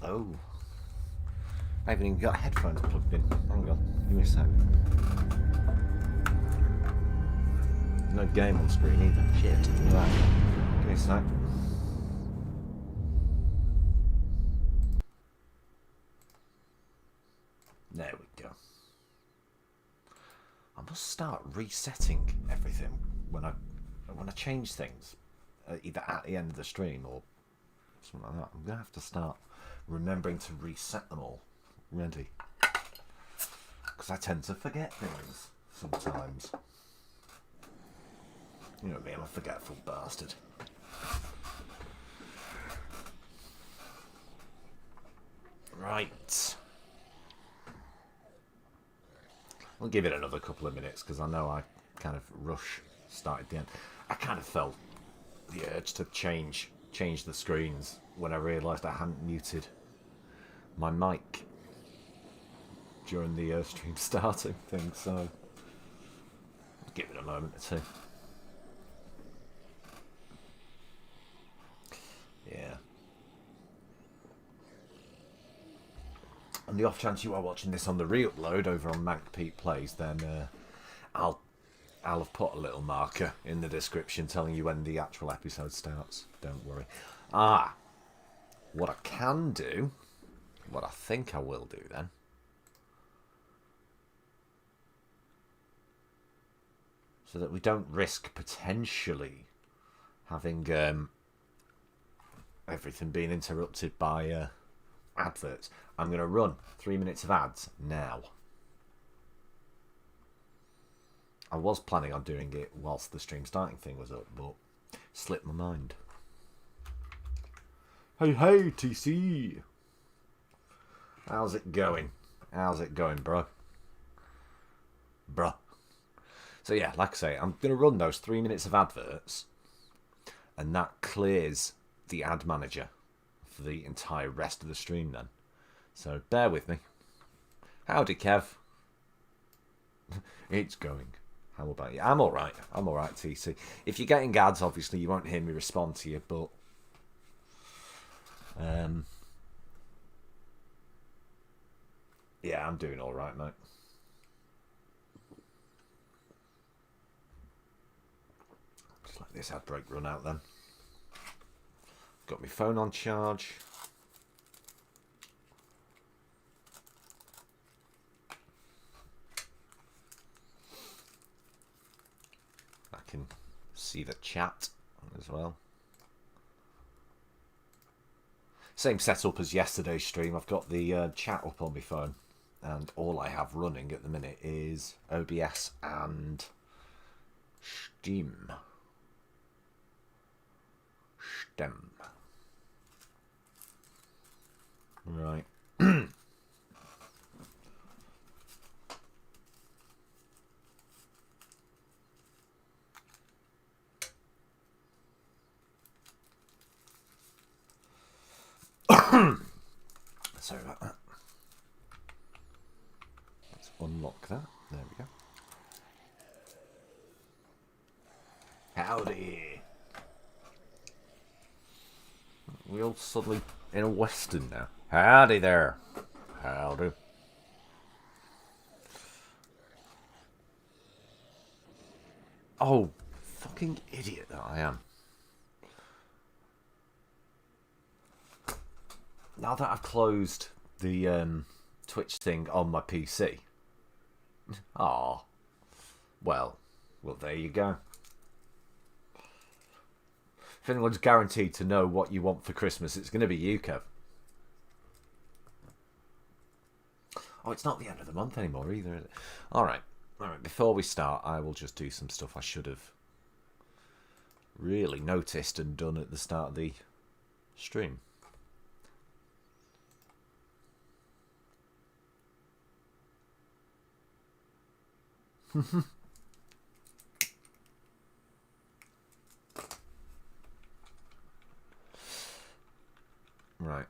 Oh. I haven't even got headphones plugged in. Hang on, give me a sec. No game on screen either. Shit. Look at that. Give me a sec. There we go. I must start resetting everything when I change things, either at the end of the stream or something like that. I'm gonna have to start remembering to reset them all. Ready? Because I tend to forget things sometimes. You know me, I'm a forgetful bastard. Right. I'll give it another couple of minutes because I know I kind of started the end. I kind of felt the urge to change the screens when I realised I hadn't muted my mic during the stream starting thing, so I'll give it a moment or two. Yeah. On the off chance you are watching this on the re-upload over on MANCPETE Plays, then I'll have put a little marker in the description telling you when the actual episode starts. Don't worry. What I can do, what I think I will do then, so that we don't risk potentially having everything being interrupted by adverts. I'm going to run 3 minutes of ads now. I was planning on doing it whilst the stream starting thing was up, but slipped my mind. Hey, TC! How's it going? How's it going, bro? Bruh. So yeah, like I say, I'm going to run those 3 minutes of adverts, and that clears the ad manager for the entire rest of the stream then. So bear with me. Howdy, Kev. It's going. How about you? I'm alright. I'm alright, TC. If you're getting ads, obviously you won't hear me respond to you, but yeah, I'm doing alright, mate. Just let this ad break run out then. Got my phone on charge. I can see the chat as well. Same setup as yesterday's stream. I've got the chat up on my phone, and all I have running at the minute is OBS and Steam. Right. Sorry about that. Let's unlock that. There we go. Howdy. We all suddenly in a western now. Howdy there. Howdy. Oh, fucking idiot that I am. Now that I've closed the Twitch thing on my PC. Ah, well, there you go. If anyone's guaranteed to know what you want for Christmas, it's going to be you, Kev. Oh, it's not the end of the month anymore either, is it? Alright, before we start, I will just do some stuff I should have really noticed and done at the start of the stream. Right.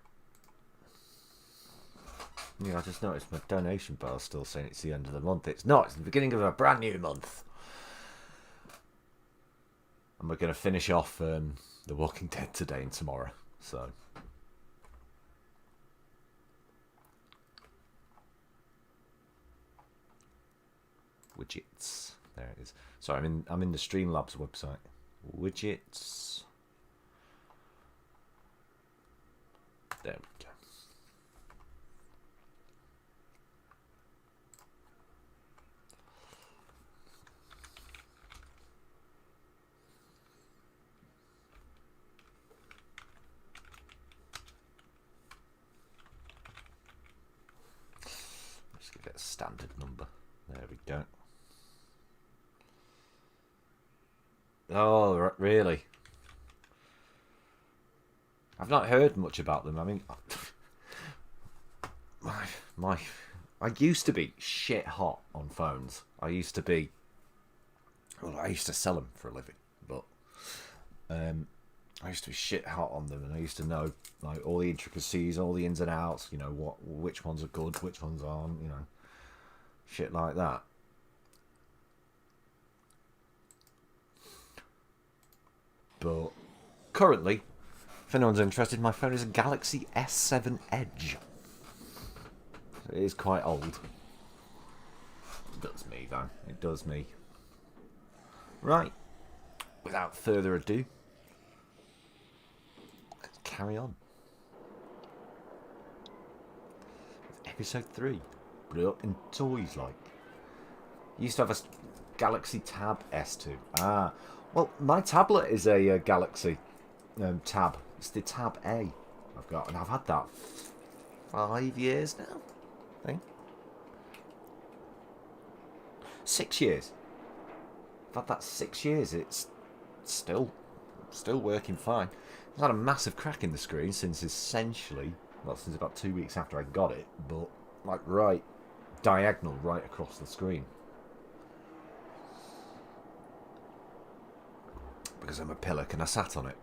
Yeah, I just noticed my donation bar's still saying it's the end of the month. It's not. It's the beginning of a brand new month. And we're going to finish off The Walking Dead today and tomorrow. So Widgets. There it is. Sorry, I'm in the Streamlabs website. Widgets. There we go. Let's give it a standard number. There we go. Oh, really? I've not heard much about them. I mean, I used to be shit hot on phones. I used to sell them for a living, but I used to be shit hot on them, and I used to know like all the intricacies, all the ins and outs. You know which ones are good, which ones aren't. You know, shit like that. But currently, if anyone's interested, my phone is a Galaxy S7 Edge. It is quite old. It does me, though. It does me. Right. Without further ado, let's carry on. With episode 3. Brought in toys like. Used to have a Galaxy Tab S2. Ah. Well, my tablet is a Galaxy Tab. It's the Tab A I've got, and I've had that 5 years now, I think. 6 years. I've had that 6 years. It's still working fine. It's had a massive crack in the screen since since about 2 weeks after I got it, but like right diagonal right across the screen. Because I'm a pillock and I sat on it.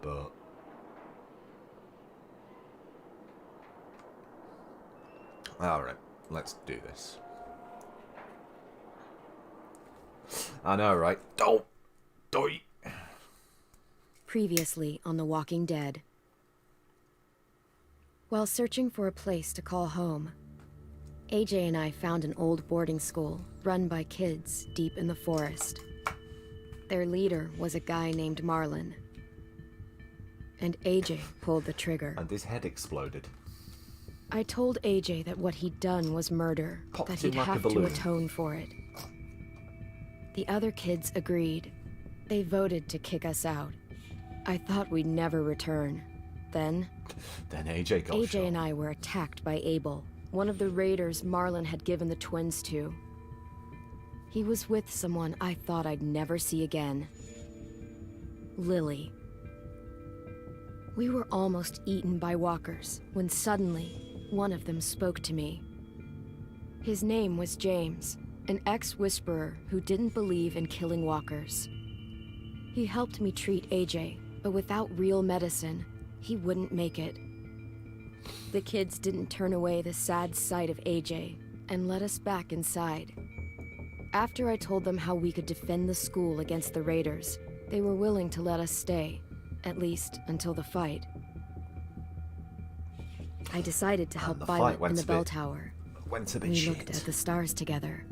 But alright, let's do this. I know, right? Don't die. Previously on The Walking Dead. While searching for a place to call home, AJ and I found an old boarding school run by kids deep in the forest. Their leader was a guy named Marlon. And AJ pulled the trigger. And his head exploded. I told AJ that what he'd done was murder, that he'd have to atone for it. The other kids agreed. They voted to kick us out. I thought we'd never return. Then AJ got shot. AJ and I were attacked by Abel, one of the raiders Marlon had given the twins to. He was with someone I thought I'd never see again. Lily. We were almost eaten by walkers when suddenly one of them spoke to me. His name was James, an ex-whisperer who didn't believe in killing walkers. He helped me treat AJ, but without real medicine, he wouldn't make it. The kids didn't turn away the sad sight of AJ and let us back inside. After I told them how we could defend the school against the raiders, they were willing to let us stay, at least until the fight. I decided to help Violet in the bell tower. We looked at the stars together,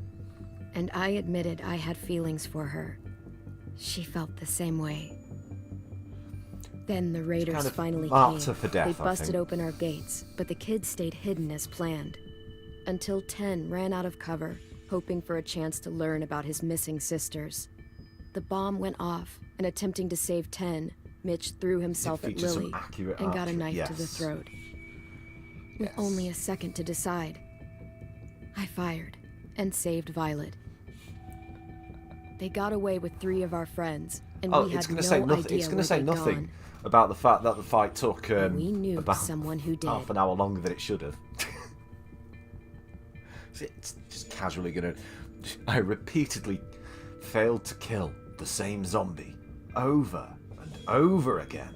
and I admitted I had feelings for her. She felt the same way. Then the raiders finally came. They busted open our gates, but the kids stayed hidden as planned. Until 10 ran out of cover, hoping for a chance to learn about his missing sisters. The bomb went off, and attempting to save 10, Mitch threw himself at Lily and got a knife to the throat. With only a second to decide, I fired and saved Violet. They got away with 3 of our friends, and we had no idea It's going to say nothing about the fact that the fight took we knew about someone who did. half an hour longer than it should have. It's just casually going to... I repeatedly failed to kill the same zombie over and over again.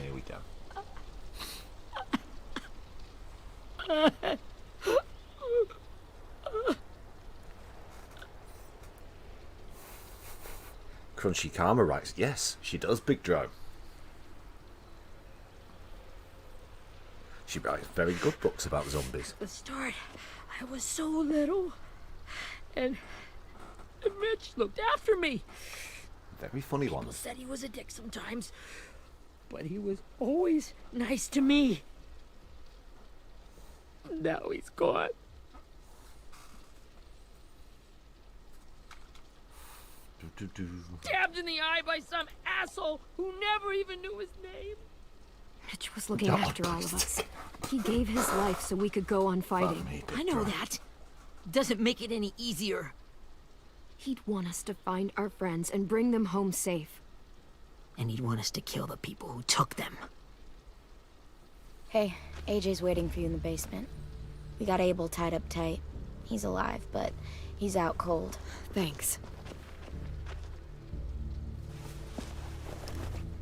Here we go. Crunchy Karma writes, yes, she does, Big Dro. She writes very good books about zombies. At the start, I was so little. And Mitch looked after me. Very funny People ones. said he was a dick sometimes, but he was always nice to me. Now he's gone. Stabbed in the eye by some asshole who never even knew his name. Mitch was looking after all of us. He gave his life so we could go on fighting. I know that. Doesn't make it any easier. He'd want us to find our friends and bring them home safe. And he'd want us to kill the people who took them. Hey, AJ's waiting for you in the basement. We got Abel tied up tight. He's alive, but he's out cold. Thanks.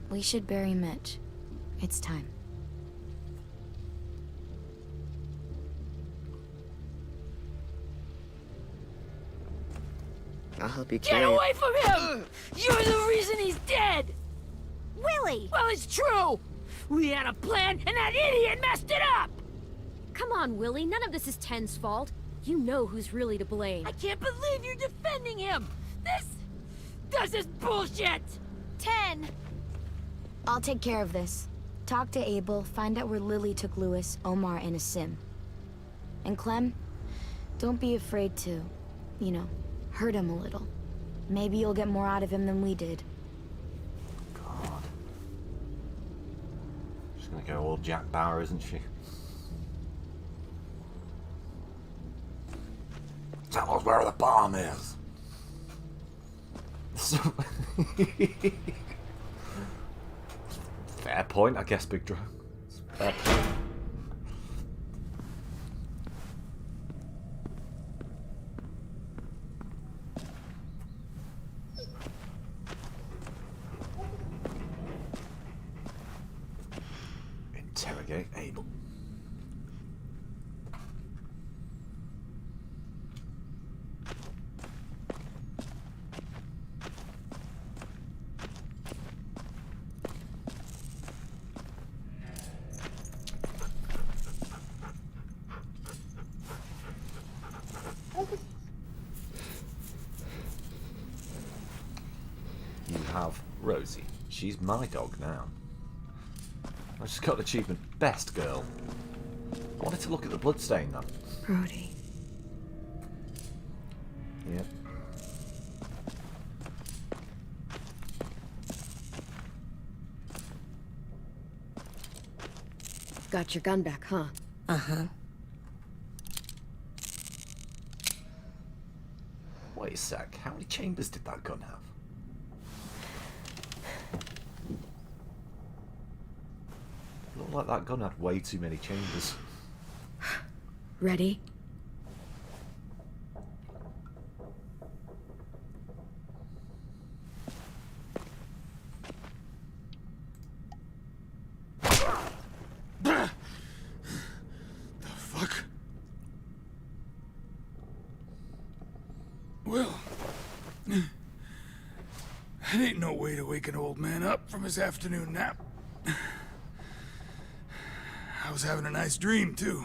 We should bury Mitch. It's time. I'll help you Get carry it. away from him! You're the reason he's dead! Willie! Well, it's true! We had a plan, and that idiot messed it up! Come on, Willie. None of this is Ten's fault. You know who's really to blame. I can't believe you're defending him! This is bullshit! 10! I'll take care of this. Talk to Abel, find out where Lily took Lewis, Omar, and Asim. And Clem, don't be afraid to, you know, hurt him a little. Maybe you'll get more out of him than we did. God. She's gonna go all Jack Bauer, isn't she? Tell us where the bomb is. Fair point, I guess, Big Dro. Fair point. Interrogate Abel. You have Rosie. She's my dog now. I just got an achievement. Best girl. I wanted to look at the bloodstain though. Brody. Yep. Got your gun back, huh? Uh-huh. Wait a sec. How many chambers did that gun have? Looked like that gun had way too many chambers. Ready? Fuck. Well, that ain't no way to wake an old man up from his afternoon nap. I was having a nice dream, too.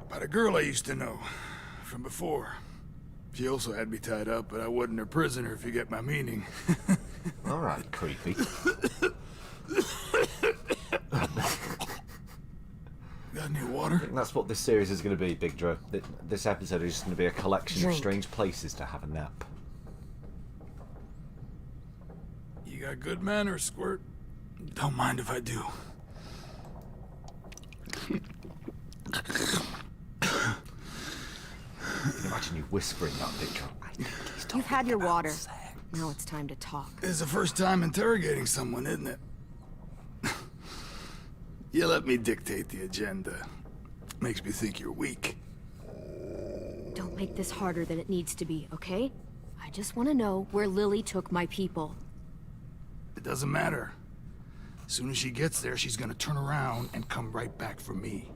About a girl I used to know from before. She also had me tied up, but I wasn't her prisoner, if you get my meaning. Alright, creepy. Got any water? I think that's what this series is going to be, Big Dro. This episode is just going to be a collection of Drink. strange places to have a nap. You got good manners, Squirt. Don't mind if I do. I can imagine you whispering that, Big Dro. I think he's talking You've had your about water. sex. Now it's time to talk. It's the first time interrogating someone, isn't it? You let me dictate the agenda. Makes me think you're weak. Don't make this harder than it needs to be, okay? I just want to know where Lily took my people. It doesn't matter. As soon as she gets there, she's gonna turn around and come right back for me.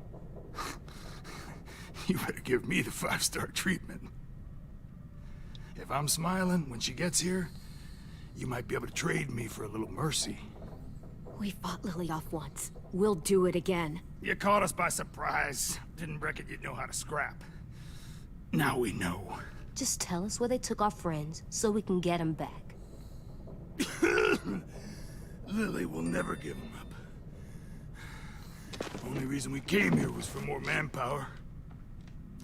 You better give me the 5-star treatment. If I'm smiling when she gets here, you might be able to trade me for a little mercy. We fought Lily off once. We'll do it again. You caught us by surprise. Didn't reckon you'd know how to scrap. Now we know. Just tell us where they took our friends so we can get them back. Lily will never give them up. Only reason we came here was for more manpower.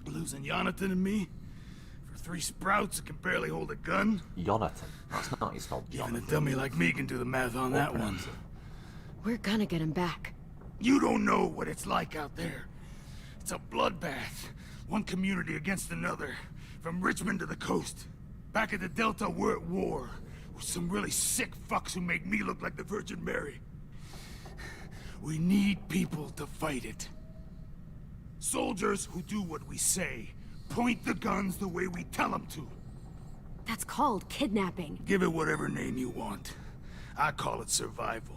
Losing Jonathan and me for 3 sprouts that can barely hold a gun. Jonathan. That's not how you spell Even a Jonathan. dummy like me can do the math on that one. We're gonna get him back. You don't know what it's like out there. It's a bloodbath. One community against another. From Richmond to the coast. Back at the Delta, we're at war. With some really sick fucks who make me look like the Virgin Mary. We need people to fight it. Soldiers who do what we say. Point the guns the way we tell them to. That's called kidnapping. Give it whatever name you want. I call it survival.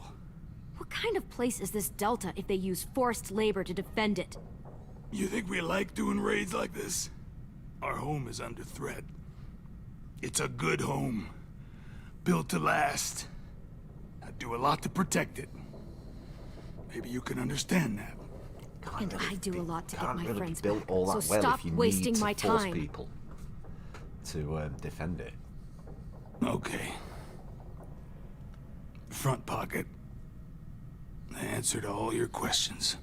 What kind of place is this Delta if they use forced labor to defend it? You think we like doing raids like this? Our home is under threat. It's a good home. Built to last. I do a lot to protect it. Maybe you can understand that. And I do a lot to get my friends built back. all So that well stop if you wasting need my to force time. people to defend it. Okay. Front pocket. The answer to all your questions.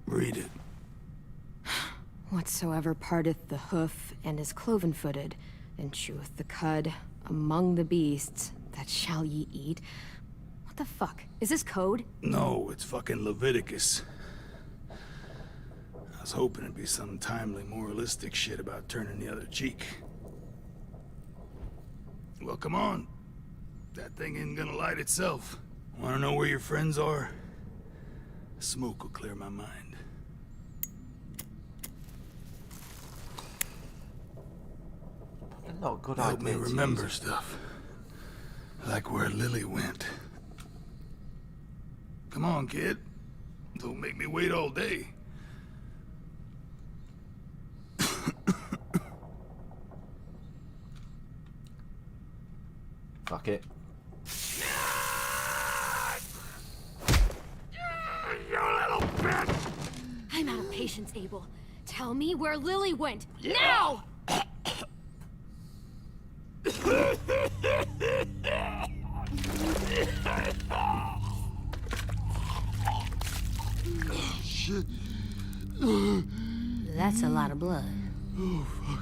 Read it. Whatsoever parteth the hoof and is cloven-footed, and cheweth the cud among the beasts, that shall ye eat. What the fuck? Is this code? No, it's fucking Leviticus. I was hoping it'd be some timely, moralistic shit about turning the other cheek. Well, come on. That thing ain't gonna light itself. Wanna know where your friends are? Smoke will clear my mind. Not good Help me idea to remember use. stuff. Like where Lily went. Come on, kid. Don't make me wait all day. Fuck it. You little bitch! I'm out of patience, Abel. Tell me where Lily went. Now! Shit. That's a lot of blood. Oh, fuck.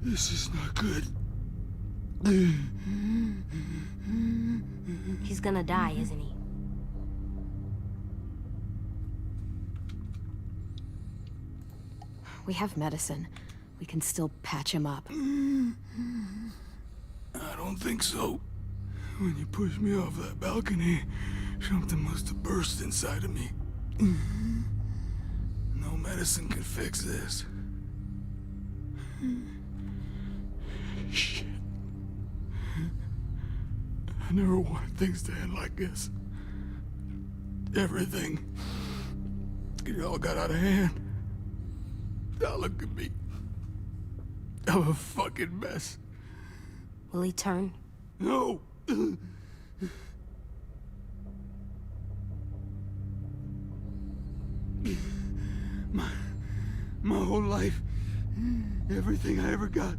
This is not good. He's gonna die, isn't he? We have medicine. We can still patch him up. I don't think so. When you pushed me off that balcony, something must have burst inside of me. No medicine can fix this. Shit. I never wanted things to end like this. Everything. It all got out of hand. Now look at me. I'm a fucking mess. Will he turn? No! My whole life, everything I ever got,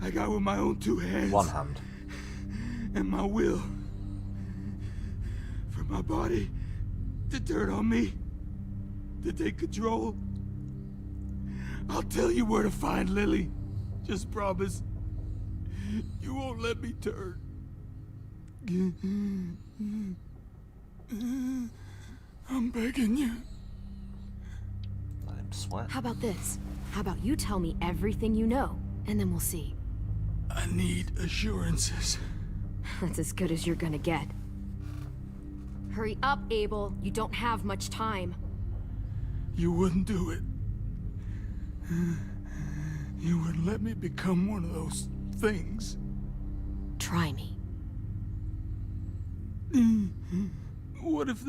I got with my own 2 hands. One hand. And my will. For my body to turn on me, to take control. I'll tell you where to find Lily. Just promise. You won't let me turn. I'm begging you. Let him sweat. How about this? How about you tell me everything you know, and then we'll see. I need assurances. That's as good as you're gonna get. Hurry up, Abel. You don't have much time. You wouldn't do it. You wouldn't let me become one of those things. Try me. What if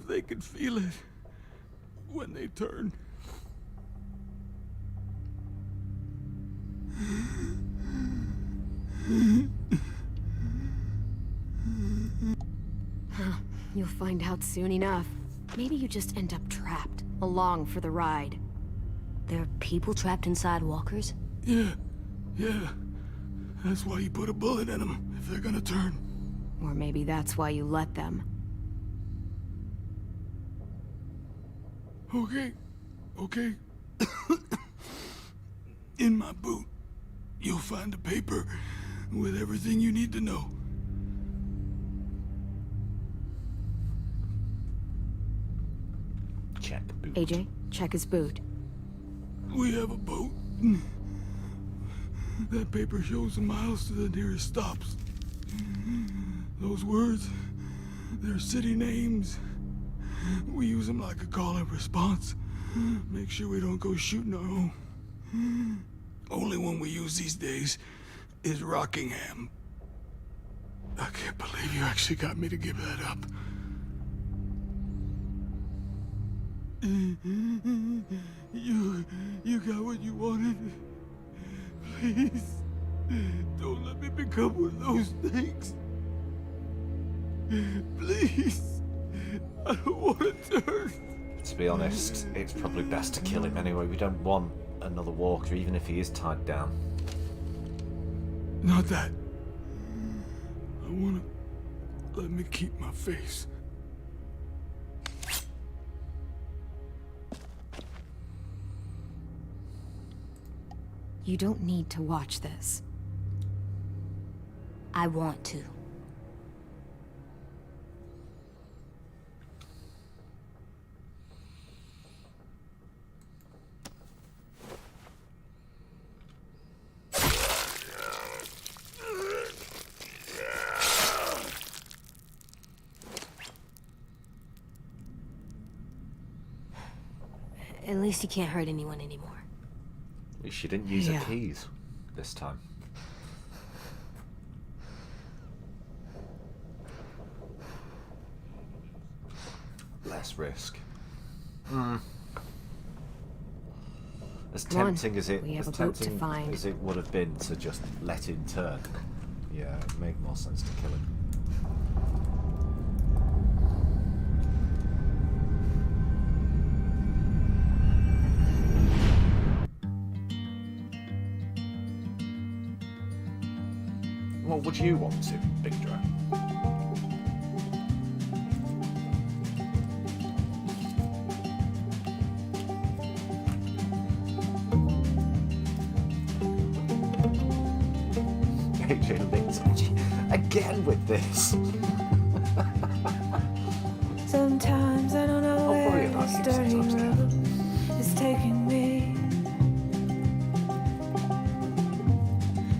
they could feel it when they turn? You'll find out soon enough. Maybe you just end up trapped, along for the ride. There are people trapped inside walkers? Yeah. That's why you put a bullet in them, if they're gonna turn. Or maybe that's why you let them. Okay. In my boot, you'll find a paper with everything you need to know. Check boot. AJ, check his boot. We have a boat. That paper shows the miles to the nearest stops. Those words, they're city names. We use them like a call and response. Make sure we don't go shooting our own. Only one we use these days is Rockingham. I can't believe you actually got me to give that up. You got what you wanted. Please, don't let me become one of those things. Please, I don't want to turn. To be honest, it's probably best to kill him anyway. We don't want another walker, even if he is tied down. Not that. I want to let me keep my face. You don't need to watch this. I want to. At least you can't hurt anyone anymore. At least she didn't use her keys this time. Less risk. As tempting as it We have as a boat to tempting find. as it would have been to just let him turn. Yeah, it'd make more sense to kill him. What would you want to, Big Joe? AJ linked again with this. Sometimes I don't know I'll worry where about this you dirty sometimes, road is taking me.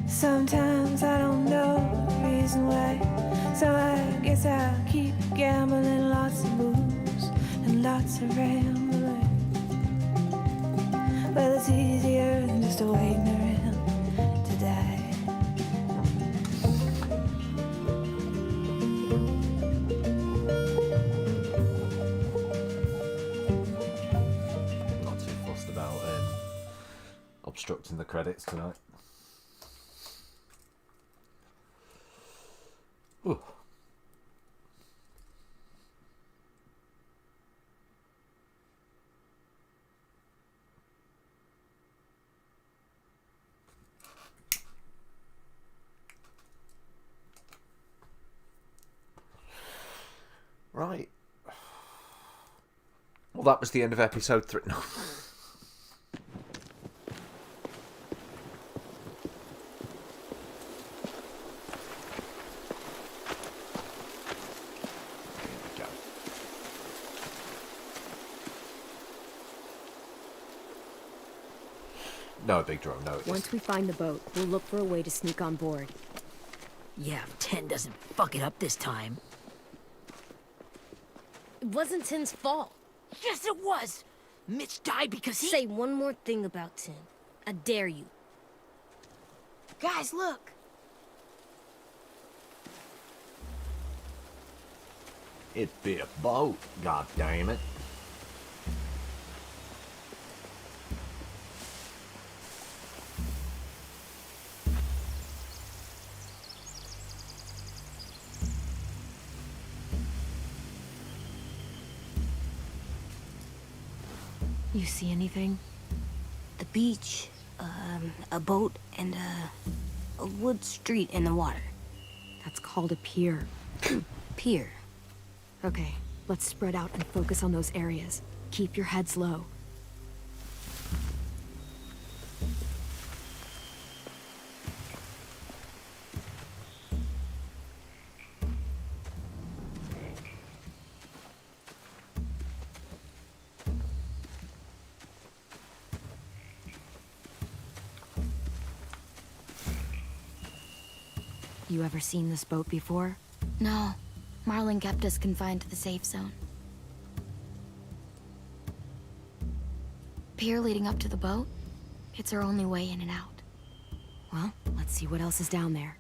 Sometimes I don't know the reason why, so I guess I'll keep gambling, lots of moves and lots of rambling. Well, it's easier than just waiting around to die. Not too fussed about obstructing the credits tonight. Ooh. Right. Well, that was the end of episode 3. No. No, Big Drone, no. Once we find the boat, we'll look for a way to sneak on board. Yeah, if 10 doesn't fuck it up this time. It wasn't Tin's fault. Yes, it was! Mitch died because he... Say one more thing about Tin. I dare you. Guys, look! It'd be a boat, god damn it. You see anything? The beach, a boat, and a wood street in the water. That's called a pier. Pier. Okay, let's spread out and focus on those areas. Keep your heads low. You ever seen this boat before? No. Marlin kept us confined to the safe zone. Pier leading up to the boat? It's our only way in and out. Well, let's see what else is down there.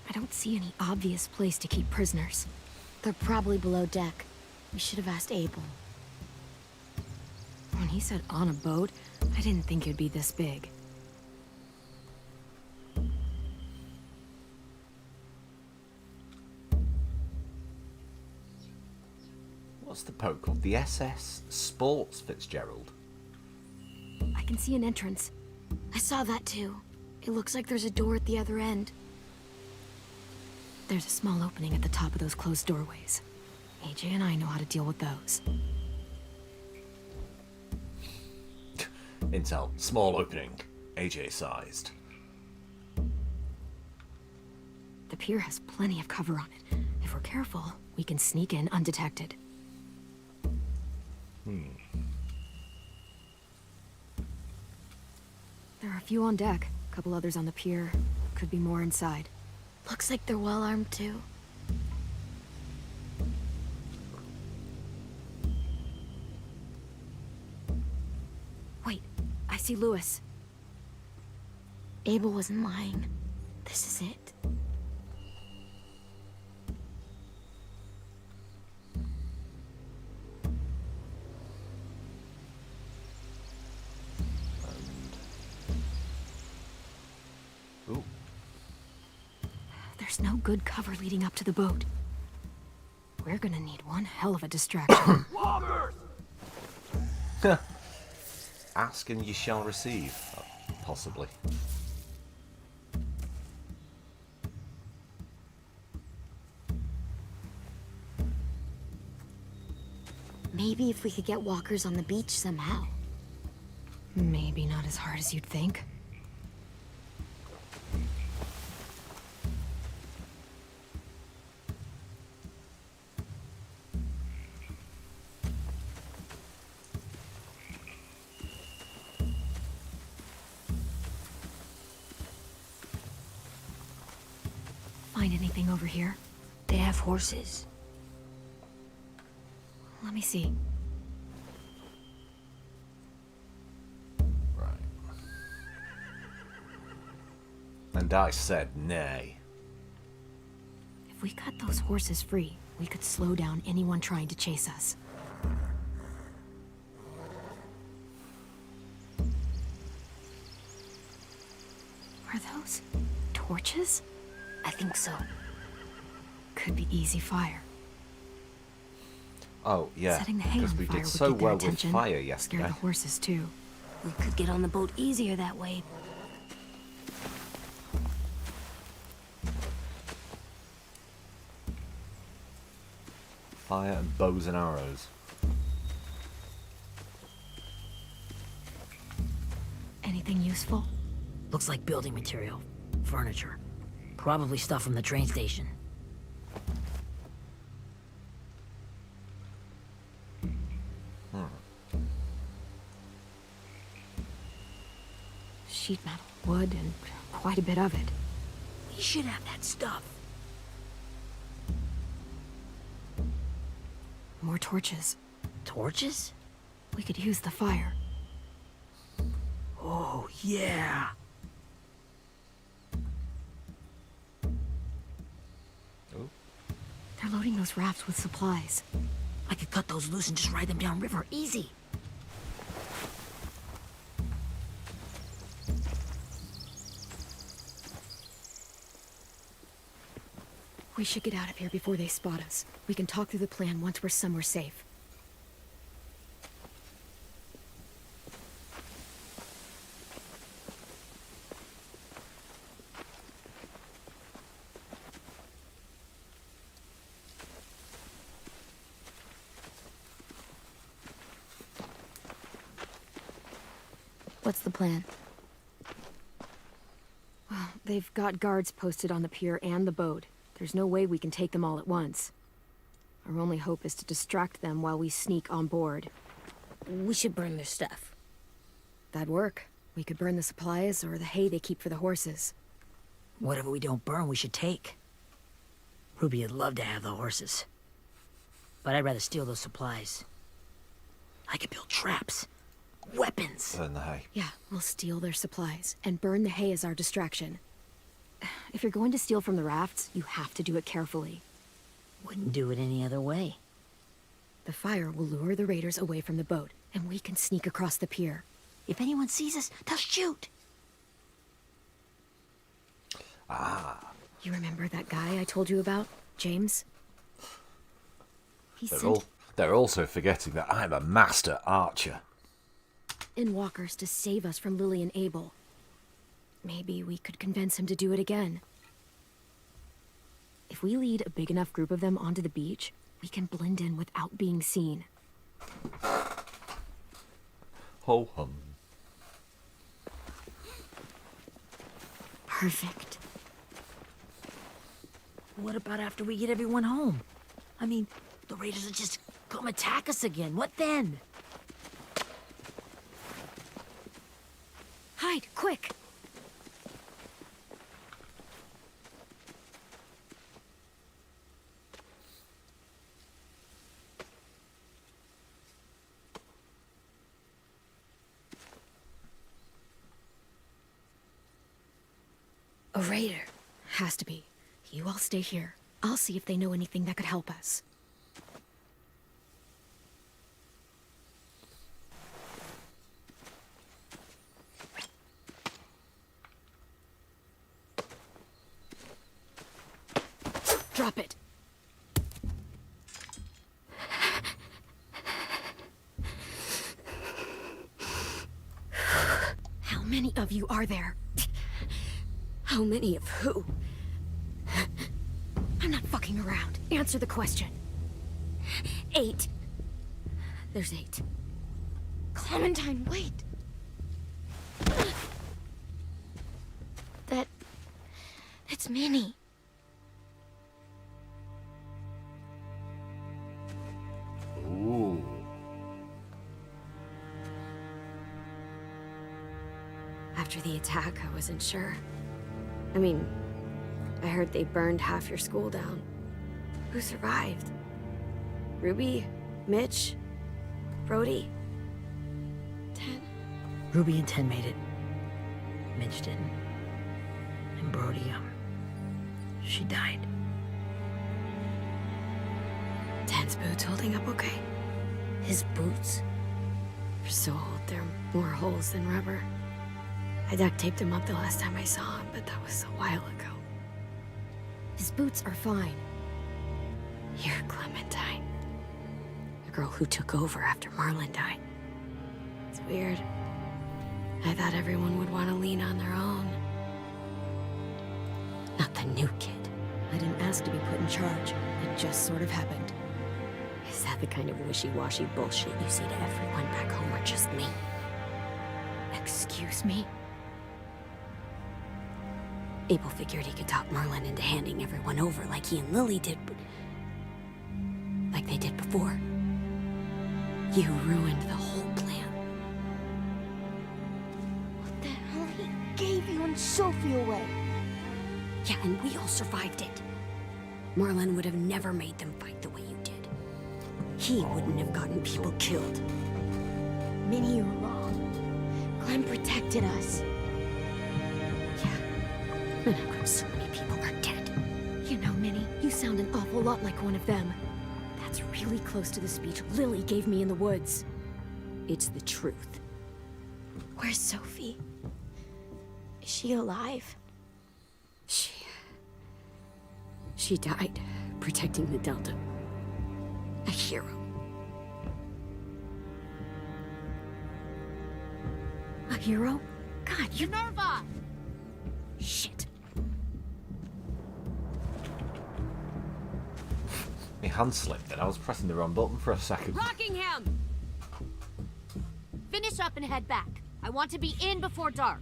I don't see any obvious place to keep prisoners. They're probably below deck. We should have asked Abel. When he said on a boat, I didn't think it'd be this big. What's the boat called? The SS Sports Fitzgerald. I can see an entrance. I saw that too. It looks like there's a door at the other end. There's a small opening at the top of those closed doorways. AJ and I know how to deal with those. Intel, small opening, AJ sized. The pier has plenty of cover on it. If we're careful, we can sneak in undetected. There are a few on deck, a couple others on the pier. Could be more inside. Looks like they're well armed too. Wait, I see Lewis. Abel wasn't lying. This is it. Ooh. There's no good cover leading up to the boat. We're gonna need one hell of a distraction. Ask and you shall receive. Possibly. Maybe if we could get walkers on the beach somehow. Maybe not as hard as you'd think. Find anything over here? They have horses. Let me see. Right. And I said nay. If we cut those horses free, we could slow down anyone trying to chase us. Are those torches? I think so. Could be easy fire. Oh, yeah. Setting the hay Because on we fire did would so get their well with attention. fire Scare yesterday. the horses too. We could get on the boat easier that way. Fire and bows and arrows. Anything useful? Looks like building material. Furniture. Probably stuff from the train station. Sheet metal, wood, and quite a bit of it. We should have that stuff. More torches. Torches? We could use the fire. Oh, yeah. They're loading those rafts with supplies. I could cut those loose and just ride them downriver, easy. We should get out of here before they spot us. We can talk through the plan once we're somewhere safe. What's the plan? Well, they've got guards posted on the pier and the boat. There's no way we can take them all at once. Our only hope is to distract them while we sneak on board. We should burn their stuff. That'd work. We could burn the supplies or the hay they keep for the horses. Whatever we don't burn, we should take. Ruby would love to have the horses. But I'd rather steal those supplies. I could build traps. Weapons. Burn the hay. Yeah, we'll steal their supplies and burn the hay as our distraction. If you're going to steal from the rafts, you have to do it carefully. Wouldn't do it any other way. The fire will lure the raiders away from the boat, and we can sneak across the pier. If anyone sees us, they'll shoot. You remember that guy I told you about? James? He They're also forgetting that I'm a master archer. in walkers to save us from Lily and Abel. Maybe we could convince him to do it again. If we lead a big enough group of them onto the beach, we can blend in without being seen. Ho hum. Perfect. What about after we get everyone home? I mean, the raiders will just come attack us again. What then? Hide, quick! A raider. Has to be. You all stay here. I'll see if they know anything that could help us. Drop it. How many of you are there? How many of who? I'm not fucking around. Answer the question. 8. There's 8. Clementine, wait. That's Minnie. Ooh. After the attack, I wasn't sure. I mean, I heard they burned half your school down. Who survived? Ruby? Mitch? Brody? 10? Ruby and 10 made it. Mitch didn't. And Brody, she died. 10's boots holding up okay? His boots? They're so old, there are more holes than rubber. I duct taped him up the last time I saw him, but that was a while ago. His boots are fine. You're Clementine. The girl who took over after Marlon died. It's weird. I thought everyone would want to lean on their own. Not the new kid. I didn't ask to be put in charge. It just sort of happened. Is that the kind of wishy-washy bullshit you say to everyone back home or just me? Excuse me? Abel figured he could talk Marlon into handing everyone over like he and Lily did, but... like they did before. You ruined the whole plan. What the hell? He gave you and Sophie away. Yeah, and we all survived it. Marlon would have never made them fight the way you did. he wouldn't have gotten people killed. Minnie, you're wrong. Clem protected us. And how come so many people are dead? You know, Minnie, you sound an awful lot like one of them. That's really close to the speech Lily gave me in the woods. It's the truth. Where's Sophie? Is she alive? She died protecting the Delta. A hero. A hero? God, you... Minerva! Shit. My hand slipped and I was pressing the wrong button for a second. Rockingham! Finish up and head back. I want to be in before dark.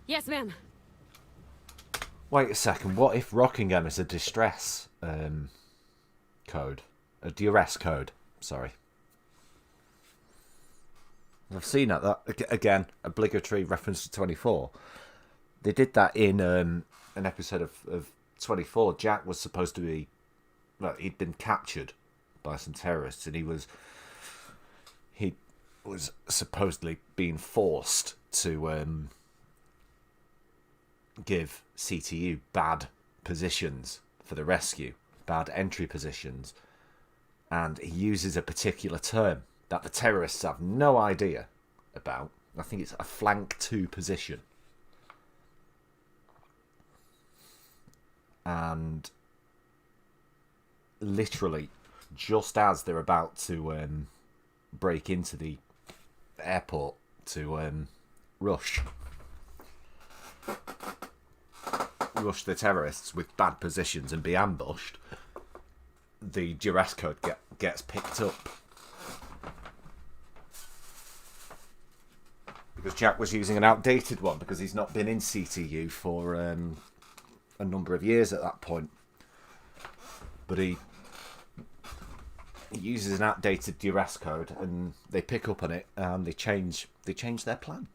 Yes, ma'am. Wait a second, what if Rockingham is a distress code? A duress code, sorry. I've seen that again, obligatory reference to 24. They did that in an episode of 24. Jack was supposed to be... Well, he'd been captured by some terrorists and he was supposedly being forced to give CTU bad positions for the rescue, bad entry positions, and he uses a particular term that the terrorists have no idea about. I think it's a flank 2 position. And literally, just as they're about to break into the airport to rush the terrorists with bad positions and be ambushed, the duress code gets picked up. Because Jack was using an outdated one because he's not been in CTU for a number of years at that point. But he uses an outdated duress code and they pick up on it and they change their plan.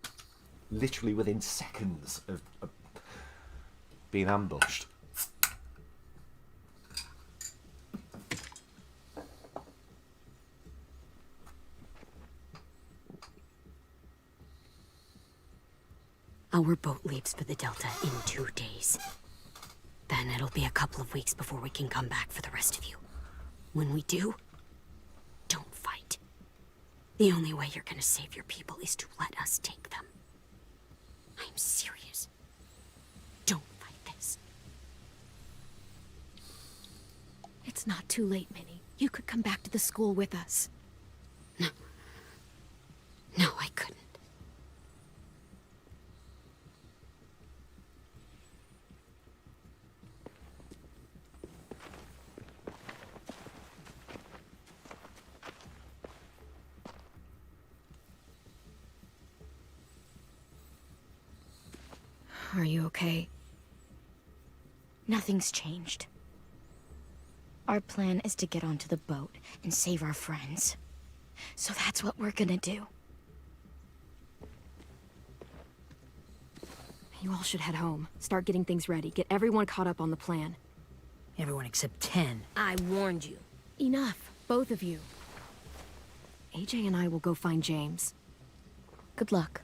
Literally within seconds of being ambushed. Our boat leaves for the Delta in 2 days. Then it'll be a couple of weeks before we can come back for the rest of you. When we do, don't fight. The only way you're gonna save your people is to let us take them. I'm serious. Don't fight this. It's not too late, Minnie. You could come back to the school with us. No. No, I couldn't. Are you okay? Nothing's changed. Our plan is to get onto the boat and save our friends. So that's what we're gonna do. You all should head home. Start getting things ready. Get everyone caught up on the plan. Everyone except 10. I warned you. Enough, both of you. AJ and I will go find James. Good luck.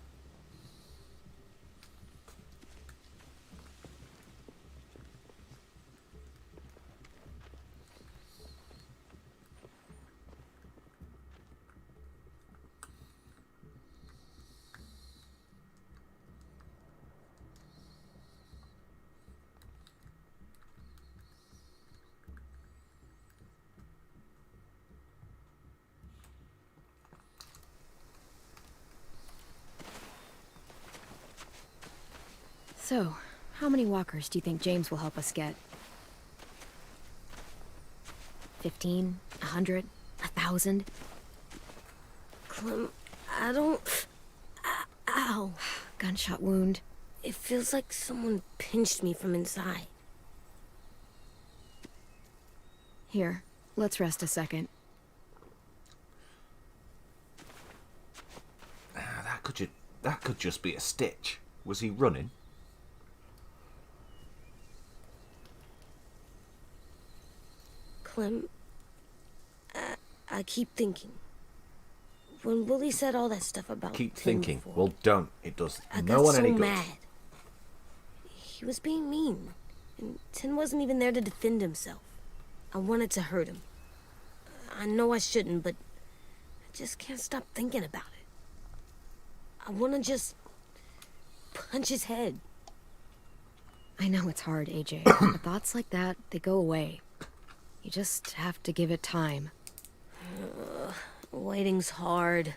So, how many walkers do you think James will help us get? 15? 100? 1,000? Clem, I don't... Ow. Gunshot wound. It feels like someone pinched me from inside. Here, let's rest a second. That could just be a stitch. Was he running? Clem, I keep thinking. When Willie said all that stuff about Keep Tin thinking. before, Well, don't. It does I no got one so any good. mad. He was being mean, and Tin wasn't even there to defend himself. I wanted to hurt him. I know I shouldn't, but I just can't stop thinking about it. I want to just punch his head. I know it's hard, AJ. But thoughts like that, they go away. You just have to give it time. Waiting's hard.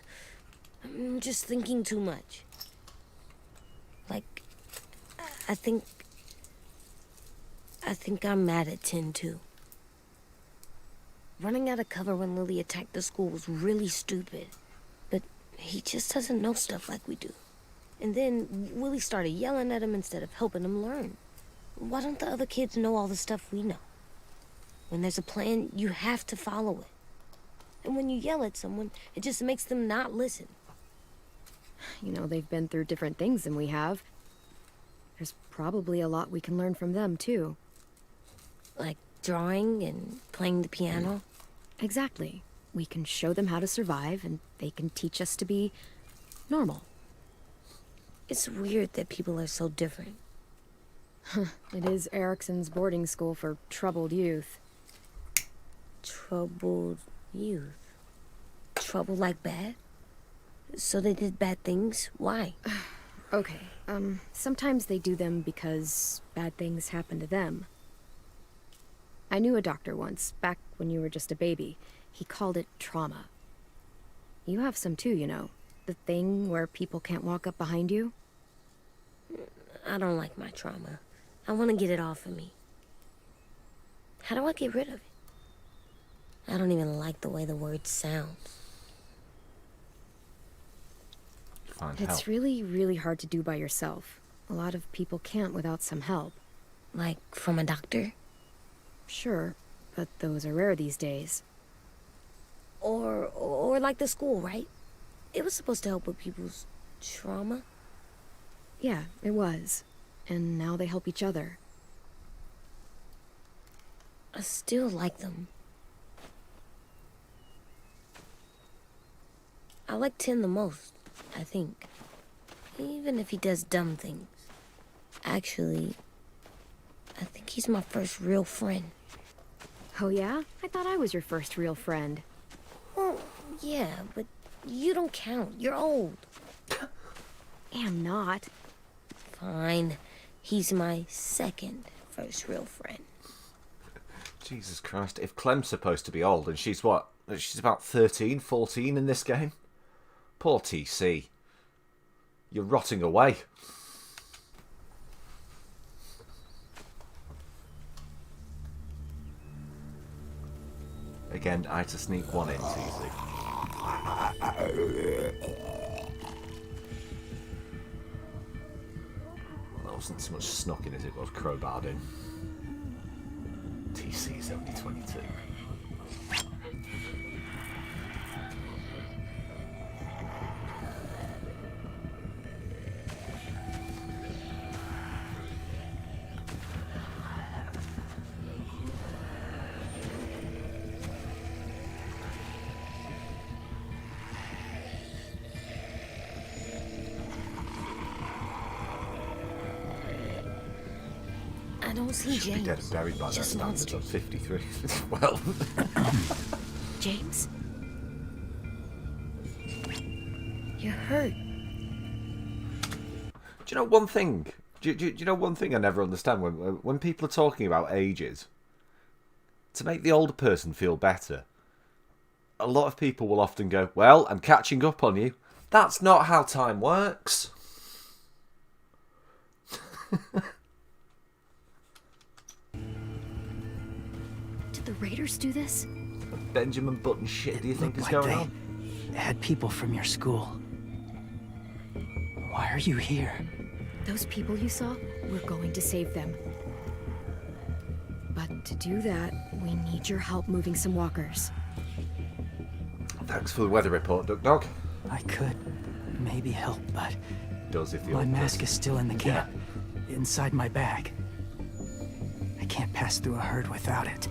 I'm just thinking too much. Like, I think I'm mad at Tin, too. Running out of cover when Lily attacked the school was really stupid. But he just doesn't know stuff like we do. And then Willie started yelling at him instead of helping him learn. Why don't the other kids know all the stuff we know? When there's a plan, you have to follow it. And when you yell at someone, it just makes them not listen. You know, they've been through different things than we have. There's probably a lot we can learn from them, too. Like drawing and playing the piano. Exactly. We can show them how to survive, and they can teach us to be normal. It's weird that people are so different. It is Erickson's boarding school for troubled youth. Troubled youth? Trouble like bad? So they did bad things? Why? Okay, sometimes they do them because bad things happen to them. I knew a doctor once, back when you were just a baby. He called it trauma. You have some too, you know. The thing where people can't walk up behind you. I don't like my trauma. I want to get it off of me. How do I get rid of it? I don't even like the way the word sounds. Find help. It's really, really hard to do by yourself. A lot of people can't without some help. Like from a doctor? Sure, but those are rare these days. Or like the school, right? It was supposed to help with people's trauma. Yeah, it was. And now they help each other. I still like them. I like Tin the most, I think. Even if he does dumb things. Actually, I think he's my first real friend. Oh yeah? I thought I was your first real friend. Well, yeah, but you don't count. You're old. Am not. Fine. He's my second first real friend. Jesus Christ. If Clem's supposed to be old, and she's what? She's about 13, 14 in this game? Poor TC. You're rotting away. Again, I had to sneak one in, TC. That wasn't so much snocking as it was crowbarring. TC's only 22. I don't see Should James. be dead and buried by that Just standards of monsters. 53. Well, James? You're hurt. do you know one thing? Do you know one thing I never understand when people are talking about ages? To make the older person feel better, a lot of people will often go, "Well, I'm catching up on you." That's not how time works. Did the Raiders do this? Benjamin Button shit do you think is Like going they on? had people from your school. Why are you here? Those people you saw, we're going to save them. But to do that, we need your help moving some walkers. Thanks for the weather report, Duck Dog. I could maybe help, but Does if the my old mask person- is still in the camp, inside my bag. I can't pass through a herd without it.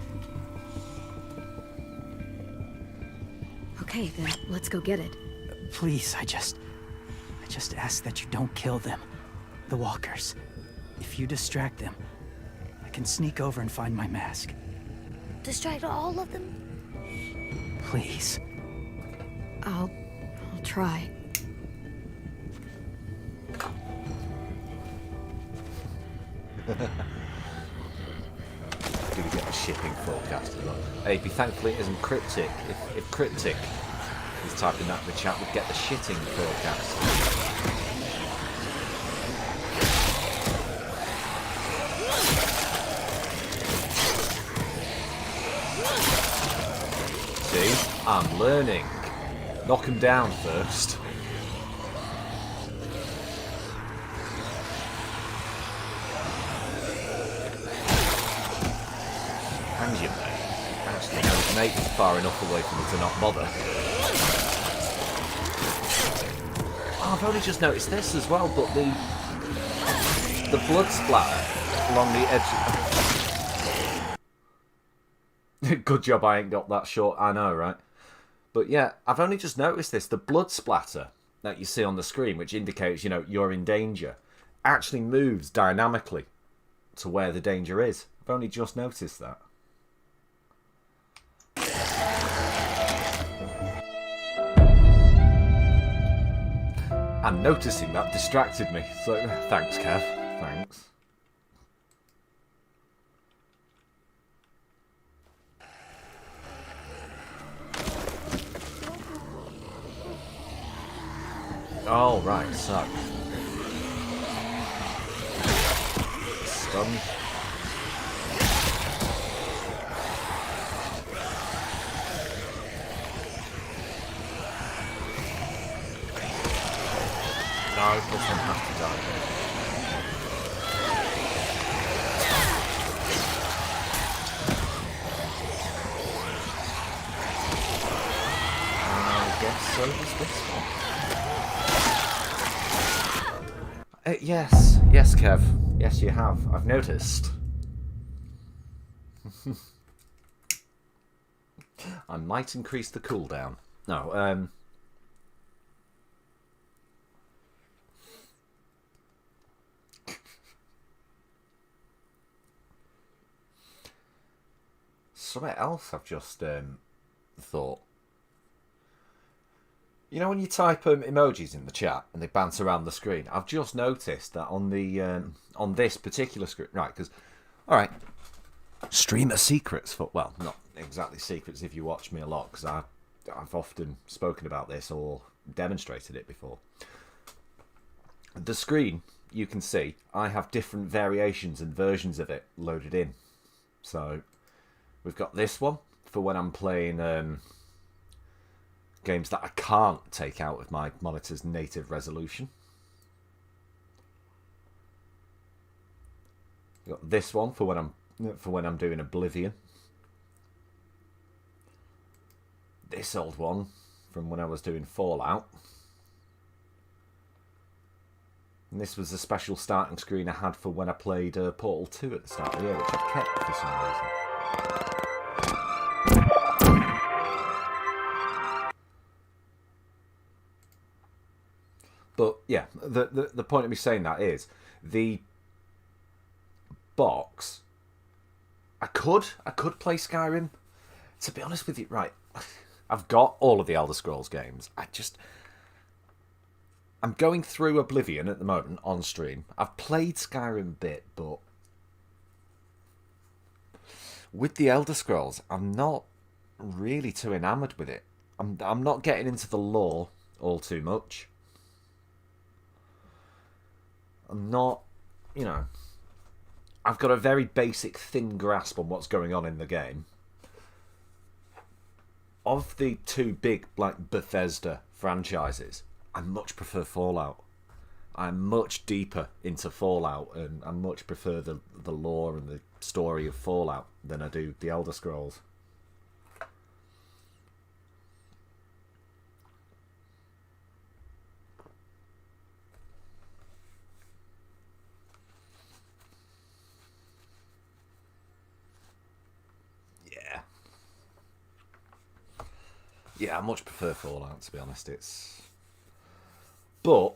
Okay, then let's go get it. Please, I just ask that you don't kill them. The walkers. If you distract them, I can sneak over and find my mask. Distract all of them? Please. I'll try. Do we get the shipping forecast as well? AP, thankfully it isn't cryptic. If cryptic is typing that in the chat, we'd get the shitting forecast. See? I'm learning. Knock him down first. And you mate. Actually, no, his mate is far enough away from me to not bother. Oh, I've only just noticed this as well, but the blood splatter along the edge. Good job I ain't got that short, I know, right? But yeah, I've only just noticed this. The blood splatter that you see on the screen, which indicates, you know, you're in danger, actually moves dynamically to where the danger is. I've only just noticed that. And noticing that distracted me. So, thanks, Kev. Thanks. Oh, right, so. Stun. No, this one has to die. I guess so does this one. Yes, Kev. Yes, you have. I've noticed. I might increase the cooldown. No, something else I've just thought. You know when you type emojis in the chat and they bounce around the screen? I've just noticed that on the on this particular screen, right? Because, all right, streamer secrets for, well, not exactly secrets if you watch me a lot, because I've often spoken about this or demonstrated it before. The screen, you can see, I have different variations and versions of it loaded in. So we've got this one for when I'm playing games that I can't take out of my monitor's native resolution. We've got this one for when I'm doing Oblivion. This old one from when I was doing Fallout. And this was a special starting screen I had for when I played Portal 2 at the start of the year, which I've kept for some reason. But yeah, the point of me saying that is the box. I could play Skyrim. To be honest with you, right, I've got all of the Elder Scrolls games. I'm going through Oblivion at the moment on stream. I've played Skyrim a bit, but with the Elder Scrolls, I'm not really too enamoured with it. I'm not getting into the lore all too much. I'm not, you know, I've got a very basic, thin grasp on what's going on in the game. Of the two big, like, Bethesda franchises, I much prefer Fallout. I'm much deeper into Fallout, and I much prefer the lore and the story of Fallout than I do the Elder Scrolls. Yeah, I much prefer Fallout, to be honest. But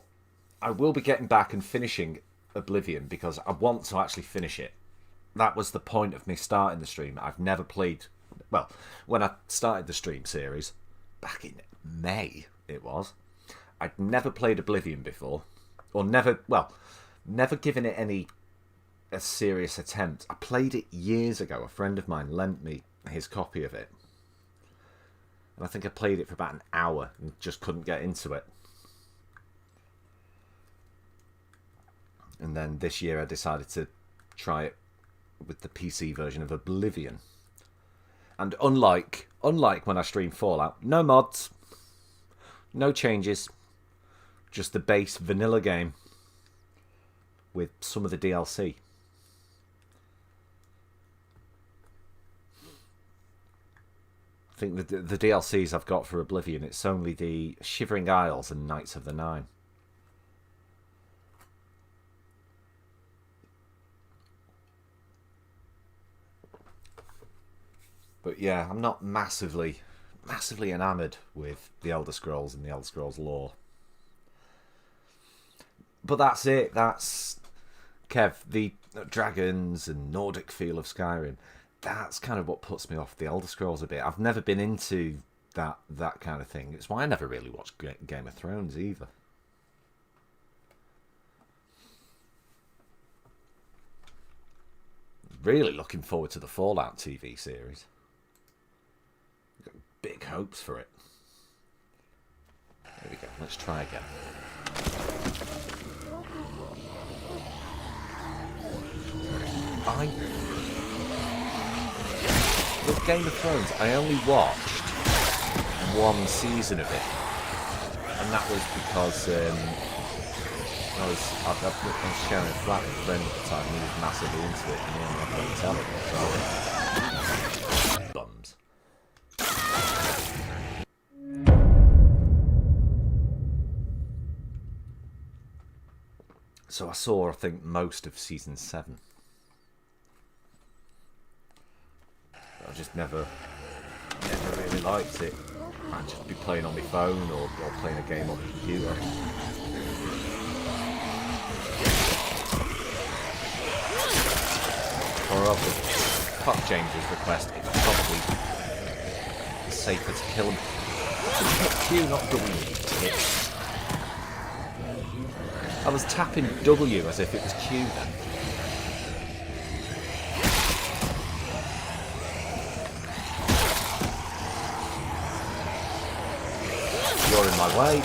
I will be getting back and finishing Oblivion because I want to actually finish it. That was the point of me starting the stream. I've never played... Well, when I started the stream series, back in May it was, I'd never played Oblivion before. Or never given it a serious attempt. I played it years ago. A friend of mine lent me his copy of it. And I think I played it for about an hour and just couldn't get into it. And then this year I decided to try it with the PC version of Oblivion. And unlike when I stream Fallout, no mods, no changes, just the base vanilla game with some of the DLC. I think the DLCs I've got for Oblivion, it's only the Shivering Isles and Knights of the Nine. But yeah, I'm not massively enamoured with the Elder Scrolls and the Elder Scrolls lore. But that's it. That's Kev, the dragons and Nordic feel of Skyrim. That's kind of what puts me off the Elder Scrolls a bit. I've never been into that kind of thing. It's why I never really watched Game of Thrones either. Really looking forward to the Fallout TV series. Got big hopes for it. There we go. Let's try again. With Game of Thrones, I only watched one season of it, and that was because I was sharing a flat with a friend at the time, and he was massively into it, and he ended up on telly. So, bums. So I saw, I think, most of season 7. I just never really liked it. I'd just be playing on my phone or playing a game on the computer. Or other fuck James's request, it's probably safer to kill him. Q, not W, tits. I was tapping W as if it was Q then. You're in my way.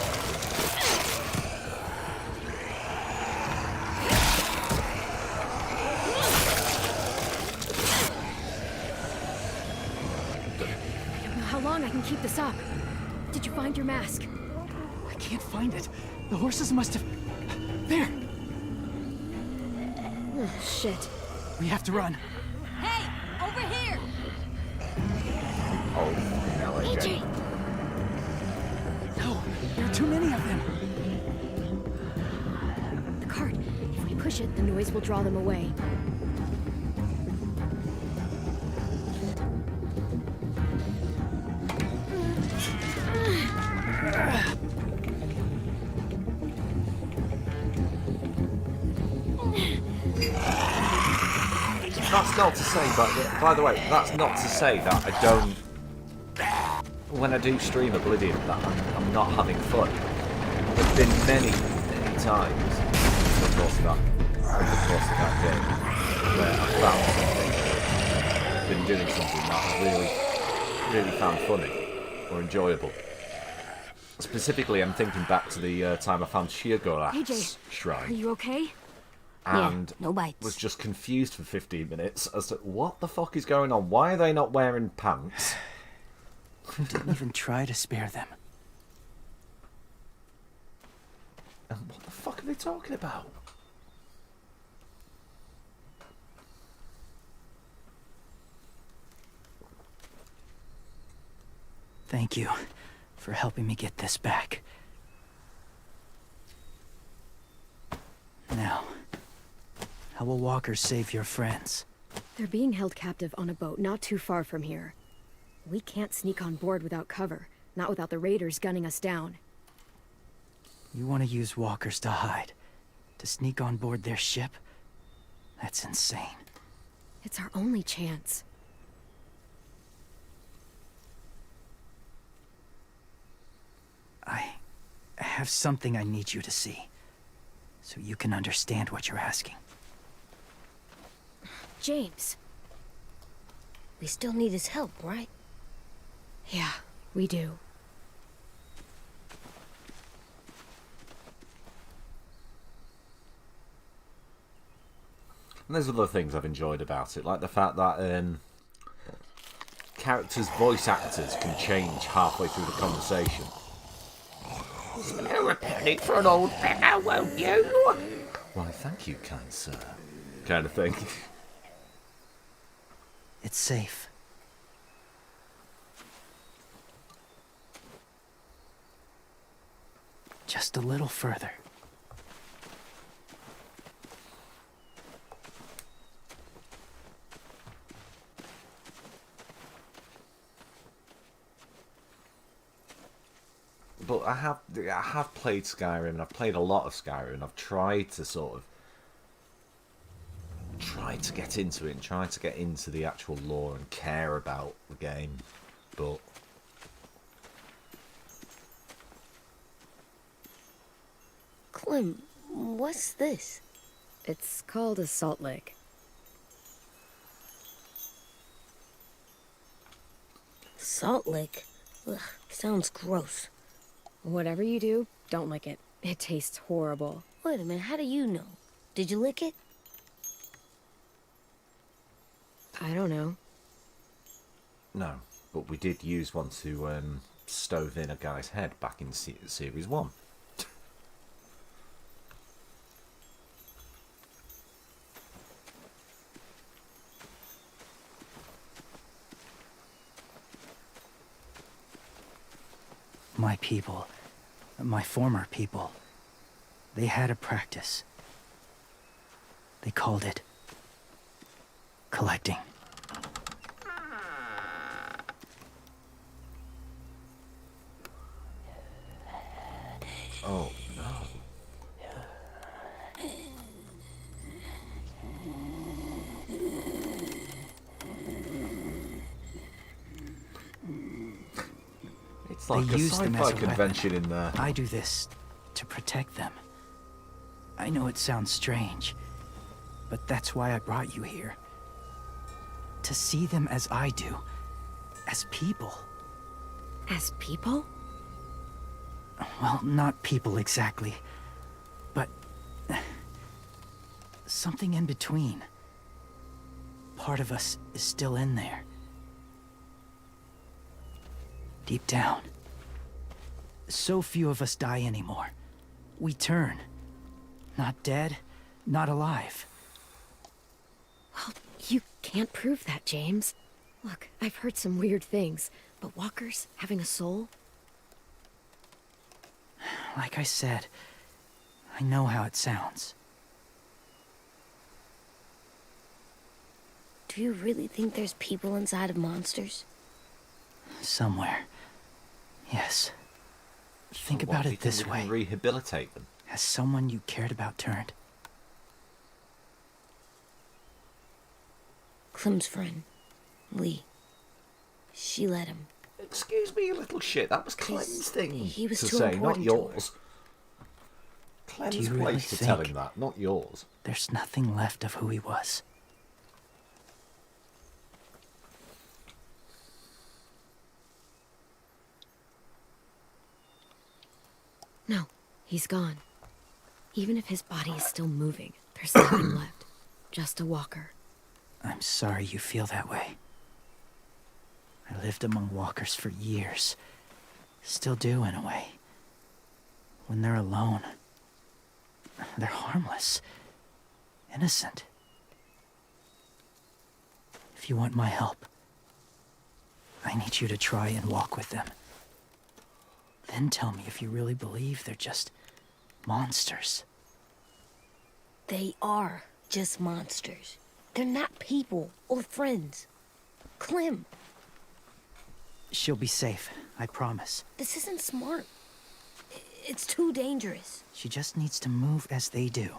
How long I can keep this up? Did you find your mask? I can't find it. The horses must have... There! Oh, shit. We have to run. Hey, over here! Oh, no, AJ! No, there are too many of them. The cart. If we push it, the noise will draw them away. That's not to say, but by the way, that's not to say that I don't. When I do stream Oblivion, that I'm not having fun. There's been many times over the course of that game where I found been doing something that I really found funny or enjoyable. Specifically, I'm thinking back to the time I found Sheargorath's AJ, shrine. Are you okay? And no bites. was just confused for 15 minutes as to what the fuck is going on. Why are they not wearing pants? Didn't even try to spare them. And what the fuck are they talking about? Thank you for helping me get this back. Now, how will walkers save your friends? They're being held captive on a boat not too far from here. We can't sneak on board without cover, Not without the raiders gunning us down. You want to use walkers to hide? To sneak on board their ship? That's insane. It's our only chance. I have something I need you to see, so you can understand what you're asking. James. We still need his help, right? Yeah, we do. And there's other things I've enjoyed about it, like the fact that characters' voice actors can change halfway through the conversation. Spare a penny for an old beggar, won't you? Why, thank you, kind sir. Kind of thing. It's safe. Just a little further. But I have played Skyrim, and I've played a lot of Skyrim, and I've tried to get into it and try to get into the actual lore and care about the game, but Clem, what's this? It's called a salt lick. Salt lick? Ugh, sounds gross. Whatever you do, don't lick it. It tastes horrible. Wait a minute, how do you know? Did you lick it? I don't know. no. But we did use one to stove in a guy's head back in Series 1. My people, my former people, they had a practice. They called it collecting. Oh, no. It's like a use them as sci-fi a convention weapon. in there. I do this to protect them. I know it sounds strange, but that's why I brought you here. To see them as I do, as people. As people? Well, not people exactly, but something in between. Part of us is still in there. Deep down. So few of us die anymore. We turn. Not dead, not alive. Well, you can't prove that, James. Look, I've heard some weird things, but walkers having a soul? Like I said, I know how it sounds. Do you really think there's people inside of monsters? Somewhere. Yes. Think What, about do you it this think we can way. rehabilitate them? Has someone you cared about turned? Clem's friend, Lee. She let him. Excuse me, you little shit. That was Clem's thing he was to too say, not important to her. yours. Clem's Do you really place to tell think- him that, not yours. There's nothing left of who he was. No, he's gone. Even if his body is still moving, there's nothing left. Just a walker. I'm sorry you feel that way. I lived among walkers for years. Still do, in a way. When they're alone, they're harmless. Innocent. If you want my help, I need you to try and walk with them. Then tell me if you really believe they're just monsters. They are just monsters. They're not people or friends. Clem. She'll be safe, I promise. This isn't smart. It's too dangerous. She just needs to move as they do.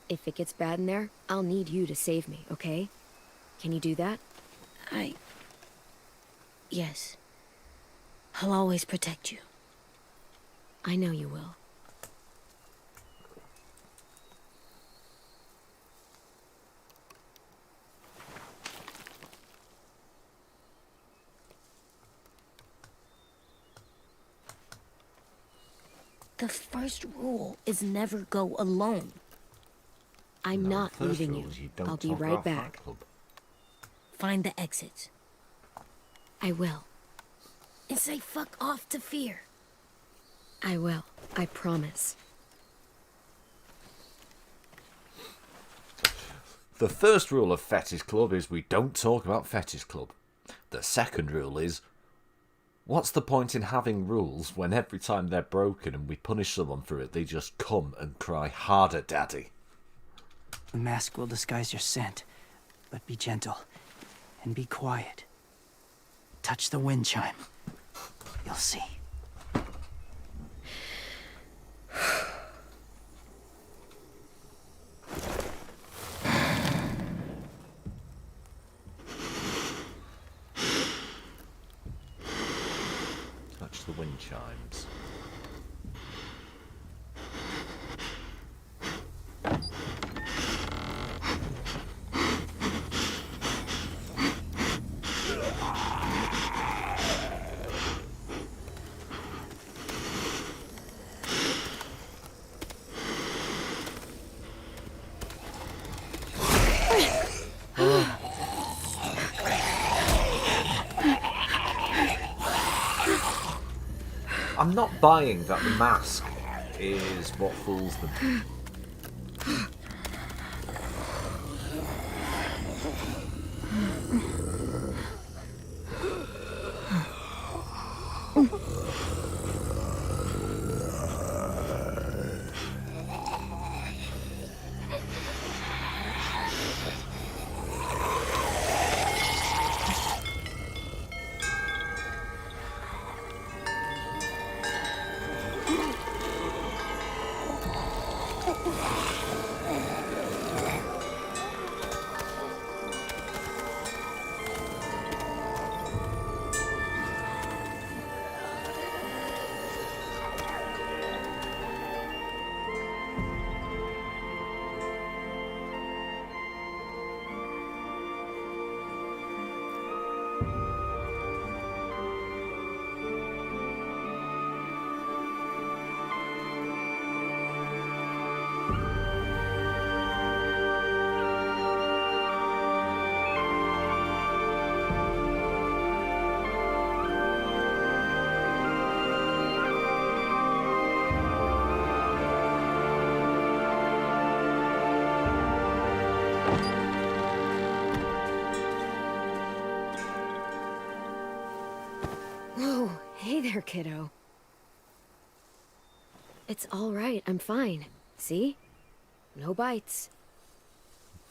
If it gets bad in there, I'll need you to save me, okay? Can you do that? Yes. I'll always protect you. I know you will. The first rule is never go alone. I'm No, not the first leaving rule you. is don't I'll be talk right about Fight back. Club. Find the exits. I will. And say fuck off to fear. I will. I promise. The first rule of Fetish Club is we don't talk about Fetish Club. The second rule is, what's the point in having rules when every time they're broken and we punish someone for it, they just come and cry harder, Daddy? The mask will disguise your scent, but be gentle and be quiet. Touch the wind chime. You'll see. Touch the wind chimes. I'm not buying that the mask is what fools them. Whoa, hey there, kiddo. It's all right, I'm fine. See? No bites.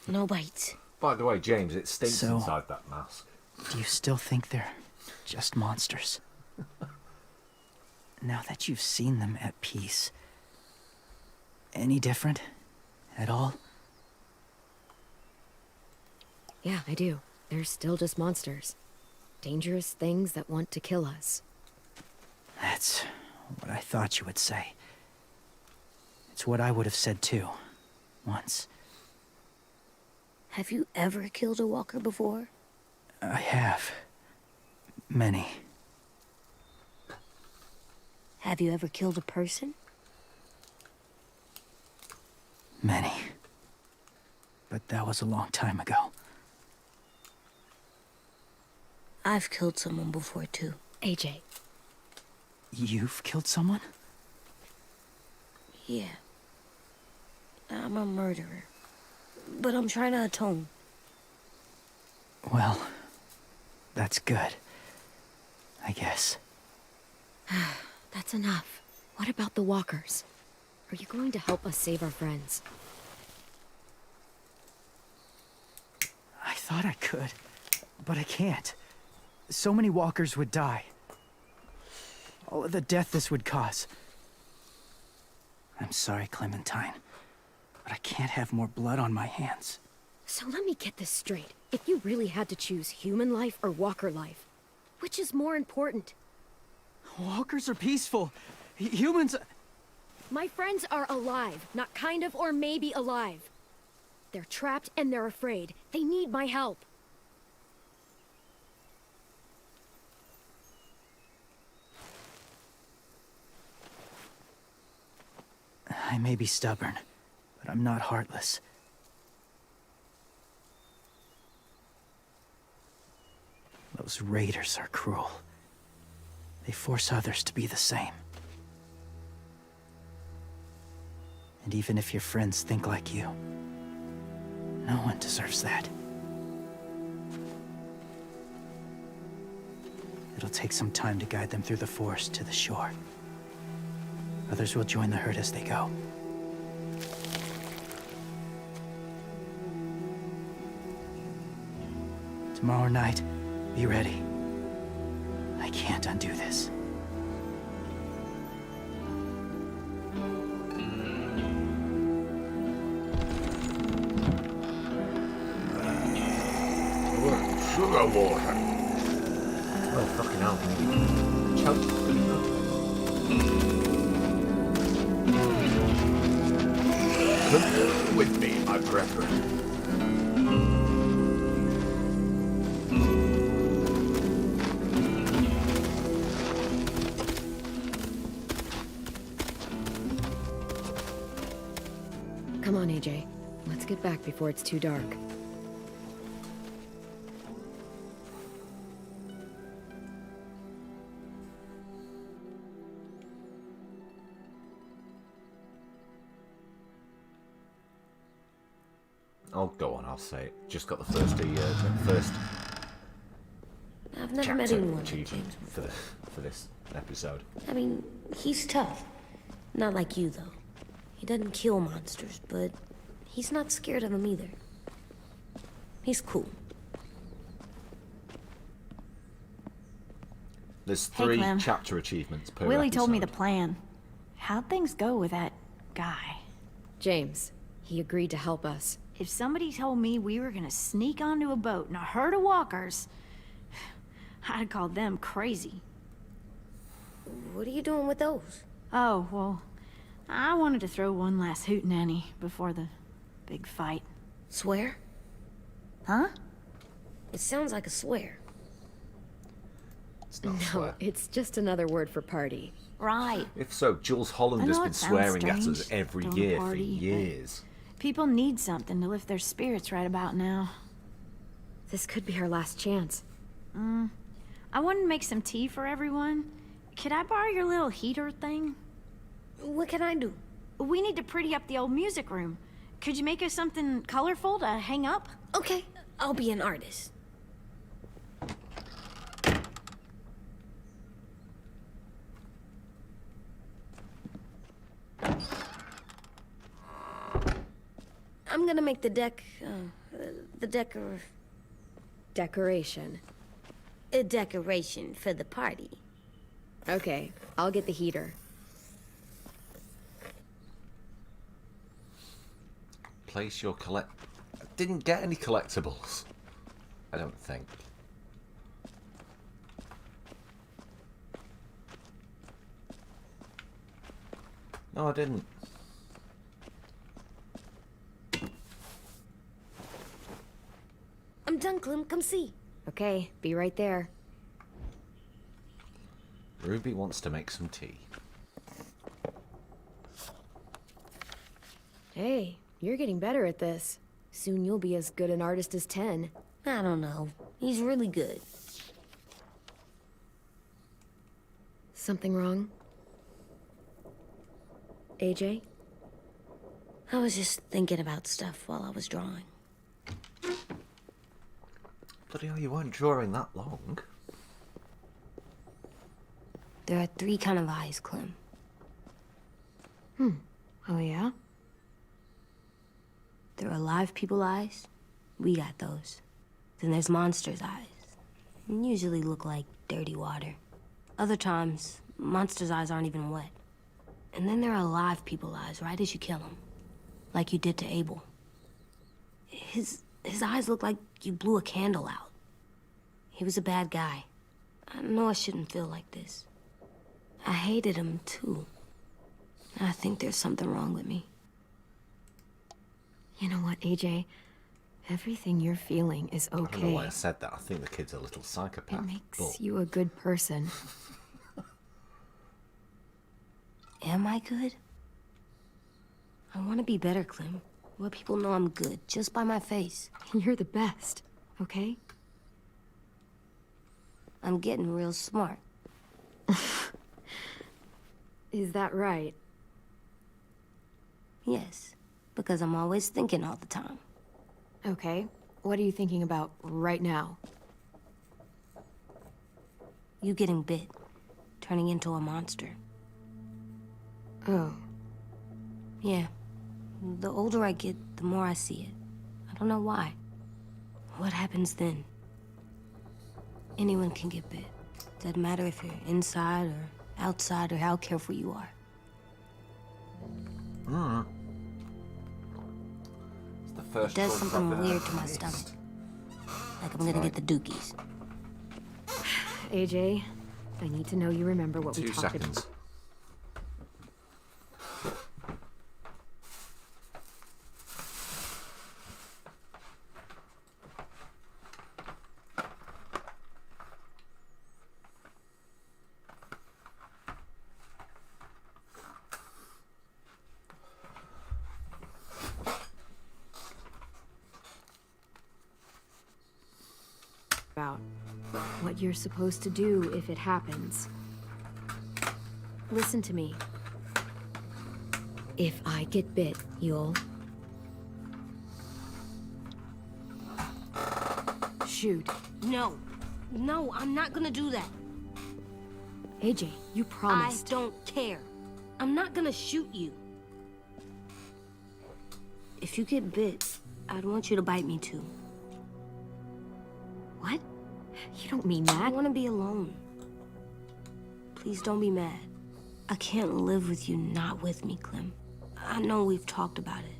No bites. By the way, James, it stinks So- inside that mask. Do you still think they're just monsters? Now that you've seen them at peace, any different at all? Yeah, I do. They're still just monsters. Dangerous things that want to kill us. That's what I thought you would say. It's what I would have said too, once. Have you ever killed a walker before? I have. Many. Have you ever killed a person? Many. But that was a long time ago. I've killed someone before too. AJ, You've killed someone? Yeah. I'm a murderer. But I'm trying to atone. Well, that's good. I guess. that's enough. What about the walkers? Are you going to help us save our friends? I thought I could, but I can't. So many walkers would die. All of the death this would cause. I'm sorry, Clementine, but I can't have more blood on my hands. So let me get this straight. If you really had to choose human life or walker life, which is more important? Walkers are peaceful. Humans... My friends are alive, not kind of or maybe alive. They're trapped and they're afraid. They need my help. I may be stubborn, but I'm not heartless. Those raiders are cruel. They force others to be the same. And even if your friends think like you, no one deserves that. It'll take some time to guide them through the forest to the shore. Others will join the herd as they go. Tomorrow night, be ready. I can't undo this. Sugar water. Oh, fucking hell. Choke. Come with me, my brethren. Come on, AJ. Let's get back before it's too dark. Oh, go on, I'll say it. Just got the first I've never met chapter anyone like achievement James for, before. for this episode. I mean, he's tough. Not like you, though. He doesn't kill monsters, but he's not scared of them either. He's cool. There's Hey, 3 Clem. chapter achievements per Willie told me the episode. plan. How'd things go with that guy? James, he agreed to help us. If somebody told me we were gonna sneak onto a boat in a herd of walkers, I'd call them crazy. What are you doing with those? Oh, well, I wanted to throw one last hootenanny before the big fight. Swear? Huh? It sounds like a swear. It's not No, swear. it's just another word for party. Right. If so, Jules Holland I has know been it sounds swearing at us strange, every throwing a year for party, but- years. People need something to lift their spirits right about now. This could be our last chance. I wanted to make some tea for everyone. Could I borrow your little heater thing? What can I do? We need to pretty up the old music room. Could you make us something colorful to hang up? Okay, I'll be an artist. I'm gonna make the Decoration. a decoration for the party. Okay, I'll get the heater. Place your collect... I didn't get any collectibles. I don't think. No, I didn't. I'm done, Clem. Come see. Okay, be right there. Ruby wants to make some tea. Hey, you're getting better at this. Soon you'll be as good an artist as 10. I don't know. He's really good. Something wrong? AJ? I was just thinking about stuff while I was drawing. Bloody hell, you weren't drawing that long. There are 3 kind of eyes, Clem. Oh yeah? There are alive people eyes. We got those. Then there's monsters' eyes. usually look like dirty water. Other times, monsters' eyes aren't even wet. And then there are live people's eyes right as you kill them. Like you did to Abel. His eyes look like you blew a candle out. He was a bad guy. I know I shouldn't feel like this. I hated him, too. I think there's something wrong with me. You know what, AJ? Everything you're feeling is I don't know okay. why I said that. I think the kid's a little psychopath. It makes but you a good person. Am I good? I want to be better, Clem. Let people know I'm good, just by my face. You're the best, okay? I'm getting real smart. Is that right? Yes, because I'm always thinking all the time. Okay. What are you thinking about right now? You getting bit, turning into a monster. Oh. Yeah. The older I get, the more I see it. I don't know why. What happens then? Anyone can get bit. Doesn't matter if you're inside or outside or how careful you are. it's the first It does drugs something I've ever weird to my missed. stomach. Like I'm gonna get the dookies. AJ, I need to know you remember what we 2 talked seconds. about. About what you're supposed to do if it happens. Listen to me. If I get bit, you'll... shoot. No. No, I'm not gonna do that. AJ, you promised. I don't care. I'm not gonna shoot you. If you get bit, I'd want you to bite me too. What? You don't mean I that. want to be alone. Please don't be mad. I can't live with you not with me, Clem. I know we've talked about it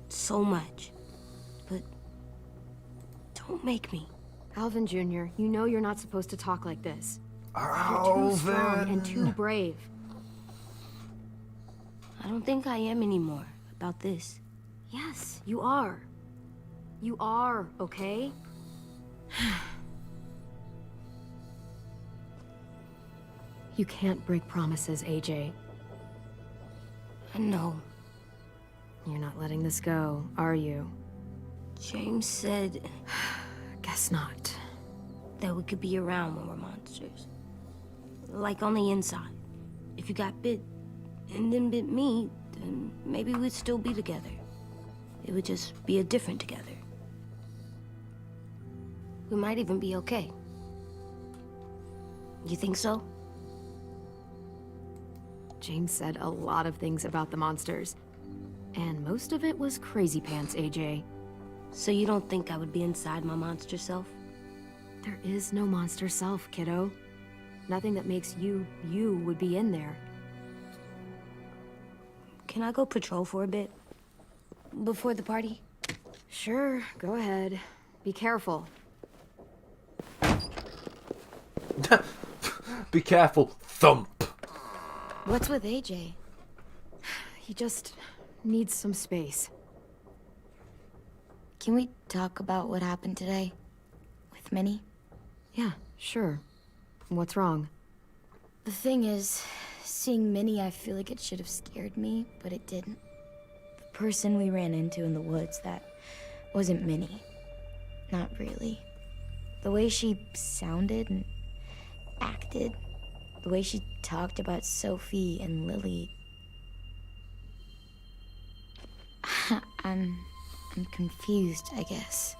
so much, but don't make me. Alvin Jr., you know you're not supposed to talk like this. You're too strong and too brave. I don't think I am anymore about this. Yes, you are. You are, okay? You can't break promises, AJ. I know. You're not letting this go, are you? James said Guess not. that we could be around when we're monsters. Like on the inside. If you got bit and then bit me, then maybe we'd still be together. It would just be a different together. We might even be okay. You think so? James said a lot of things about the monsters. And most of it was crazy pants, AJ. So you don't think I would be inside my monster self? There is no monster self, kiddo. Nothing that makes you, you would be in there. Can I go patrol for a bit? Before the party? Sure, go ahead. Be careful. Be careful, thump. What's with AJ? He just needs some space. Can we talk about what happened today? With Minnie? Yeah, sure. What's wrong? The thing is, seeing Minnie, I feel like it should have scared me, but it didn't. The person we ran into in the woods, that wasn't Minnie. Not really. The way she sounded and acted, the way she talked about Sophie and Lily. I'm confused, I guess.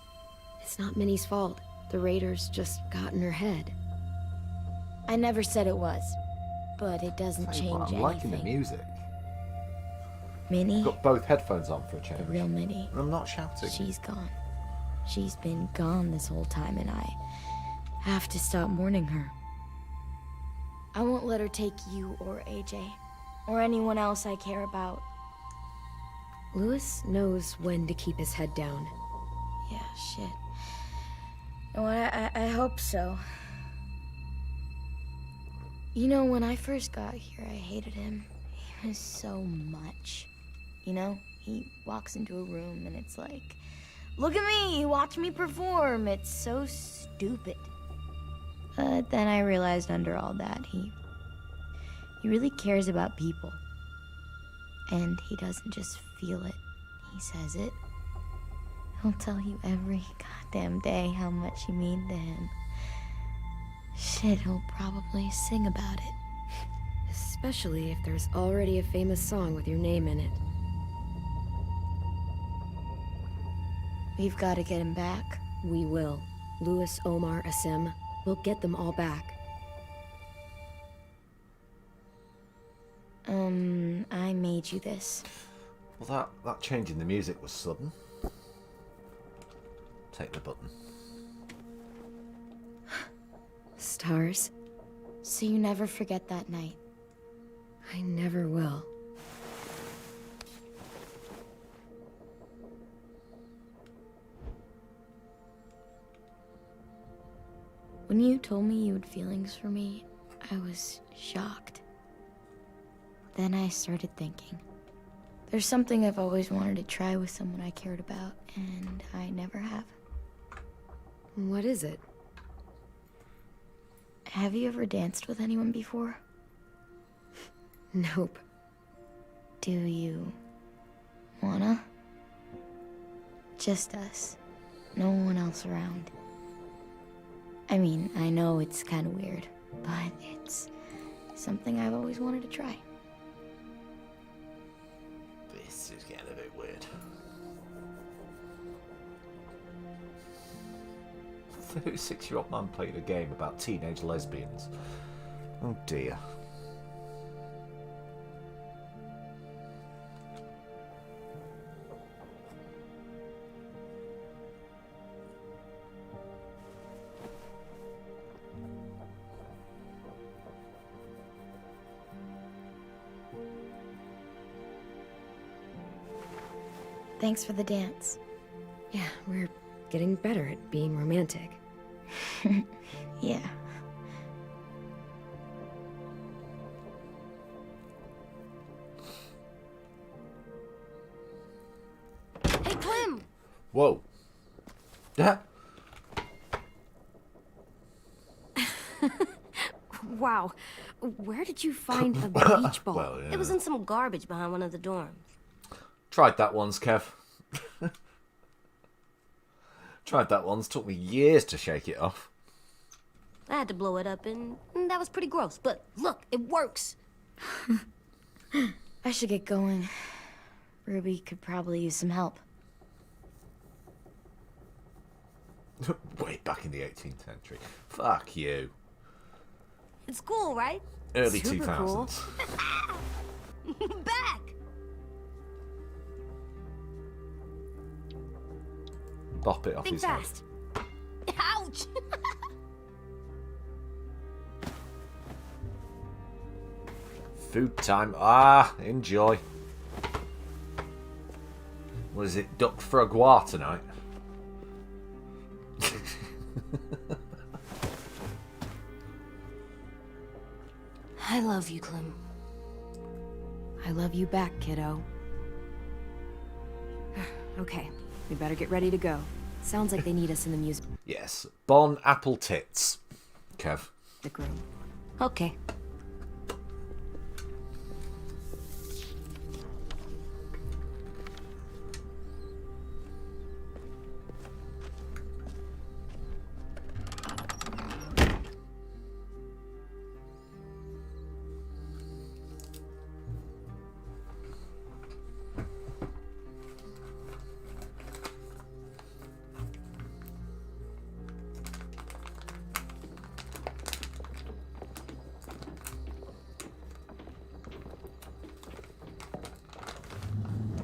It's not Minnie's fault. The raiders just got in her head. I never said it was, but it doesn't Tell you what, change I'm liking the anything. music. Minnie, Got both headphones on for a the change. real Minnie, And I'm not shouting. she's gone. She's been gone this whole time, and have to stop mourning her. I won't let her take you or AJ, or anyone else I care about. Louis knows when to keep his head down. Yeah, shit. You know what, I hope so. You know, when I first got here, I hated him. He was so much. You know, he walks into a room and it's like, look at me, watch me perform. It's so stupid. But then I realized under all that, he really cares about people. And he doesn't just feel it, he says it. He'll tell you every goddamn day how much you mean to him. Shit, he'll probably sing about it. Especially if there's already a famous song with your name in it. We've got to get him back. We will. Louis, Omar, Asim. We'll get them all back. I made you this. Well, that change in the music was sudden. Take the button. Stars? So you never forget that night. I never will. When you told me you had feelings for me, I was shocked. Then I started thinking. There's something I've always wanted to try with someone I cared about, and I never have. What is it? Have you ever danced with anyone before? Nope. Do you wanna? Just us. No one else around. I mean, I know it's kind of weird, but it's something I've always wanted to try. This is getting a bit weird. 36-year-old man played a game about teenage lesbians. Oh dear. Thanks for the dance. Yeah, we're getting better at being romantic. Yeah. Hey, Clem! Whoa. Yeah. Wow. Where did you find a beach ball? Well, yeah. It was in some garbage behind one of the dorms. Tried that once, Kev. Tried that once. Took me years to shake it off. I had to blow it up, and that was pretty gross. But look, it works. I should get going. Ruby could probably use some help. Way back in the 18th century. Fuck you. It's cool, right? Early Super 2000s. Cool. Back! Bop it off Think his head. fast. Ouch! Food time. Ah, enjoy. What is it? Duck frogua tonight? I love you, Clem. I love you back, kiddo. Okay, we better get ready to go. Sounds like they need us in the music Yes. Bon apple tits. Kev. room. Okay.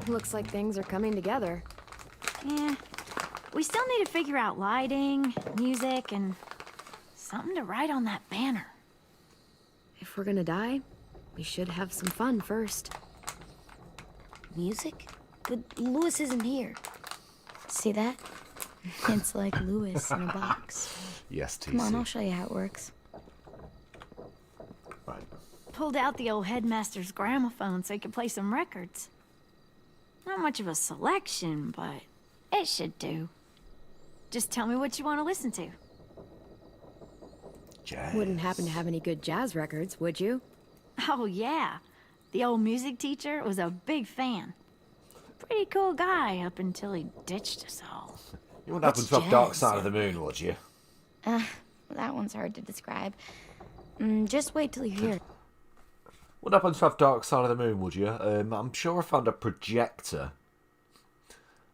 Looks like things are coming together. Yeah. We still need to figure out lighting, music, and Something to write on that banner. If we're gonna die, we should have some fun first. Music? But Lewis isn't here. See that? It's like Lewis in a box. Yes, TC. Come on, I'll show you how it works. Right. Pulled out the old headmaster's gramophone so he could play some records. Not much of a selection, but it should do. Just tell me what you want to listen to. Jazz. Wouldn't happen to have any good jazz records, would you? Oh, yeah. The old music teacher was a big fan. Pretty cool guy up until he ditched us all. You wouldn't happen to have Dark Side of the Moon, would you? That one's hard to describe. Just wait till you hear it. What happens to have Dark Side of the Moon, would you? I'm sure I found a projector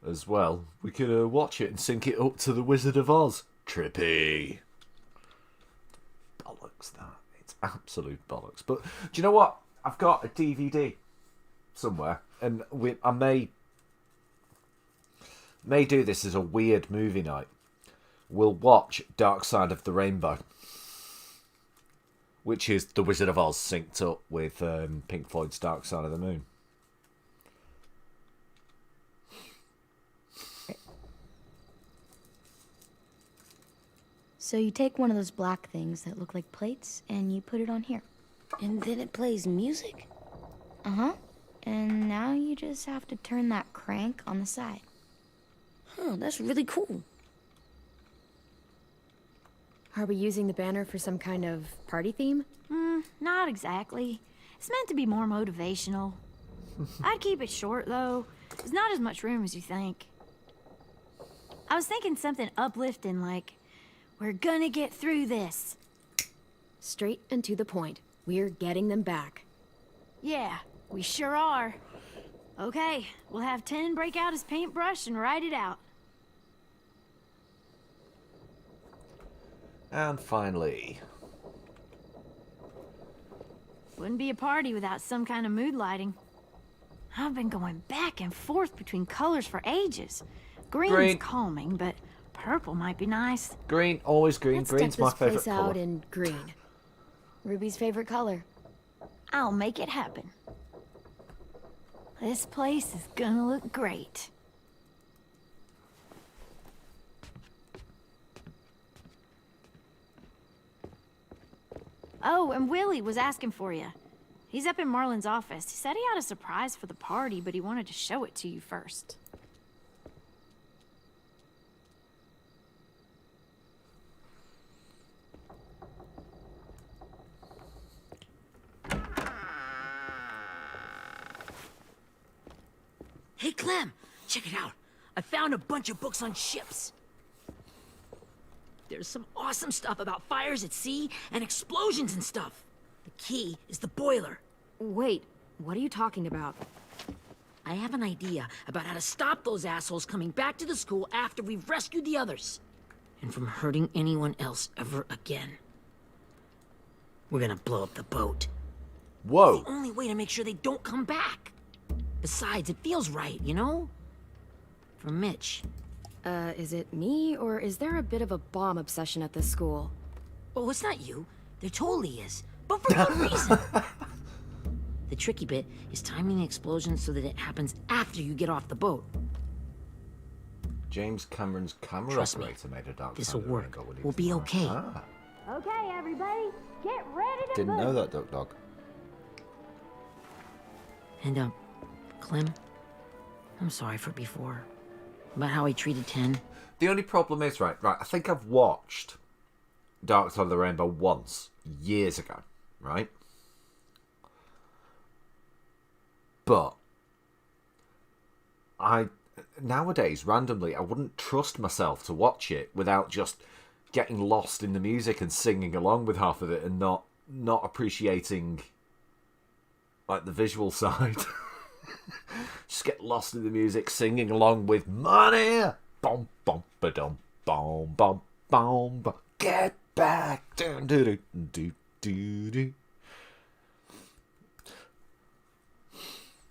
as well. We could watch it and sync it up to The Wizard of Oz. Trippy. Bollocks, that. It's absolute bollocks. But do you know what? I've got a DVD somewhere, and I may do this as a weird movie night. We'll watch Dark Side of the Rainbow, which is The Wizard of Oz synced up with Pink Floyd's Dark Side of the Moon. So you take one of those black things that look like plates, and you put it on here. And then it plays music? Uh-huh. And now you just have to turn that crank on the side. Huh, that's really cool. Are we using the banner for some kind of party theme? Not exactly. It's meant to be more motivational. I'd keep it short, though. There's not as much room as you think. I was thinking something uplifting like, we're gonna get through this. Straight and to the point. We're getting them back. Yeah, we sure are. Okay, we'll have 10 break out his paintbrush and write it out. And finally... Wouldn't be a party without some kind of mood lighting. I've been going back and forth between colors for ages. Green's calming, but purple might be nice. Green, always green. Let's Green's deck my this place favourite colour. out in green. Ruby's favorite color. I'll make it happen. This place is gonna look great. Oh, and Willie was asking for you. He's up in Marlin's office. He said he had a surprise for the party, but he wanted to show it to you first. Hey, Clem, check it out. I found a bunch of books on ships. There's some awesome stuff about fires at sea and explosions and stuff. The key is the boiler. Wait, what are you talking about? I have an idea about how to stop those assholes coming back to the school after we've rescued the others. And from hurting anyone else ever again. We're gonna blow up the boat. Whoa. It's the only way to make sure they don't come back. Besides, it feels right, you know? For Mitch. Is it me, or is there a bit of a bomb obsession at this school? Oh, it's not you. There totally is. But for good reason. The tricky bit is timing the explosion so that it happens after you get off the boat. James Cameron's camera Trust me, operator made a Dark this'll Side of the work. Rainbow when he We'll was be alive. okay. Ah, Okay, everybody, get ready to didn't know move. that, Duck Dog. And, Clem, I'm sorry for before. About how I treated Ten. The only problem is, right, I think I've watched Dark Side of the Rainbow once, years ago, right? But nowadays, randomly, I wouldn't trust myself to watch it without just getting lost in the music and singing along with half of it and not appreciating, like, the visual side. Just get lost in the music, singing along with money. Bom bom ba dum bom bom bom bom. Get back. Do do do do do.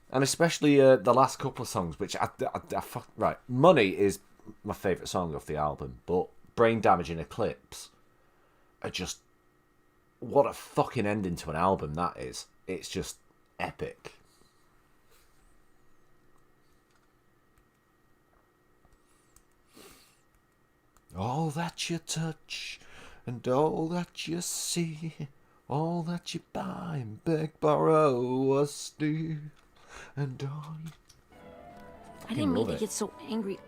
And especially the last couple of songs, which right. Money is my favourite song off the album, but Brain Damage and Eclipse are just... What a fucking ending to an album that is. It's just epic. All that you touch and all that you see, all that you buy and beg, borrow or steal, and all you... I didn't mean to get so angry.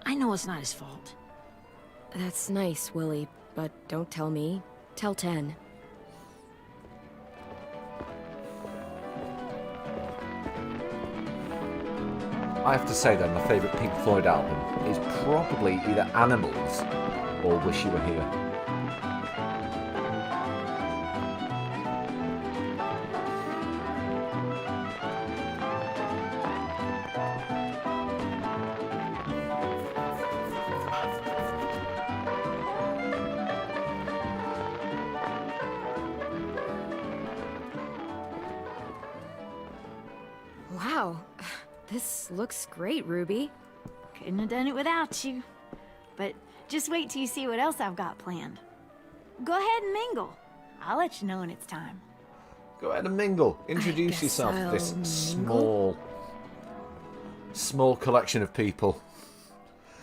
I know it's not his fault. That's nice, Willie, but don't tell me. Tell 10. I have to say though, my favourite Pink Floyd album is probably either Animals or Wish You Were Here. Wow, this looks great, Ruby. Couldn't have done it without you. But just wait till you see what else I've got planned. Go ahead and mingle. I'll let you know when it's time. Go ahead and mingle. Introduce guess yourself to this I'll small collection of people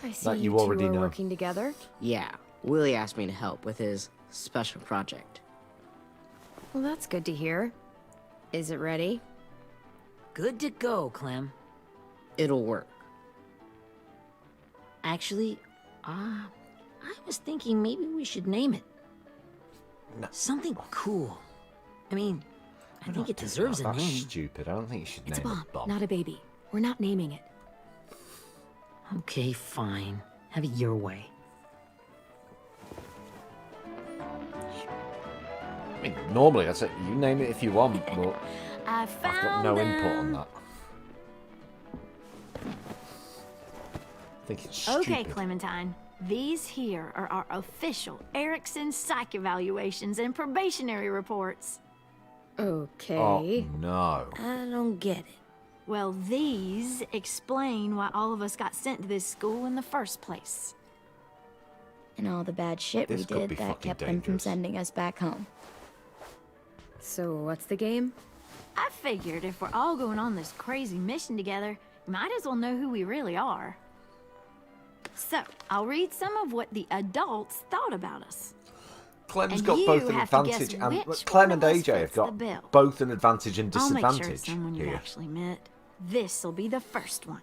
I see that you two already are know. working together. Yeah, Willie asked me to help with his special project. Well, that's good to hear. Is it ready? Good to go, Clem. It'll work. Actually, I was thinking maybe we should name it. No. Something cool. I mean, I think it deserves a That's name. stupid. I don't think you should It's a name bomb, it Bob. not a baby. We're not naming it. Okay, fine. Have it your way. I mean, normally I say you name it if you want, but I I've found got no input on them. that. I think it's stupid. Okay, Clementine. These here are our official Erickson psych evaluations and probationary reports. Okay. Oh no. I don't get it. Well, these explain why all of us got sent to this school in the first place. And all the bad shit This we could did be that fucking kept them from dangerous. sending us back home. So what's the game? I figured if we're all going on this crazy mission together, we might as well know who we really are. So, I'll read some of what the adults thought about us. Clem's And got you both an have to guess advantage and which Clem one and of us AJ have fits the got bill. both an advantage and I'll make sure it's disadvantage someone you've here. actually met. This'll be the first one.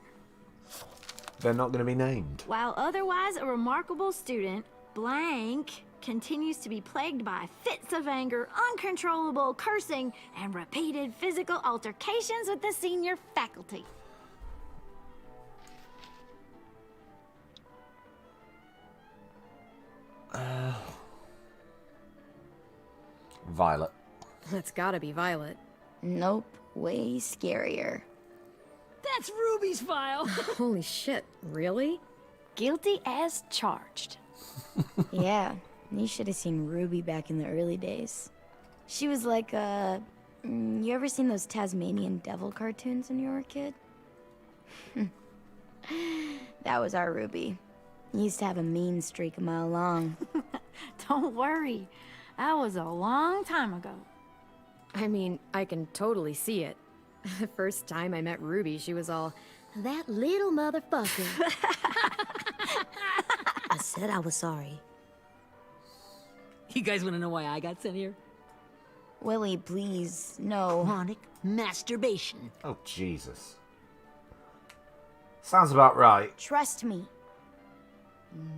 They're not going to be named. While otherwise a remarkable student, blank continues to be plagued by fits of anger, uncontrollable cursing, and repeated physical altercations with the senior faculty. Violet. That's gotta be Violet. Nope, way scarier. That's Ruby's file. Holy shit, really? Guilty as charged. Yeah, you should have seen Ruby back in the early days. She was like you ever seen those Tasmanian devil cartoons when you were a kid? That was our Ruby. Used to have a mean streak a mile long. Don't worry, that was a long time ago. I mean, I can totally see it. The first time I met Ruby, she was all, that little motherfucker. I said I was sorry. You guys want to know why I got sent here? Willie, please, no. Chronic masturbation. Oh, Jesus. Sounds about right. Trust me.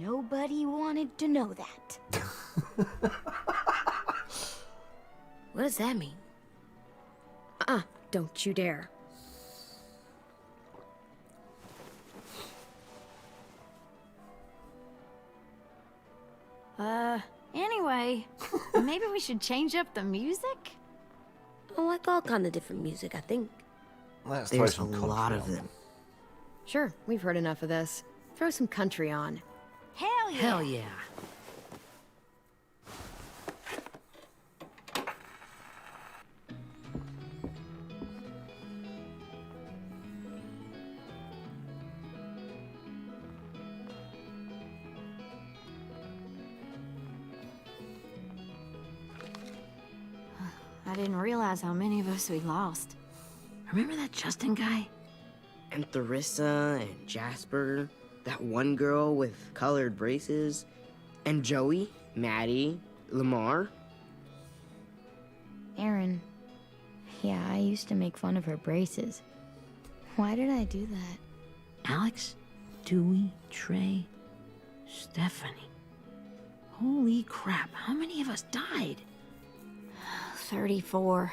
Nobody wanted to know that. What does that mean? Don't you dare. Anyway, maybe we should change up the music? I like all kind of different music, I think. Let's throw There's a some country lot on. of them. Sure, we've heard enough of this. Throw some country on. Hell yeah! Hell yeah. didn't realize how many of us we lost. Remember that Justin guy? And Theresa and Jasper, that one girl with colored braces, and Joey, Maddie, Lamar. Erin. Yeah, I used to make fun of her braces. Why did I do that? Alex, Dewey, Trey, Stephanie. Holy crap, how many of us died? 34.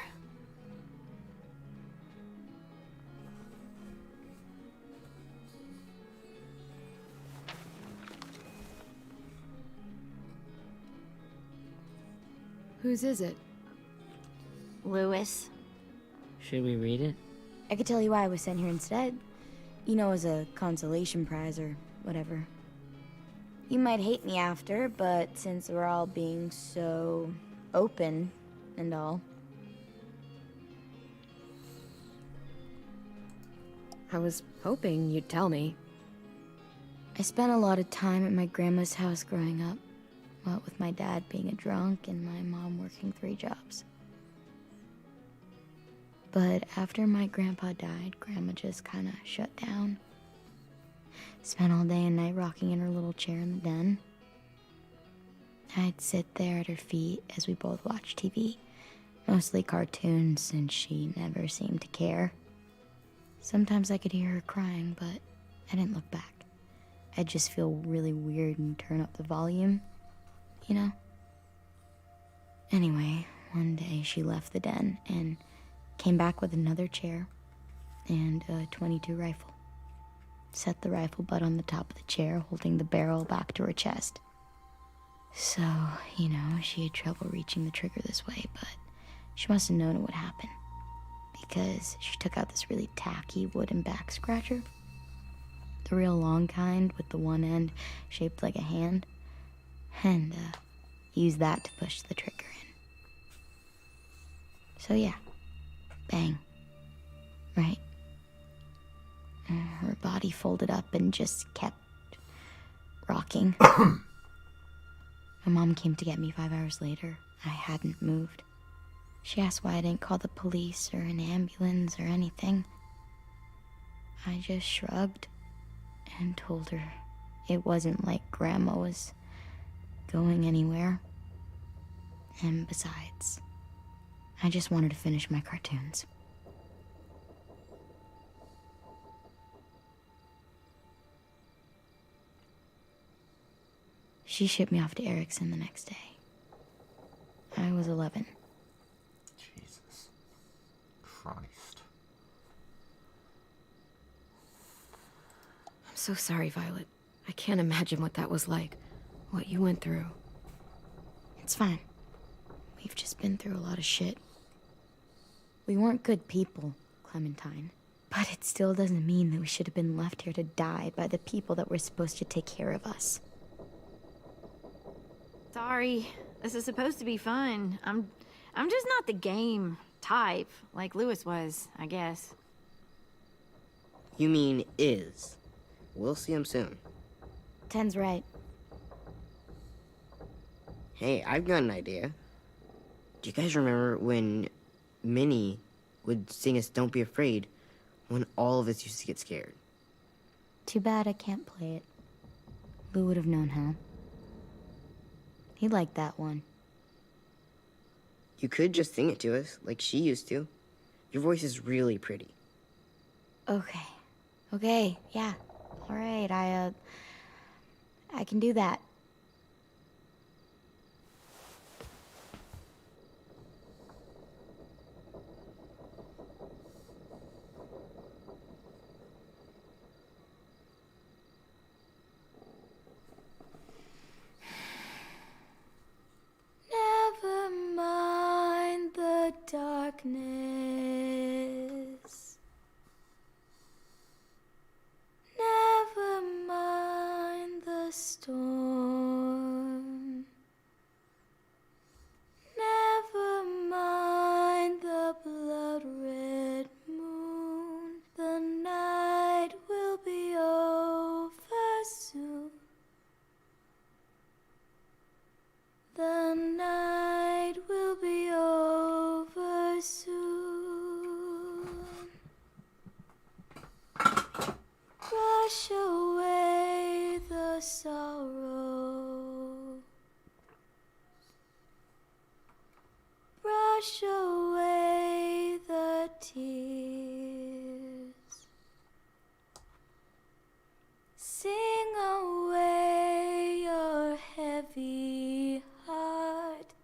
Whose is it? Lewis. Should we read it? I could tell you why I was sent here instead. You know, as a consolation prize or whatever. You might hate me after, but since we're all being so open and all. I was hoping you'd tell me. I spent a lot of time at my grandma's house growing up. What with my dad being a drunk and my mom working 3 jobs. But after my grandpa died, Grandma just kind of shut down. Spent all day and night rocking in her little chair in the den. I'd sit there at her feet as we both watched TV. Mostly cartoons, since she never seemed to care. Sometimes I could hear her crying, but I didn't look back. I'd just feel really weird and turn up the volume, you know? Anyway, one day she left the den and came back with another chair and a .22 rifle. Set the rifle butt on the top of the chair, holding the barrel back to her chest. So, you know, she had trouble reaching the trigger this way, but she must have known it would happen. Because she took out this really tacky wooden back scratcher. The real long kind with the one end shaped like a hand. And used that to push the trigger in. So yeah, bang. Right. Her body folded up and just kept rocking. My mom came to get me 5 hours later. I hadn't moved. She asked why I didn't call the police or an ambulance or anything. I just shrugged and told her it wasn't like Grandma was going anywhere. And besides, I just wanted to finish my cartoons. She shipped me off to Erickson the next day. I was 11. Jesus Christ. I'm so sorry, Violet. I can't imagine what that was like. What you went through. It's fine. We've just been through a lot of shit. We weren't good people, Clementine. But it still doesn't mean that we should have been left here to die by the people that were supposed to take care of us. Sorry. This is supposed to be fun. I'm just not the game type like Lewis was, I guess. You mean is. We'll see him soon. Ten's right. Hey, I've got an idea. Do you guys remember when Minnie would sing us Don't Be Afraid when all of us used to get scared? Too bad I can't play it. Lou would have known how. He liked that one. You could just sing it to us, like she used to. Your voice is really pretty. Okay. Okay, yeah. All right, I can do that. Never mind the darkness. Never mind the storm. Never mind the blood-red moon. The night will be over soon. The night will be over Brush away the sorrow. Brush away the tears. Sing away your heavy heart.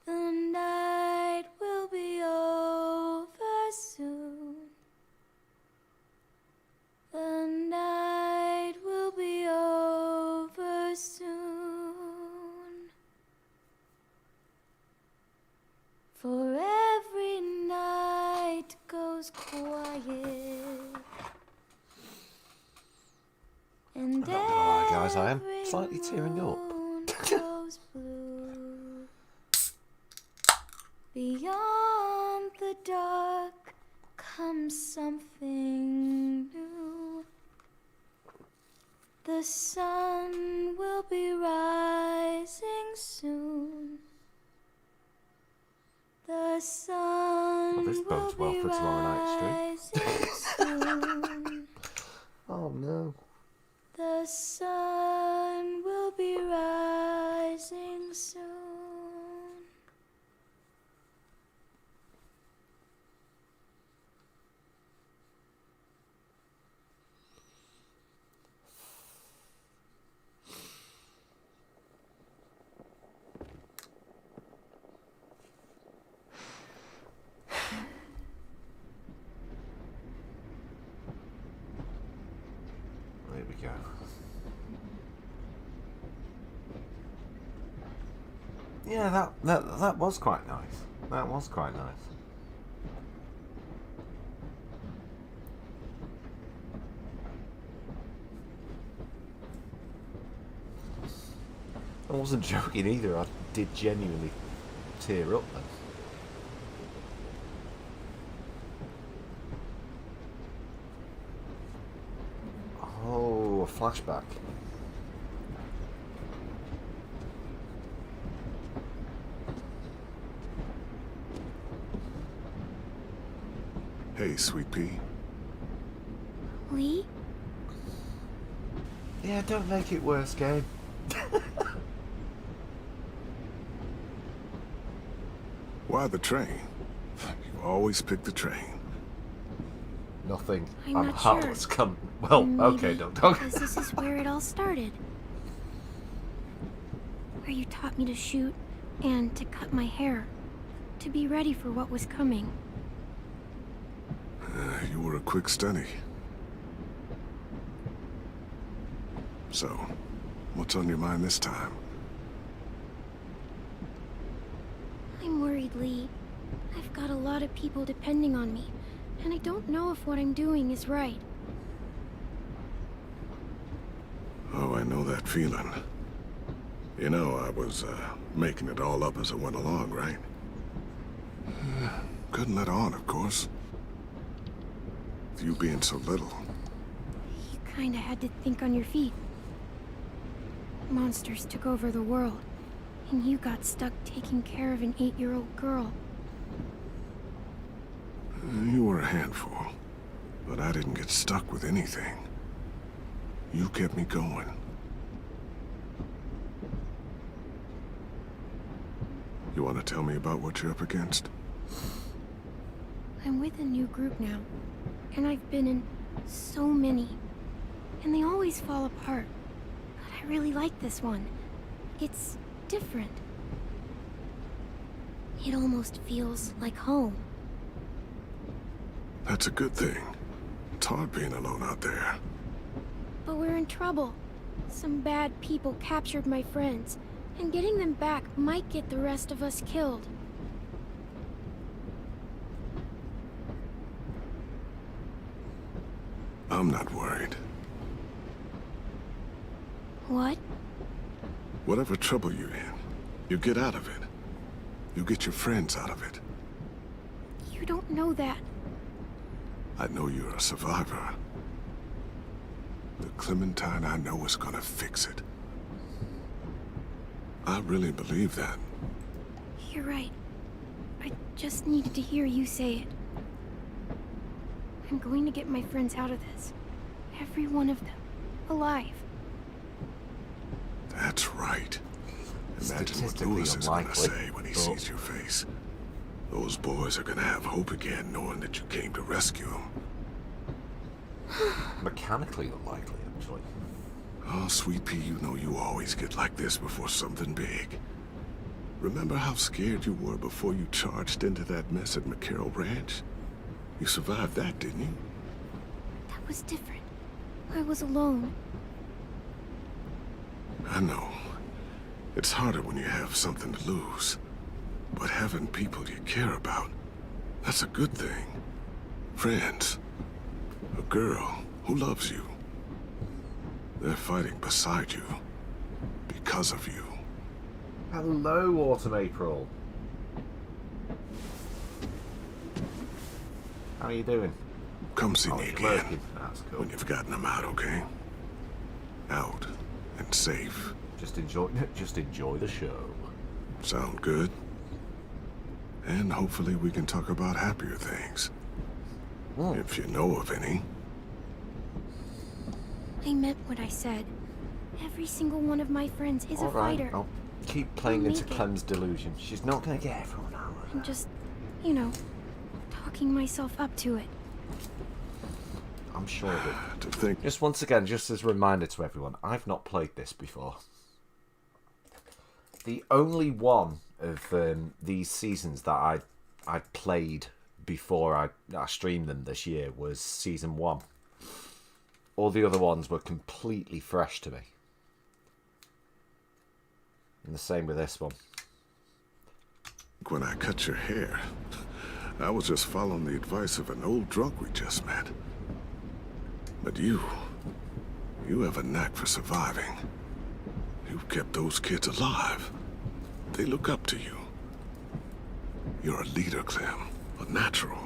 The night will be over soon. The night will be over soon. For every night goes quiet. And I'm not gonna lie, guys, I am slightly tearing up. goes blue. Beyond the dark comes something new. The sun will be rising soon. The sun Well, this bodes well for tomorrow night's rising soon. Oh no. The sun will be rising soon. There we go. Yeah, that was quite nice. That was quite nice. I wasn't joking either. I did genuinely tear up then. Oh, a flashback. Hey, Sweet Pea. Lee? Yeah, don't make it worse, game. Why the train? You always pick the train. Nothing. I'm not heartless sure. cunt. Well, Maybe okay, Dog Dog. because this is where it all started. Where you taught me to shoot and to cut my hair. To be ready for what was coming. You were a quick study. So, what's on your mind this time? I'm worried, Lee. I've got a lot of people depending on me, and I don't know if what I'm doing is right. Oh, I know that feeling. You know, I was, making it all up as I went along, right? Couldn't let on, of course. With you being so little. You kinda had to think on your feet. Monsters took over the world, and you got stuck taking care of an 8-year-old girl. You were a handful, but I didn't get stuck with anything. You kept me going. You want to tell me about what you're up against? I'm with a new group now, and I've been in so many, and they always fall apart. But I really like this one. It's different. It almost feels like home. That's a good thing. It's hard being alone out there. But we're in trouble. Some bad people captured my friends, and getting them back might get the rest of us killed. I'm not worried. What? Whatever trouble you're in, you get out of it. You get your friends out of it. You don't know that. I know you're a survivor. The Clementine I know is gonna fix it. I really believe that. You're right. I just needed to hear you say it. I'm going to get my friends out of this. every one of them alive. That's right. Imagine what Statistically Lewis is gonna unlikely, say when he but- sees your face. Those boys are gonna have hope again knowing that you came to rescue them. Mechanically unlikely, actually. Oh, Sweet Pea, you know you always get like this before something big. Remember how scared you were before you charged into that mess at McCarroll Ranch? You survived that, didn't you? That was different. I was alone. I know. It's harder when you have something to lose. But having people you care about, that's a good thing. Friends. A girl who loves you. They're fighting beside you. Because of you. Hello, Autumn April. How are you doing? Come see Oh, me it's again. working. That's cool. When you've gotten them out, okay? Out and safe. Just enjoy the show. Sound good? And hopefully we can talk about happier things. If you know of any. I meant what I said. Every single one of my friends is a Alright, fighter. I'll keep playing I'll into make it. Clem's delusion. She's not going to get everyone out of I'm there. just, you know, talking myself up to it. I'm sure of it. To think. Just once again, just as a reminder to everyone, I've not played this before. The only one of these seasons that I played before I streamed them this year was season 1. All the other ones were completely fresh to me. And the same with this one. When I cut your hair, I was just following the advice of an old drunk we just met. But you have a knack for surviving. You've kept those kids alive. They look up to you. You're a leader, Clem. A natural.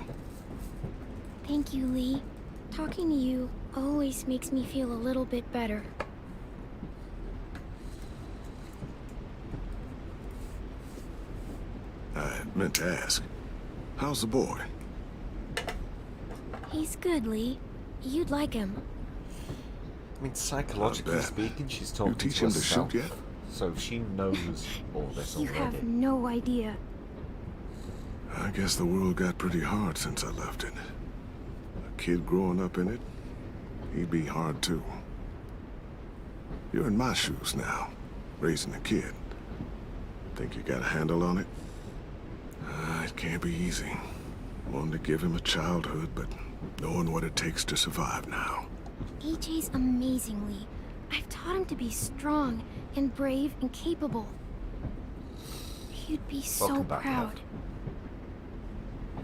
Thank you, Lee. Talking to you always makes me feel a little bit better. I meant to ask, how's the boy? He's good, Lee. You'd like him. I mean, psychologically bet. speaking, she's talking teach to him to herself. shoot yet? So she knows all this You already. have no idea. I guess the world got pretty hard since I left it. A kid growing up in it, he'd be hard too. You're in my shoes now, raising a kid. Think you got a handle on it? It can't be easy. Wanting to give him a childhood, but knowing what it takes to survive now. AJ's amazing, Lee. I've taught him to be strong and brave and capable. He'd be so Welcome back, proud. Lev.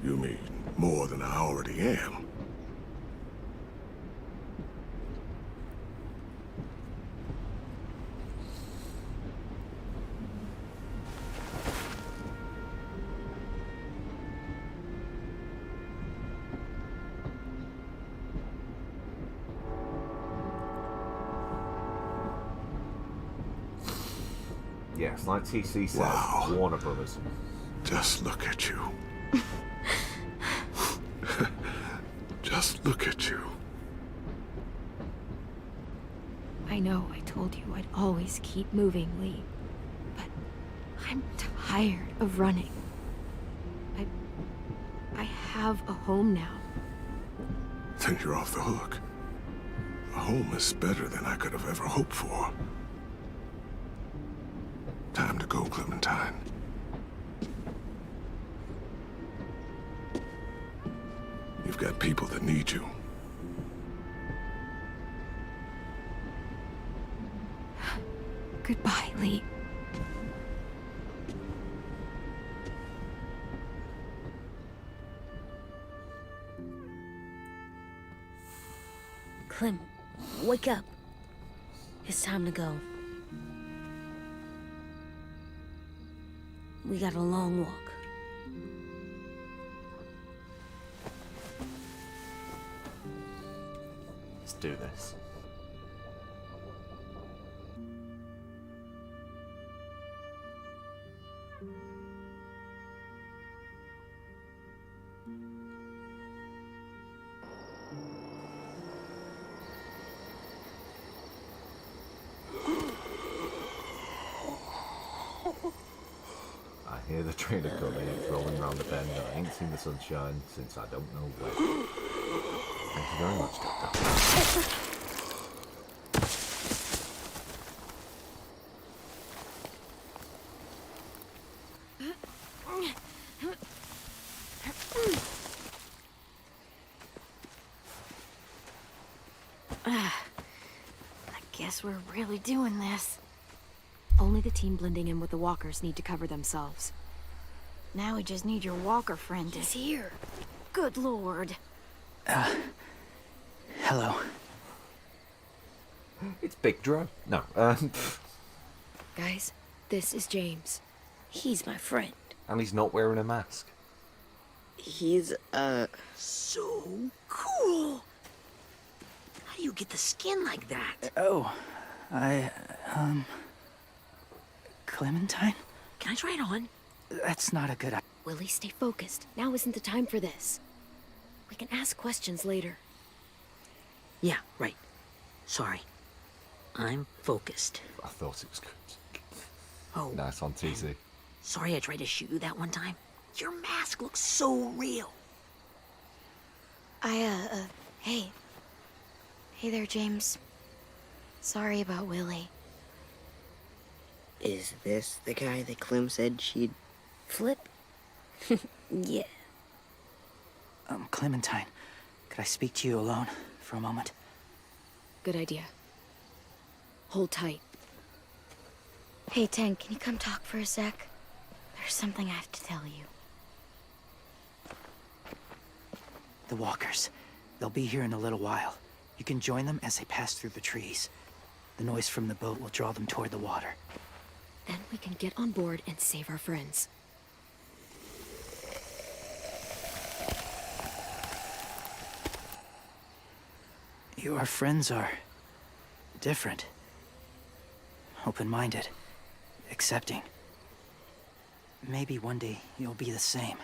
You mean more than I already am? Yes, like TC says, Wow. Warner Brothers. Just look at you. Just look at you. I know I told you I'd always keep moving, Lee. But I'm tired of running. I have a home now. Then you're off the hook. A home is better than I could have ever hoped for. Time to go, Clementine. You've got people that need you. Goodbye, Lee. Clem, wake up. It's time to go. We got a long walk. Let's do this. train of thought they ain't rolling round the bend, and I ain't seen the sunshine since I don't know when. Thank you very much, Doctor. I guess we're really doing this. Only the team blending in with the walkers need to cover themselves. Now we just need your walker friend to... He's here. Good lord. Hello. It's Big Dro. No, Guys, this is James. He's my friend. and he's not wearing a mask. He's, So cool. How do you get the skin like that? Oh, Clementine? Can I try it on? That's not a good idea. Willie, stay focused. Now isn't the time for this. We can ask questions later. Yeah, right. Sorry. I'm focused. I thought it was good. Oh. Nice on TZ. Sorry I tried to shoot you that one time. Your mask looks so real. Hey. Hey there, James. Sorry about Willie. is this the guy that Clem said she'd... Flip? Yeah. Clementine, could I speak to you alone for a moment? Good idea. Hold tight. Hey, Tank, can you come talk for a sec? There's something I have to tell you. The walkers. They'll be here in a little while. You can join them as they pass through the trees. The noise from the boat will draw them toward the water. Then we can get on board and save our friends. Your friends are... different. Open-minded. Accepting. Maybe one day you'll be the same.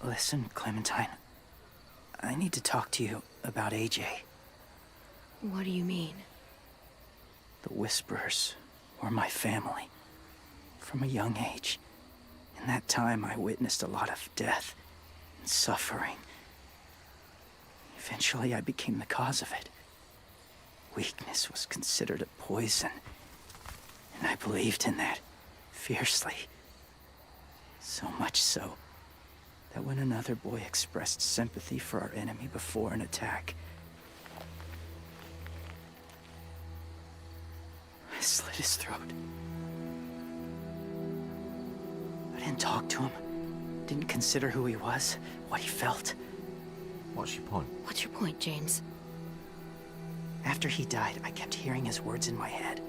Listen, Clementine. I need to talk to you about AJ. What do you mean? The Whisperers were my family. From a young age. In that time, I witnessed a lot of death and suffering. Eventually, I became the cause of it. Weakness was considered a poison, and I believed in that fiercely. So much so that when another boy expressed sympathy for our enemy before an attack, I slit his throat. I didn't talk to him. Didn't consider who he was, what he felt. What's your point? What's your point, James? After he died, I kept hearing his words in my head.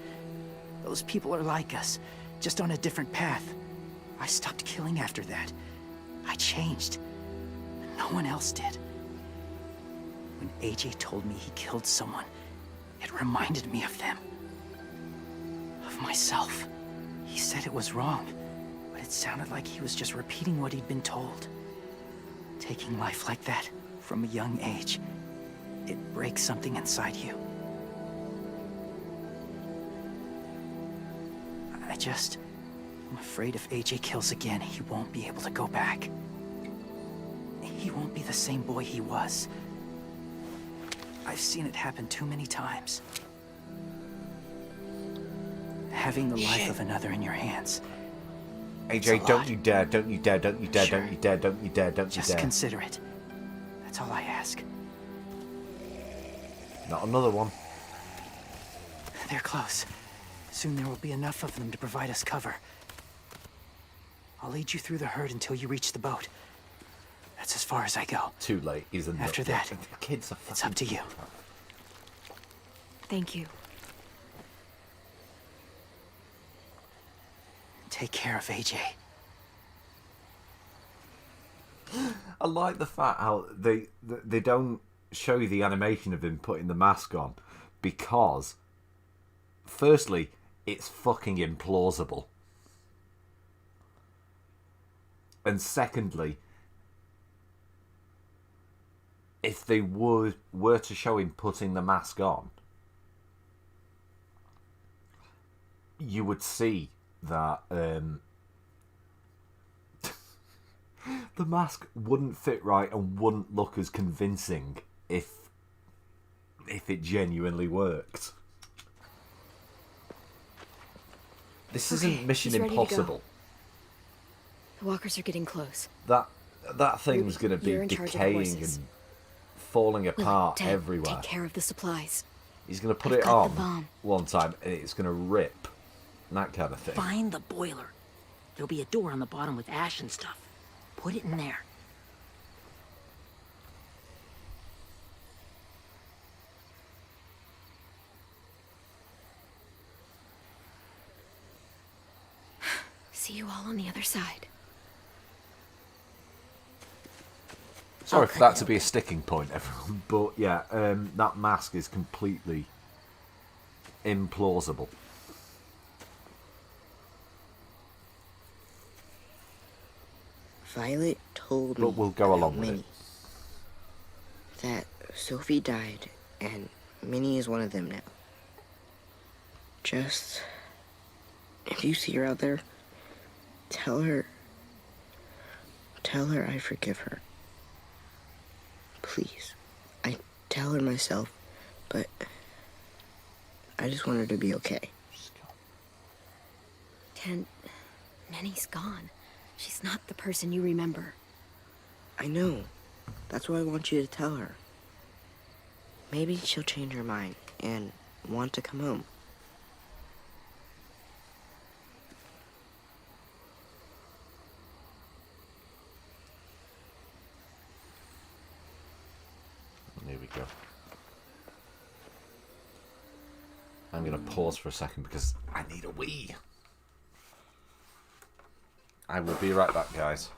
Those people are like us, just on a different path. I stopped killing after that. I changed. But no one else did. When AJ told me he killed someone, it reminded me of them. Of myself. He said it was wrong, but it sounded like he was just repeating what he'd been told. Taking life like that, from a young age, it breaks something inside you. I'm afraid if AJ kills again, he won't be able to go back. He won't be the same boy he was. I've seen it happen too many times. Having the life of another in your hands. AJ, don't you dare, don't you dare, don't you dare, don't you dare, don't you dare, don't you dare. Just consider it. That's all I ask. Not another one. They're close. Soon there will be enough of them to provide us cover. I'll lead you through the herd until you reach the boat. That's as far as I go. Too late, isn't it? After that, the kids are it's up to you. Thank you. Take care of AJ. I like the fact how they don't show you the animation of him putting the mask on, because firstly, it's fucking implausible. And secondly, if they were to show him putting the mask on, you would see that the mask wouldn't fit right and wouldn't look as convincing if it genuinely worked. This isn't Mission he's ready to go. Impossible. The walkers are getting close. That thing's going to you're be in charge of the decaying horses. and falling apart Ted, everywhere. Take care of the supplies. He's going to put I've it got on the bomb. one time and it's going to rip. That kind of thing. Find the boiler. There'll be a door on the bottom with ash and stuff. Put it in there. See you all on the other side. Sorry for that to be a sticking point, everyone, but yeah, that mask is completely implausible. Violet told me But we'll go about along with Minnie. That Sophie died, and Minnie is one of them now. Just, if you see her out there, tell her I forgive her. Please. I tell her myself, but I just want her to be okay. Ken, Minnie's gone. She's not the person you remember. I know. That's why I want you to tell her. Maybe she'll change her mind and want to come home. Here we go. I'm going to pause for a second because I need a wee. I will be right back, guys.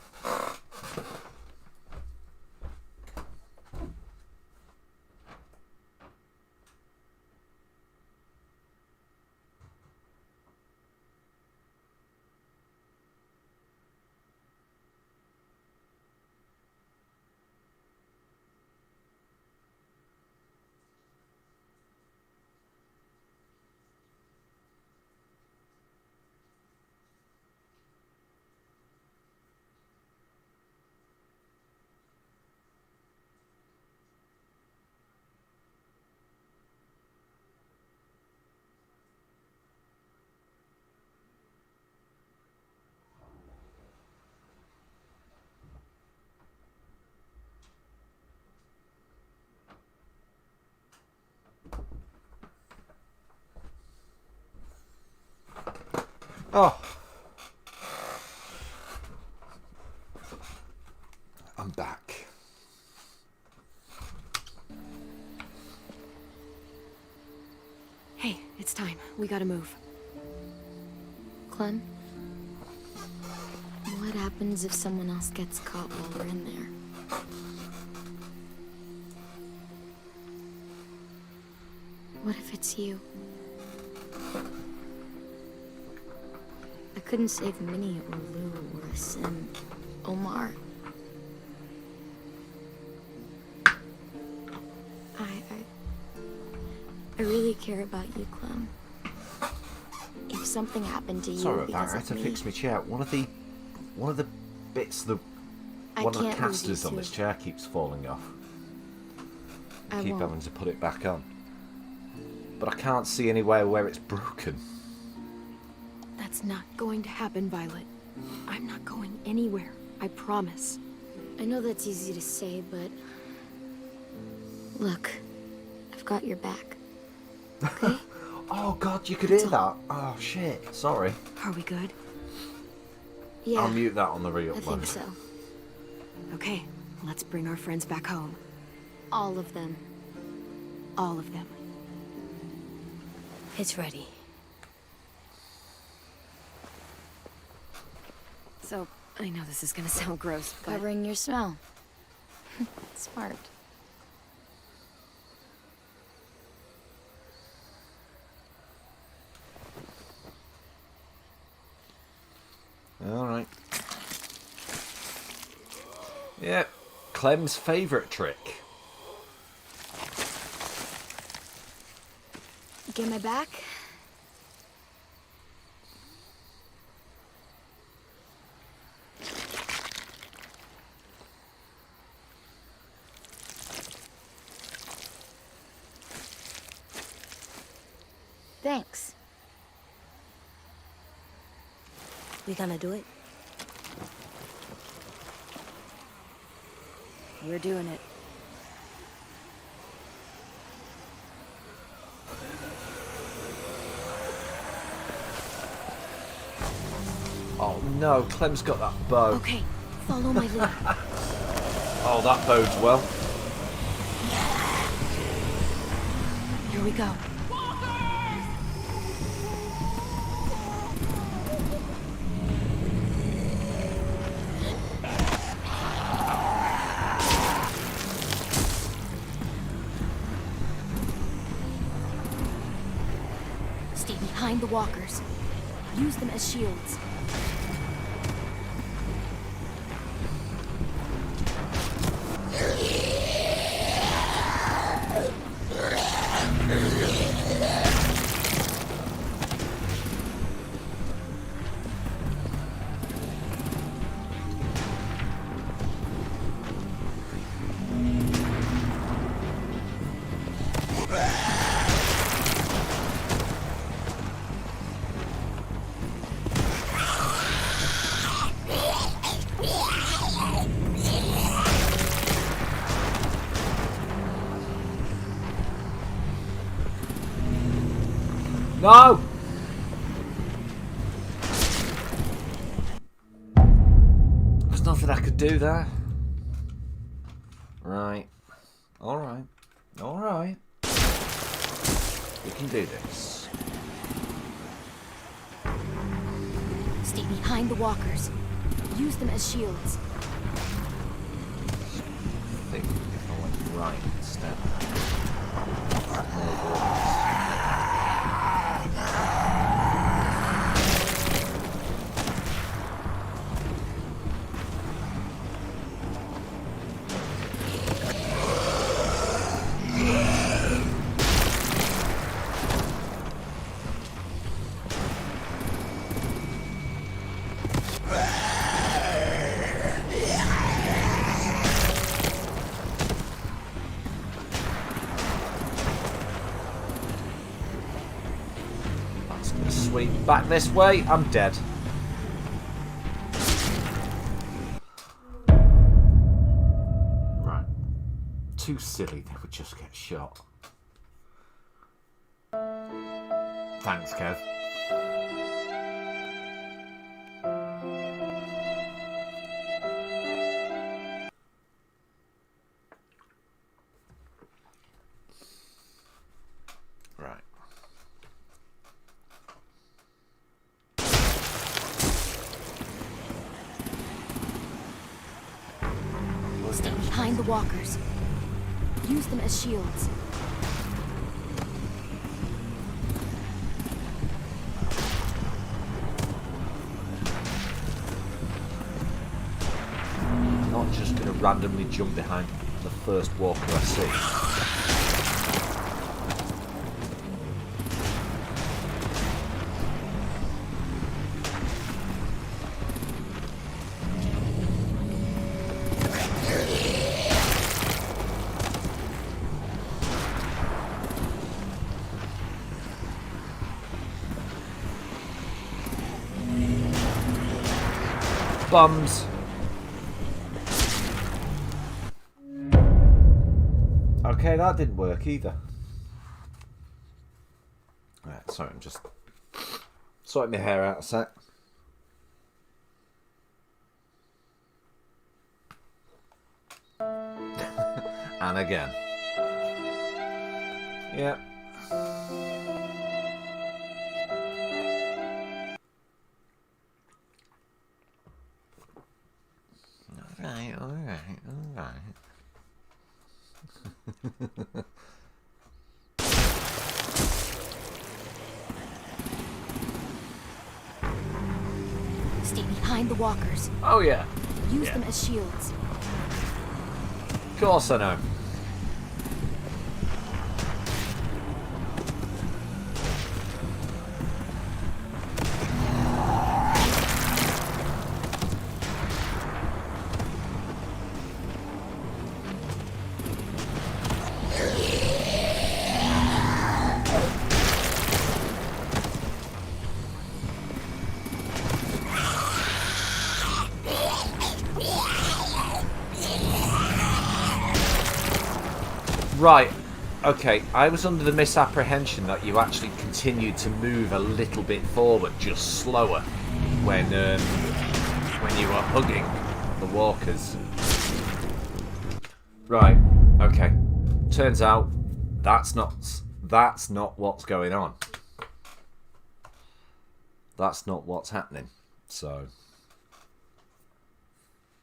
Oh. I'm back. Hey, it's time. We gotta move. Clem? What happens if someone else gets caught while we're in there? What if it's you? I couldn't save Minnie or Lou or Sim. Omar. I really care about you, Clem. If something happened to you Sorry about that. because I had of to me, fix my chair. One of the bits, one of the can't lose you casters on too. this chair keeps falling off. I Keep won't. having to put it back on. But I can't see anywhere where it's broken. That's not going to happen, Violet. I'm not going anywhere. I promise. I know that's easy to say, but... Look, I've got your back. Okay? Oh god, you could hear that. Oh shit, sorry. Are we good? Yeah, I'll mute that on the real I one. think so. Okay, let's bring our friends back home. All of them. All of them. It's ready. So, I know this is gonna sound gross, but... Covering your smell. Smart. Alright. Yeah, Clem's favourite trick. Get my back? Thanks. We gonna do it? We're doing it. Oh no, Clem's got that bow. Okay, follow my lead. Oh, that bodes well. Here we go. Stay behind the walkers. Use them as shields. No! There's nothing I could do there. Right. Alright. Alright. We can do this. Stay behind the walkers. Use them as shields. I think if I went right instead. More walkers. Sweep back this way. I'm dead. Right. Too silly they would just get shot. Thanks, Kev. Right. Stay behind the walkers. Use them as shields. I'm not just going to randomly jump behind the first walker I see. Bums. Okay, that didn't work either. Right, sorry, I'm just sorting my hair out a sec. And again. Yep. Alright. Stay behind the walkers. Oh yeah. Use Yeah. them as shields. Of course I know. Right. Okay, I was under the misapprehension that you actually continued to move a little bit forward, just slower, when you were hugging the walkers. Right. Okay. Turns out that's not what's going on. That's not what's happening. So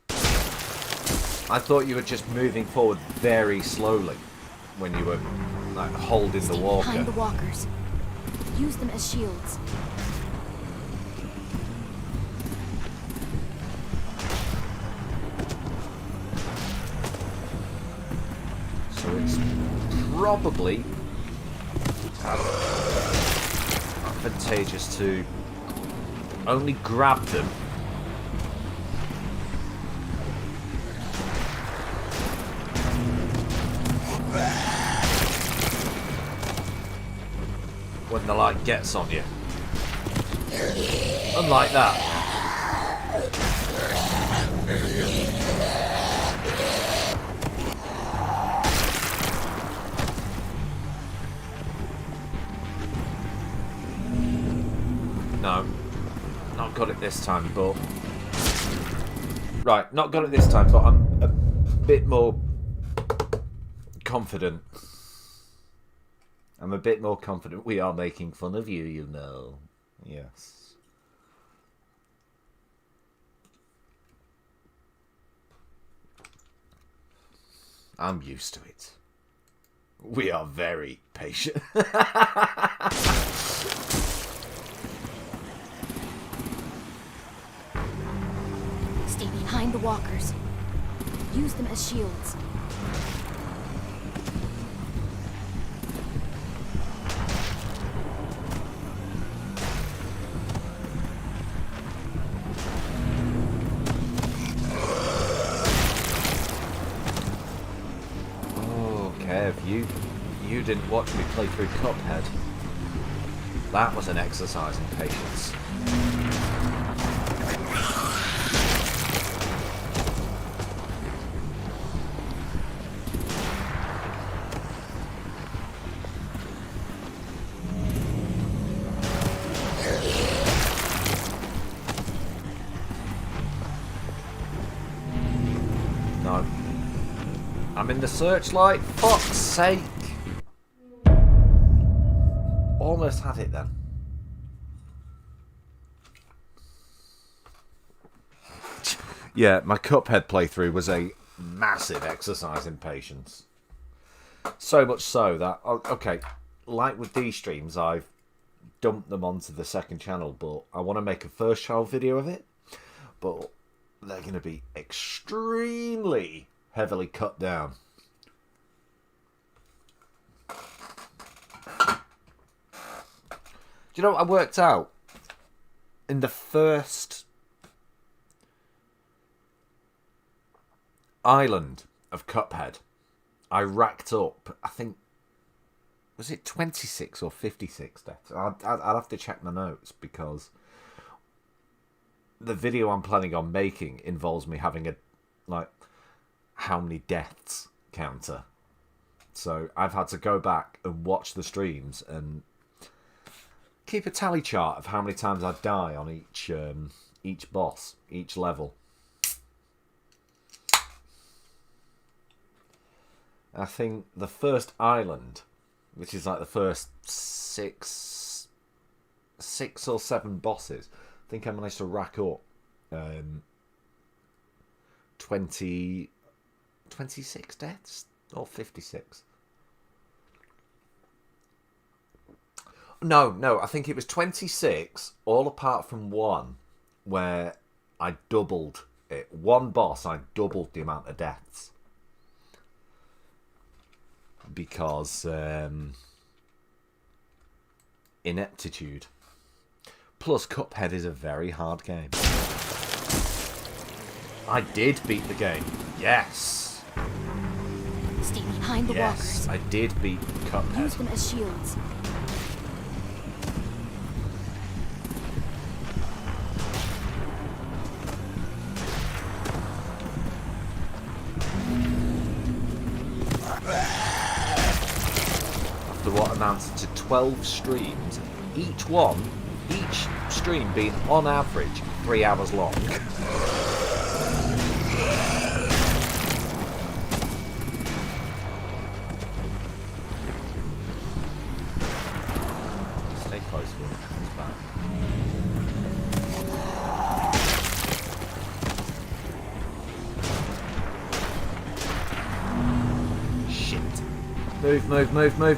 I thought you were just moving forward very slowly when you were like holding the walker. Behind the walkers. Use them as shields. So it's probably advantageous to only grab them when the light gets on you. Unlike that. No. Not got it this time, but... Right, not got it this time, but I'm a bit more confident. I'm a bit more confident. We are making fun of you, you know. Yes. I'm used to it. We are very patient. Stay behind the walkers. Use them as shields. You didn't watch me play through Cuphead. That was an exercise in patience. No. I'm in the searchlight. Fuck's sake. Almost had it then. Yeah, my Cuphead playthrough was a massive exercise in patience. So much so that, okay, like with these streams, I've dumped them onto the second channel, but I want to make a first channel video of it. But they're going to be extremely heavily cut down. Do you know what I worked out? In the first island of Cuphead, I racked up, I think, was it 26 or 56 deaths? I'd have to check my notes because the video I'm planning on making involves me having a, like, how many deaths counter. So I've had to go back and watch the streams and keep a tally chart of how many times I die on each boss, each level. I think the first island, which is like the first six or seven bosses, I think I managed to rack up 26 deaths or 56. No, I think it was 26, all apart from one, where I doubled it. One boss, I doubled the amount of deaths. Because ineptitude. Plus, Cuphead is a very hard game. I did beat the game. Yes. Stay behind the walkers. I did beat Cuphead. Use them as shields. amounted to 12 streams, each stream being on average 3 hours long. Stay close when it comes back.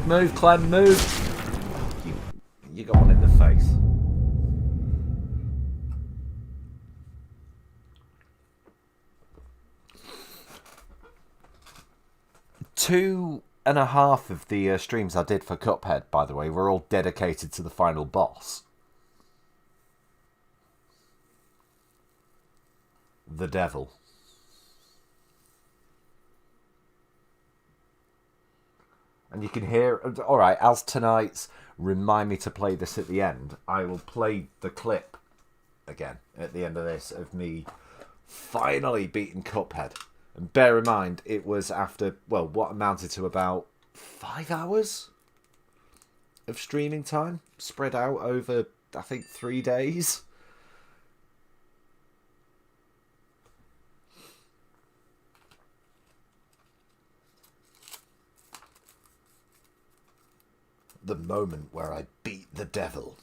Move, Clem, move! You got one in the face. Two and a half of the streams I did for Cuphead, by the way, were all dedicated to the final boss. The devil. And you can hear... Alright, as tonight's remind me to play this at the end, I will play the clip again at the end of this of me finally beating Cuphead. And bear in mind, it was after, well, what amounted to about 5 hours of streaming time, spread out over, I think, 3 days. The moment where I beat the devil.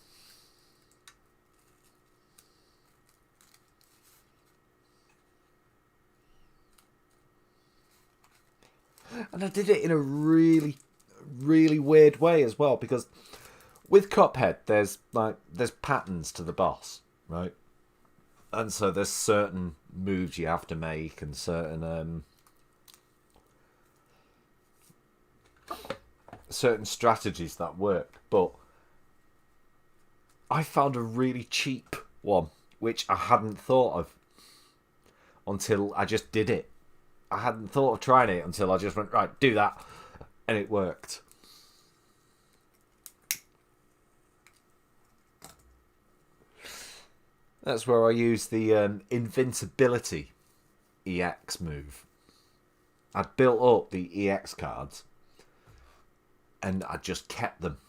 And I did it in a really, really weird way as well, because with Cuphead, there's patterns to the boss, right? And so there's certain moves you have to make and certain strategies that work. But I found a really cheap one, which I hadn't thought of until I just did it. I hadn't thought of trying it until I just went, right, do that. And it worked. That's where I used the invincibility EX move. I'd built up the EX cards and I just kept them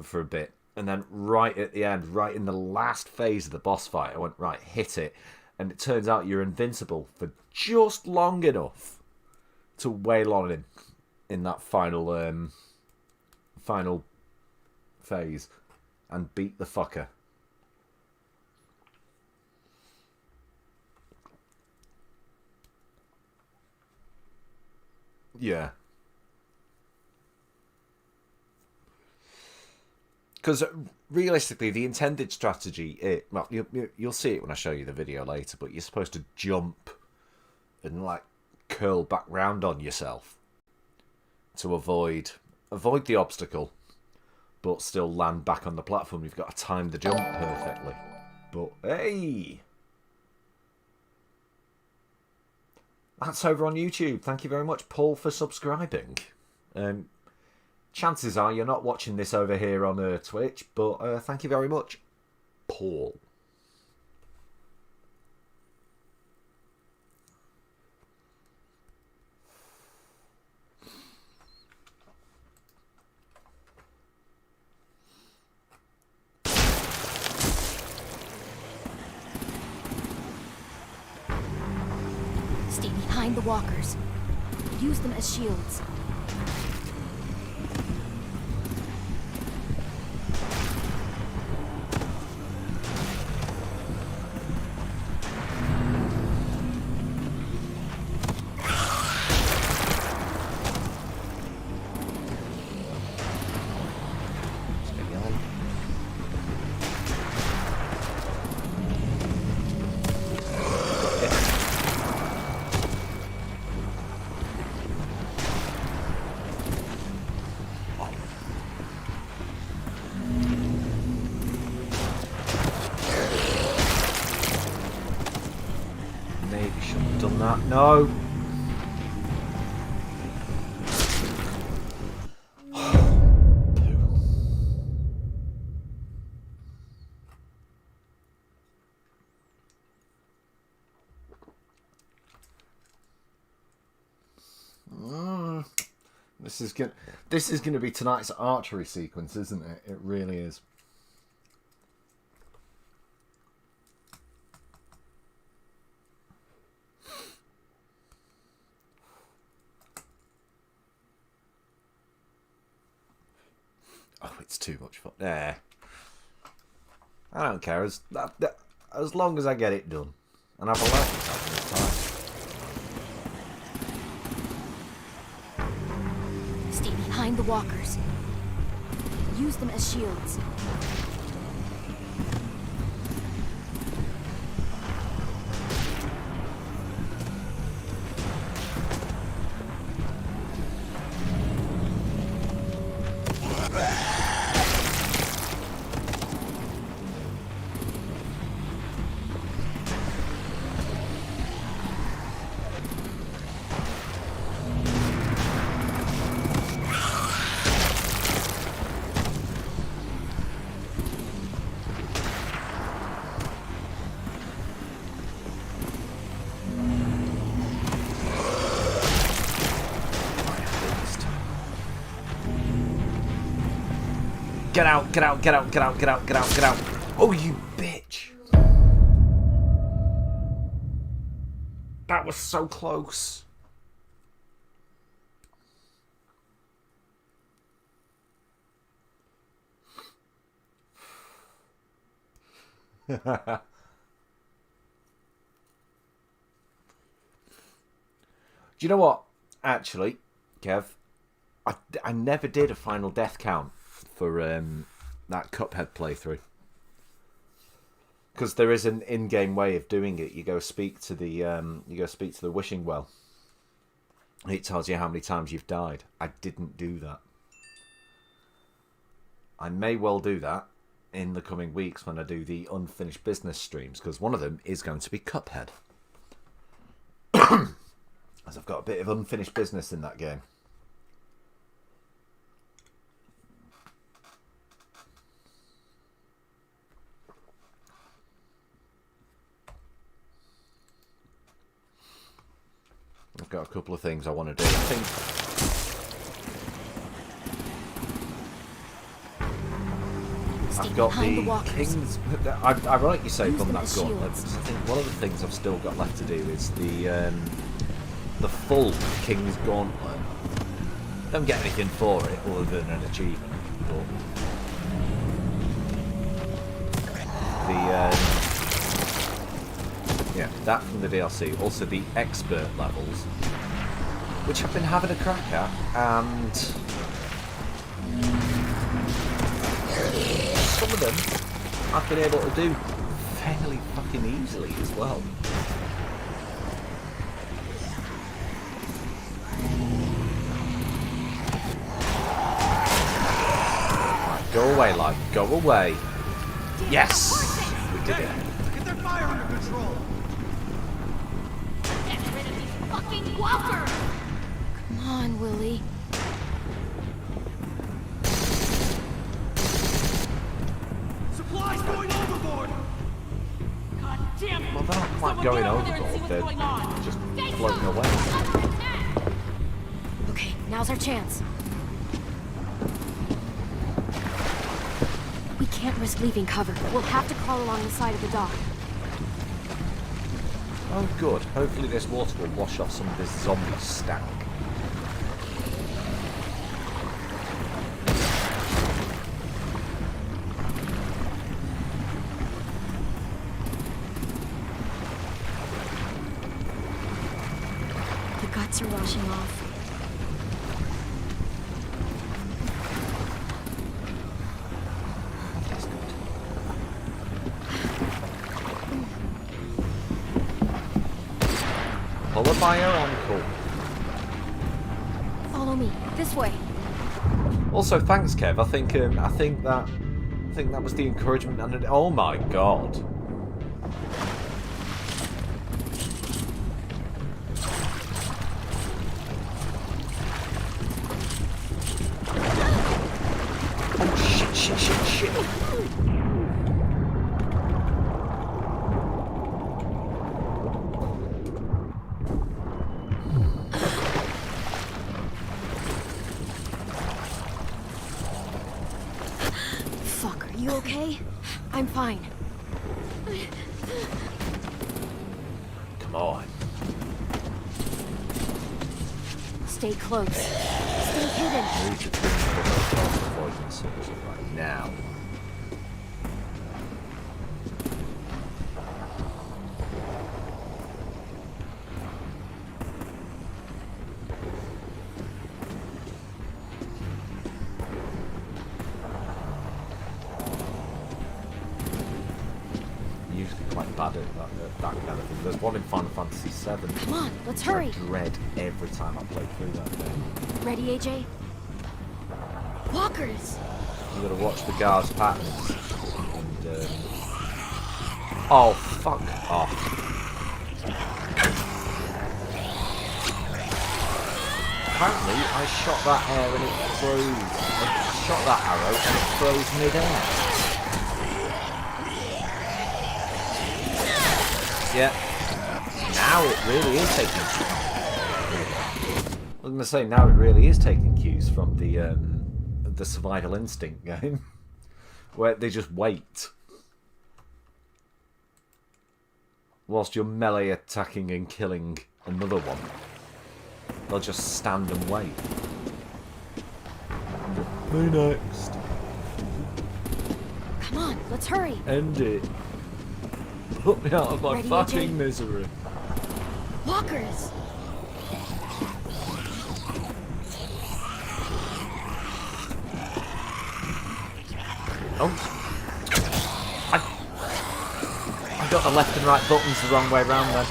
for a bit. And then right at the end, right in the last phase of the boss fight, I went, right, hit it. And it turns out you're invincible for just long enough to wail on him in that final final phase and beat the fucker. Yeah. Because realistically, the intended strategy, well, you'll see it when I show you the video later, but you're supposed to jump and like curl back round on yourself to avoid the obstacle, but still land back on the platform. You've got to time the jump perfectly. But hey, that's over on YouTube. Thank you very much, Paul, for subscribing. Chances are you're not watching this over here on Twitch, but thank you very much, Paul. Stay behind the walkers. Use them as shields. No. This is gonna be tonight's archery sequence, isn't it? It really is. Oh, it's too much fun. Nah. I don't care. As long as I get it done. And I've allowed myself this time. Stay behind the walkers. Use them as shields. Get out, get out, get out, get out, get out, get out, get out. Oh, you bitch. That was so close. Do you know what? Actually, Kev, I never did a final death count for that Cuphead playthrough, because there is an in-game way of doing it. You go speak to the wishing well. It tells you how many times you've died. I didn't do that. I may well do that in the coming weeks when I do the unfinished business streams, because one of them is going to be Cuphead. As I've got a bit of unfinished business in that game. I've got a couple of things I want to do. I think I've got the King's... Ironic you say done that gauntlet, because I think one of the things I've still got left to do is the full King's Gauntlet. Don't get anything for it other than an achievement. But yeah, that from the DLC. Also the expert levels, which I've been having a crack at, and some of them I've been able to do fairly fucking easily as well. Right, go away, life. Go away. Yes! We did it. Get their fire under control! Fucking Walker! Come on, Willie. Supplies going overboard! God damn it! Well, they're not quite going overboard, they're just floating away. Okay, now's our chance. We can't risk leaving cover. We'll have to crawl along the side of the dock. Oh good, hopefully this water will wash off some of this zombie stank. The guts are washing off. Pull her by her ankle. Follow me. This way. Also, thanks, Kev. I think that was the encouragement, and oh my god. Oh shit. okay? I'm fine. Come on. Stay close. Stay hidden. Move the twins for the poison source right now. Usually quite bad at that kind of thing. There's one in Final Fantasy VII. Come on, let's which hurry. I dread every time I play through that game. Ready, AJ? Walkers! You gotta watch the guards' patterns. And, oh, fuck off. Apparently, I shot that air and it froze. I shot that arrow and it froze mid-air. Yeah. Now it really is taking cues. I was going to say, now it really is taking cues from the Survival Instinct game. Where they just wait. Whilst you're melee attacking and killing another one. They'll just stand and wait. Me next. Come on, let's hurry. End it. Put me out of my Ready, fucking AJ? misery. Walkers! Oh. I got the left and right buttons the wrong way round then.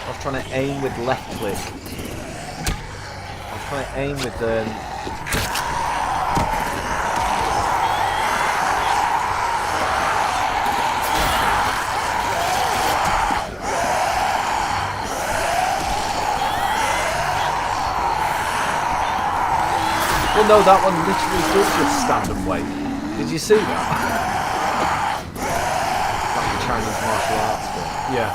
I was trying to aim with left click. I was trying to aim with well, no, that one literally did just stand and wait. Did you see that? Like the Chinese martial arts film. Yeah.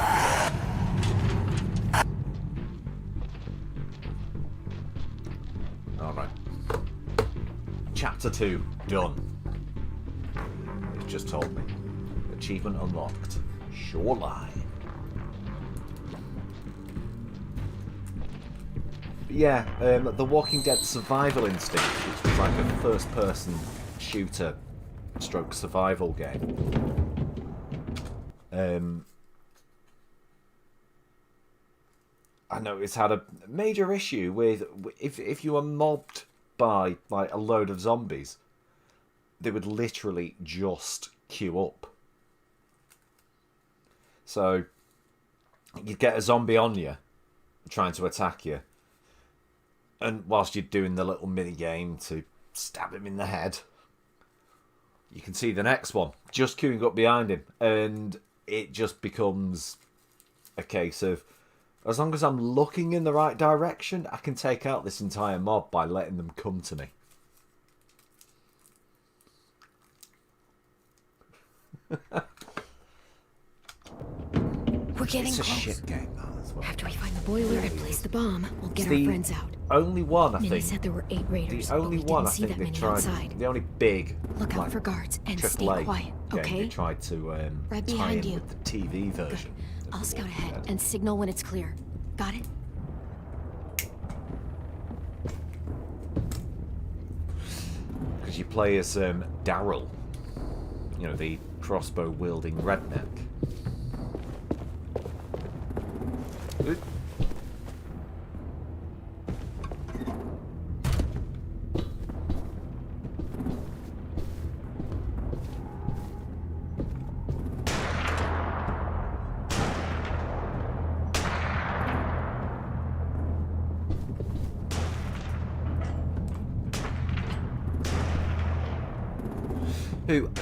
Alright. Chapter 2, done. It's just told me. Achievement unlocked. Shoreline. Yeah, The Walking Dead Survival Instinct, which was like a first-person shooter stroke survival game. I know it's had a major issue with if you were mobbed by like a load of zombies, they would literally just queue up. So you'd get a zombie on you, trying to attack you. And whilst you're doing the little mini game to stab him in the head, you can see the next one just queuing up behind him. And it just becomes a case of, as long as I'm looking in the right direction, I can take out this entire mob by letting them come to me. We're getting it's a close. shit game, that as well. After we find the boiler and place the bomb, we'll get It's our the friends out. Only one, I Minnie think. said there were 8 raiders, The only but we one I didn't see think that they many tried. outside. The only big. Look out like, for guards and stay AAA quiet, game okay? they tried to Right tie behind in you. with the TV version. of I'll The scout Walking ahead Dead. and signal when it's clear. Got it? Because you play as Daryl, you know, the crossbow-wielding redneck. Oop.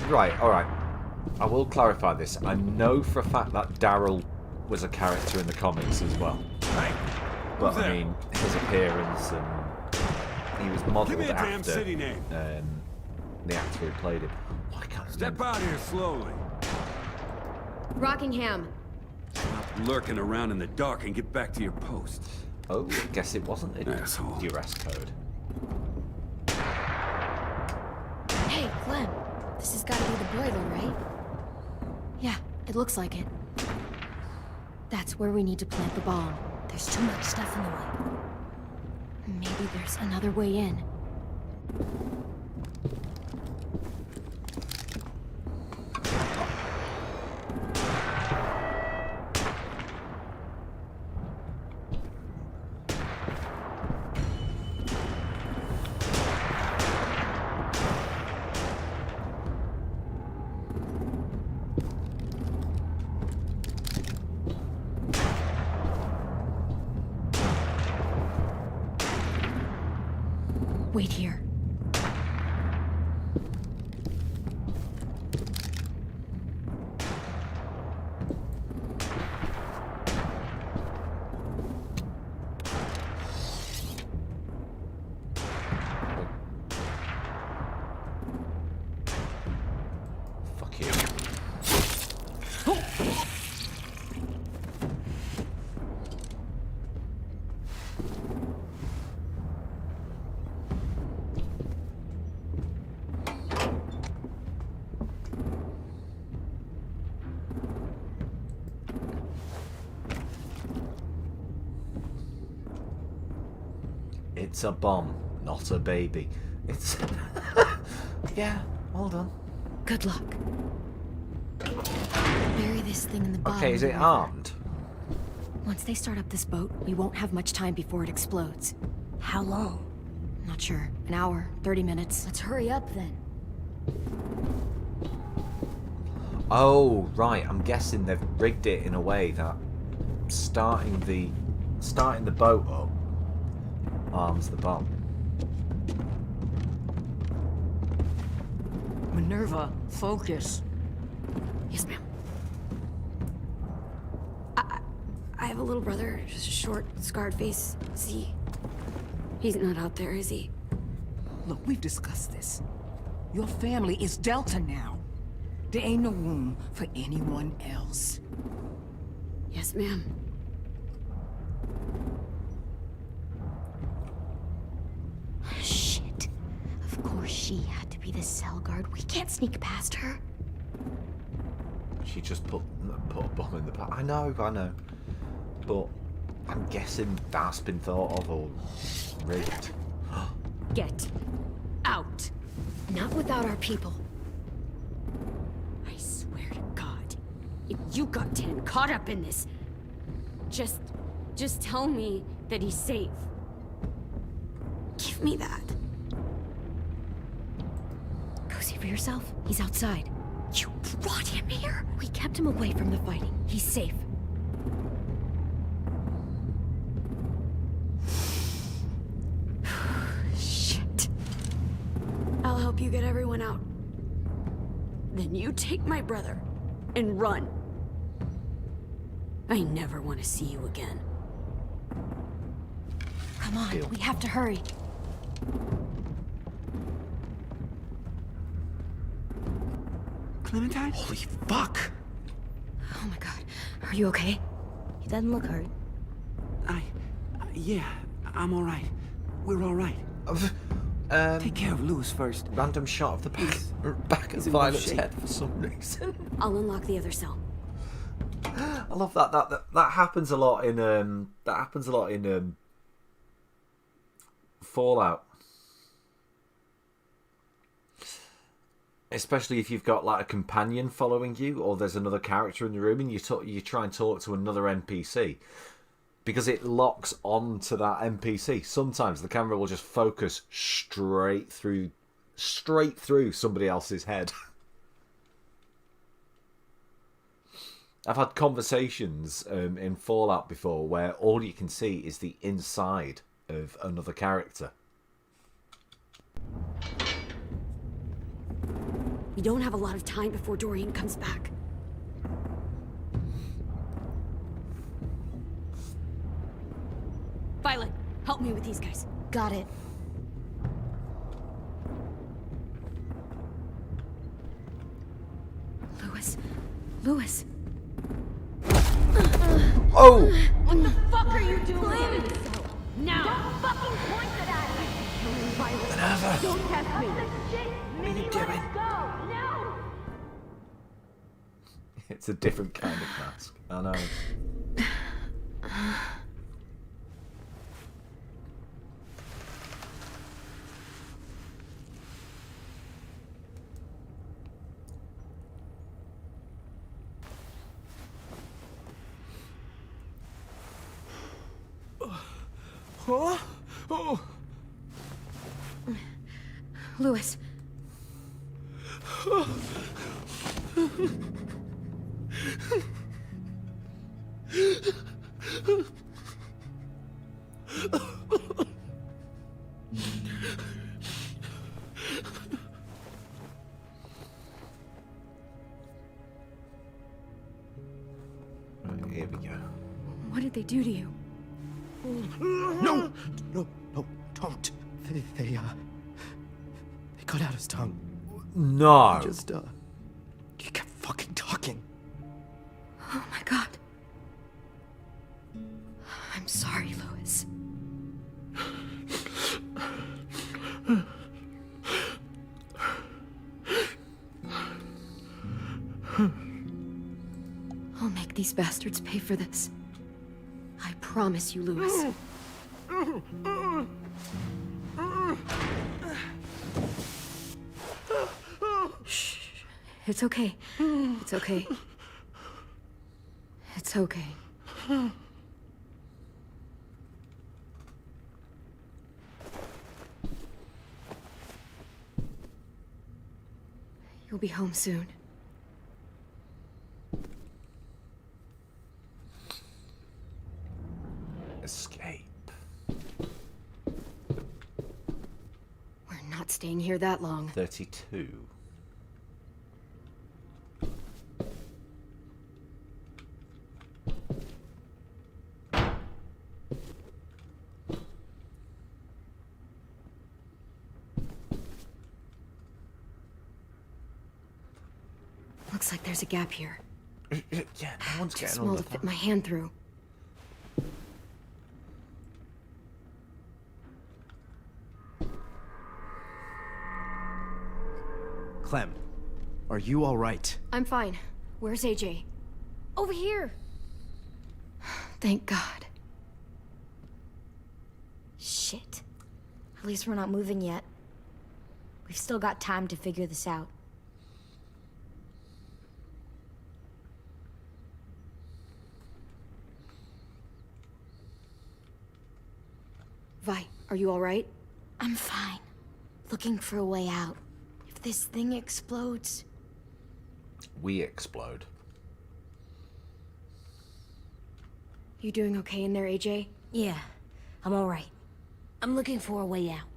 Right, alright. I will clarify this. I know for a fact that Daryl was a character in the comics as well. Right. But I mean, his appearance and he was modelled Give me a damn after city name. The actor who played him. Oh, I can't Step remember. out here slowly. Rockingham. Stop lurking around in the dark and get back to your post. Oh, I guess it wasn't a Asshole. duress code. Clem, this has got to be the boiler, right? Yeah, it looks like it. That's where we need to plant the bomb. There's too much stuff in the way. Maybe there's another way in. Wait here. Fuck you. It's a bomb, not a baby. It's... yeah, well done. Good luck. Bury this thing in the bottom. Okay, is it armed? Once they start up this boat, we won't have much time before it explodes. How long? Not sure. An hour, 30 minutes. Let's hurry up then. Oh, right. I'm guessing they've rigged it in a way that starting the boat up arms the bomb. Minerva, focus. Yes, ma'am. I have a little brother, just a short, scarred face. He's not out there, is he? Look, we've discussed this. Your family is Delta now. There ain't no room for anyone else. Yes, ma'am. Shit. Of course she had to be the cell guard. We can't sneak past her. She just put a bomb in the back. I know. But I'm guessing that's been thought of or rigged. Get out. Not without our people. I swear to God, if you got 10 caught up in this, just tell me that he's safe. Give me that. Go see for yourself. He's outside. You brought him here? We kept him away from the fighting. He's safe. Shit. I'll help you get everyone out. Then you take my brother and run. I never want to see you again. Come on, we have to hurry. Clementine? Holy fuck! Oh my god. Are you okay? He doesn't look hurt. Yeah, I'm all right. We're all right. Take care of Lewis first. Random shot of the back of Violet's head for some reason. I'll unlock the other cell. I love that happens a lot in Fallout. Especially if you've got like a companion following you, or there's another character in the room, and you try and talk to another NPC, because it locks on to that NPC. Sometimes the camera will just focus straight through somebody else's head. I've had conversations in Fallout before where all you can see is the inside of another character. We don't have a lot of time before Dorian comes back. Violet, help me with these guys. Got it. Lewis. Oh! What the fuck are you doing? Now! Don't fucking point it at me! violence. Don't test me. What are you doing? It's a different kind of mask. I know. Huh? Oh. Louis. Right, here we go. What did they do to you? No! No, no, don't. They cut out his tongue. No. Just, he kept fucking talking. Oh my god. I'm sorry, Louis. I'll make these bastards pay for this. I promise you, Louis. Shh. It's okay. It's okay. It's okay. You'll be home soon. Escape. We're not staying here that long. 32. Looks like there's a gap here. Yeah, no one's Too getting small on to the fit my hand through. Clem, are you all right? I'm fine. Where's AJ? Over here. Thank God. Shit. At least we're not moving yet. We've still got time to figure this out. Vi, are you all right? I'm fine. Looking for a way out. If this thing explodes... We explode. You doing okay in there, AJ? Yeah, I'm all right. I'm looking for a way out.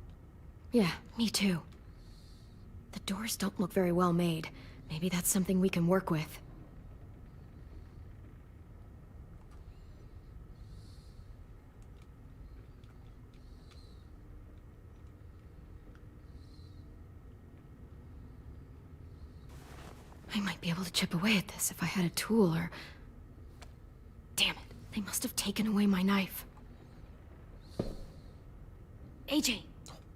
Yeah, me too. The doors don't look very well made. Maybe that's something we can work with. I might be able to chip away at this if I had a tool or... Damn it, they must have taken away my knife. AJ!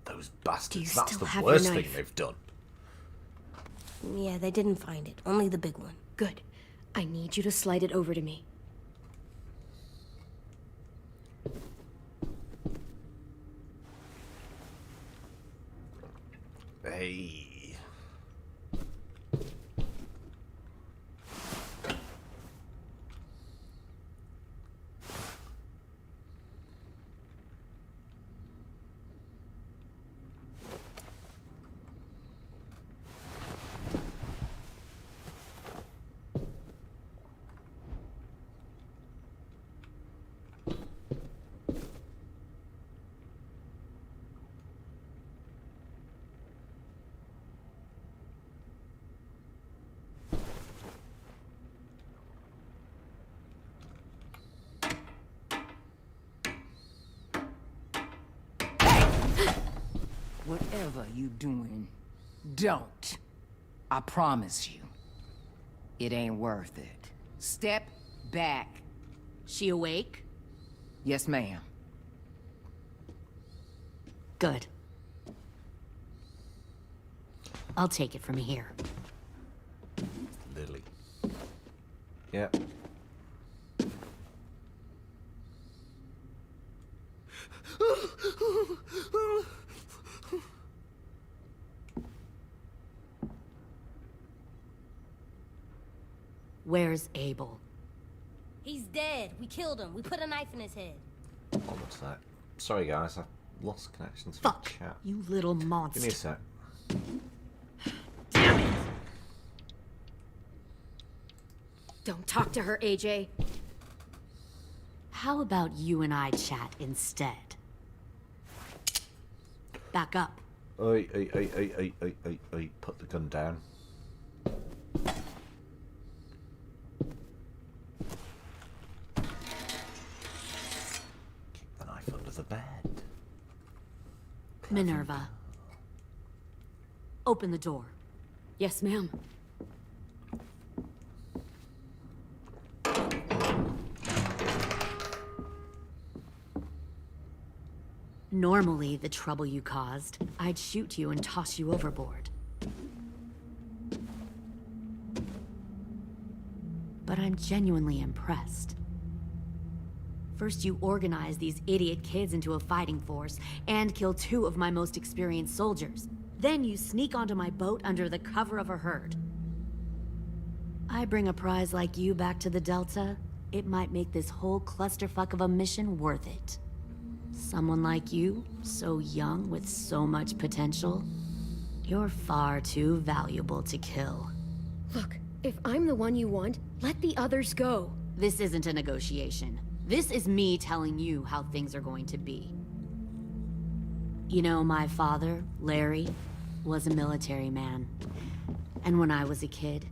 Those bastards, Do you that's still the have your worst thing knife? they've done. Yeah, they didn't find it. Only the big one. Good. I need you to slide it over to me. Hey. Whatever you doing, don't. I promise you. It ain't worth it. Step back. She awake? Yes, ma'am. Good. I'll take it from here. Lily. Yep. Where's Abel? He's dead. We killed him. We put a knife in his head. Hold on a sec. Sorry guys, I lost connections. Fuck, chat. you little monster. Give me a sec. Damn it! Don't talk to her, AJ. How about you and I chat instead? Back up. Oi, put the gun down. Keep the knife under the bed. Minerva. Open the door. Yes, ma'am. Normally, the trouble you caused, I'd shoot you and toss you overboard. But I'm genuinely impressed. First, you organize these idiot kids into a fighting force and kill 2 of my most experienced soldiers. Then you sneak onto my boat under the cover of a herd. I bring a prize like you back to the Delta, it might make this whole clusterfuck of a mission worth it. Someone like you, so young with so much potential, you're far too valuable to kill. Look, if I'm the one you want, let the others go. This isn't a negotiation. This is me telling you how things are going to be. You know, my father, Larry, was a military man. And when I was a kid,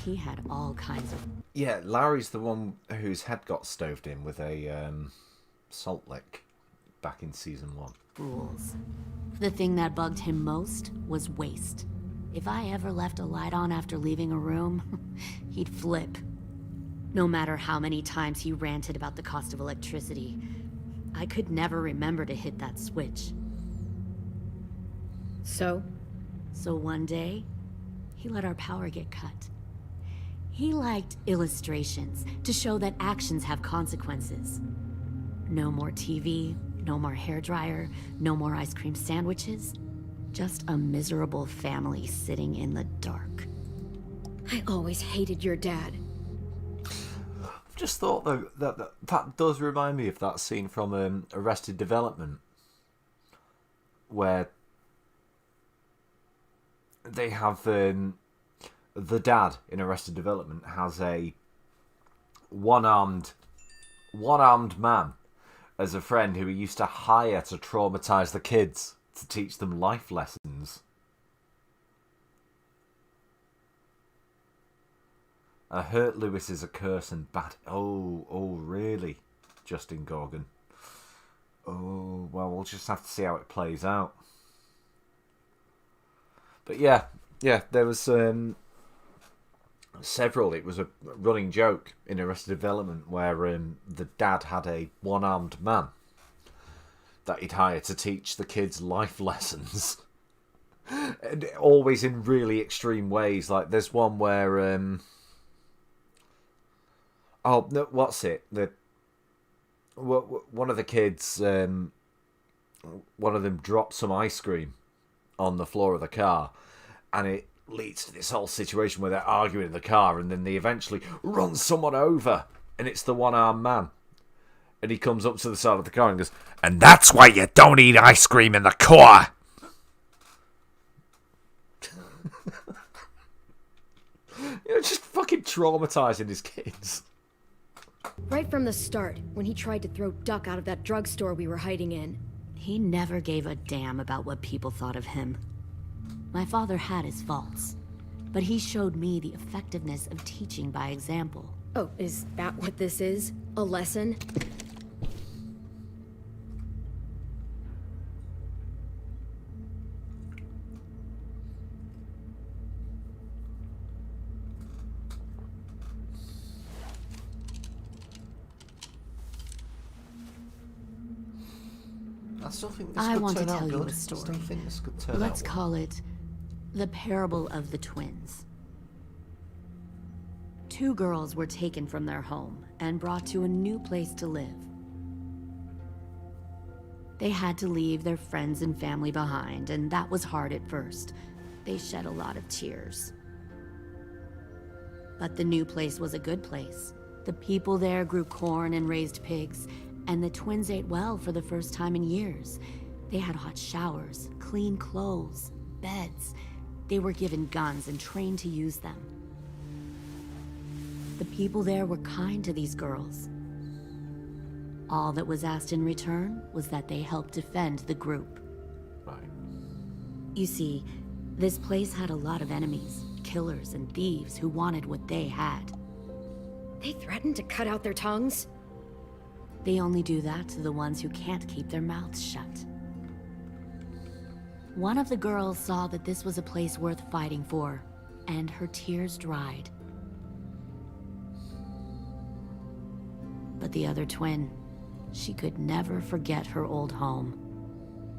he had all kinds of... Yeah, Larry's the one whose head got stoved in with a salt lick back in season 1. rules. The thing that bugged him most was waste. If I ever left a light on after leaving a room, he'd flip. No matter how many times he ranted about the cost of electricity, I could never remember to hit that switch. So one day, he let our power get cut. He liked illustrations to show that actions have consequences. No more TV, no more hairdryer, no more ice cream sandwiches. Just a miserable family sitting in the dark. I always hated your dad. I've just thought though that does remind me of that scene from Arrested Development, where they have the dad in Arrested Development has a one-armed man as a friend who he used to hire to traumatize the kids, to teach them life lessons. Hurt Lewis is a curse and bad. Oh, really? Justin Gorgon. Oh, well, we'll just have to see how it plays out. But yeah, there was several. It was a running joke in Arrested Development where the dad had a one-armed man that he'd hire to teach the kids life lessons. And always in really extreme ways. Like there's one where oh no, what's it? One of the kids, one of them dropped some ice cream on the floor of the car, and it leads to this whole situation where they're arguing in the car, and then they eventually run someone over, and it's the one-armed man. And he comes up to the side of the car and goes, "And that's why you don't eat ice cream in the car." You know, just fucking traumatizing his kids. Right from the start, when he tried to throw Duck out of that drugstore we were hiding in. He never gave a damn about what people thought of him. My father had his faults, but he showed me the effectiveness of teaching by example. Oh, is that what this is? A lesson? I still think this I could want to turn out tell you good. a story. I still think this could turn Let's out call it The parable of the twins. 2 girls were taken from their home and brought to a new place to live. They had to leave their friends and family behind, and that was hard at first. They shed a lot of tears. But the new place was a good place. The people there grew corn and raised pigs, and the twins ate well for the first time in years. They had hot showers, clean clothes, beds. They were given guns and trained to use them. The people there were kind to these girls. All that was asked in return was that they help defend the group. Right. You see, this place had a lot of enemies, killers and thieves who wanted what they had. They threatened to cut out their tongues? They only do that to the ones who can't keep their mouths shut. One of the girls saw that this was a place worth fighting for, and her tears dried. But the other twin, she could never forget her old home.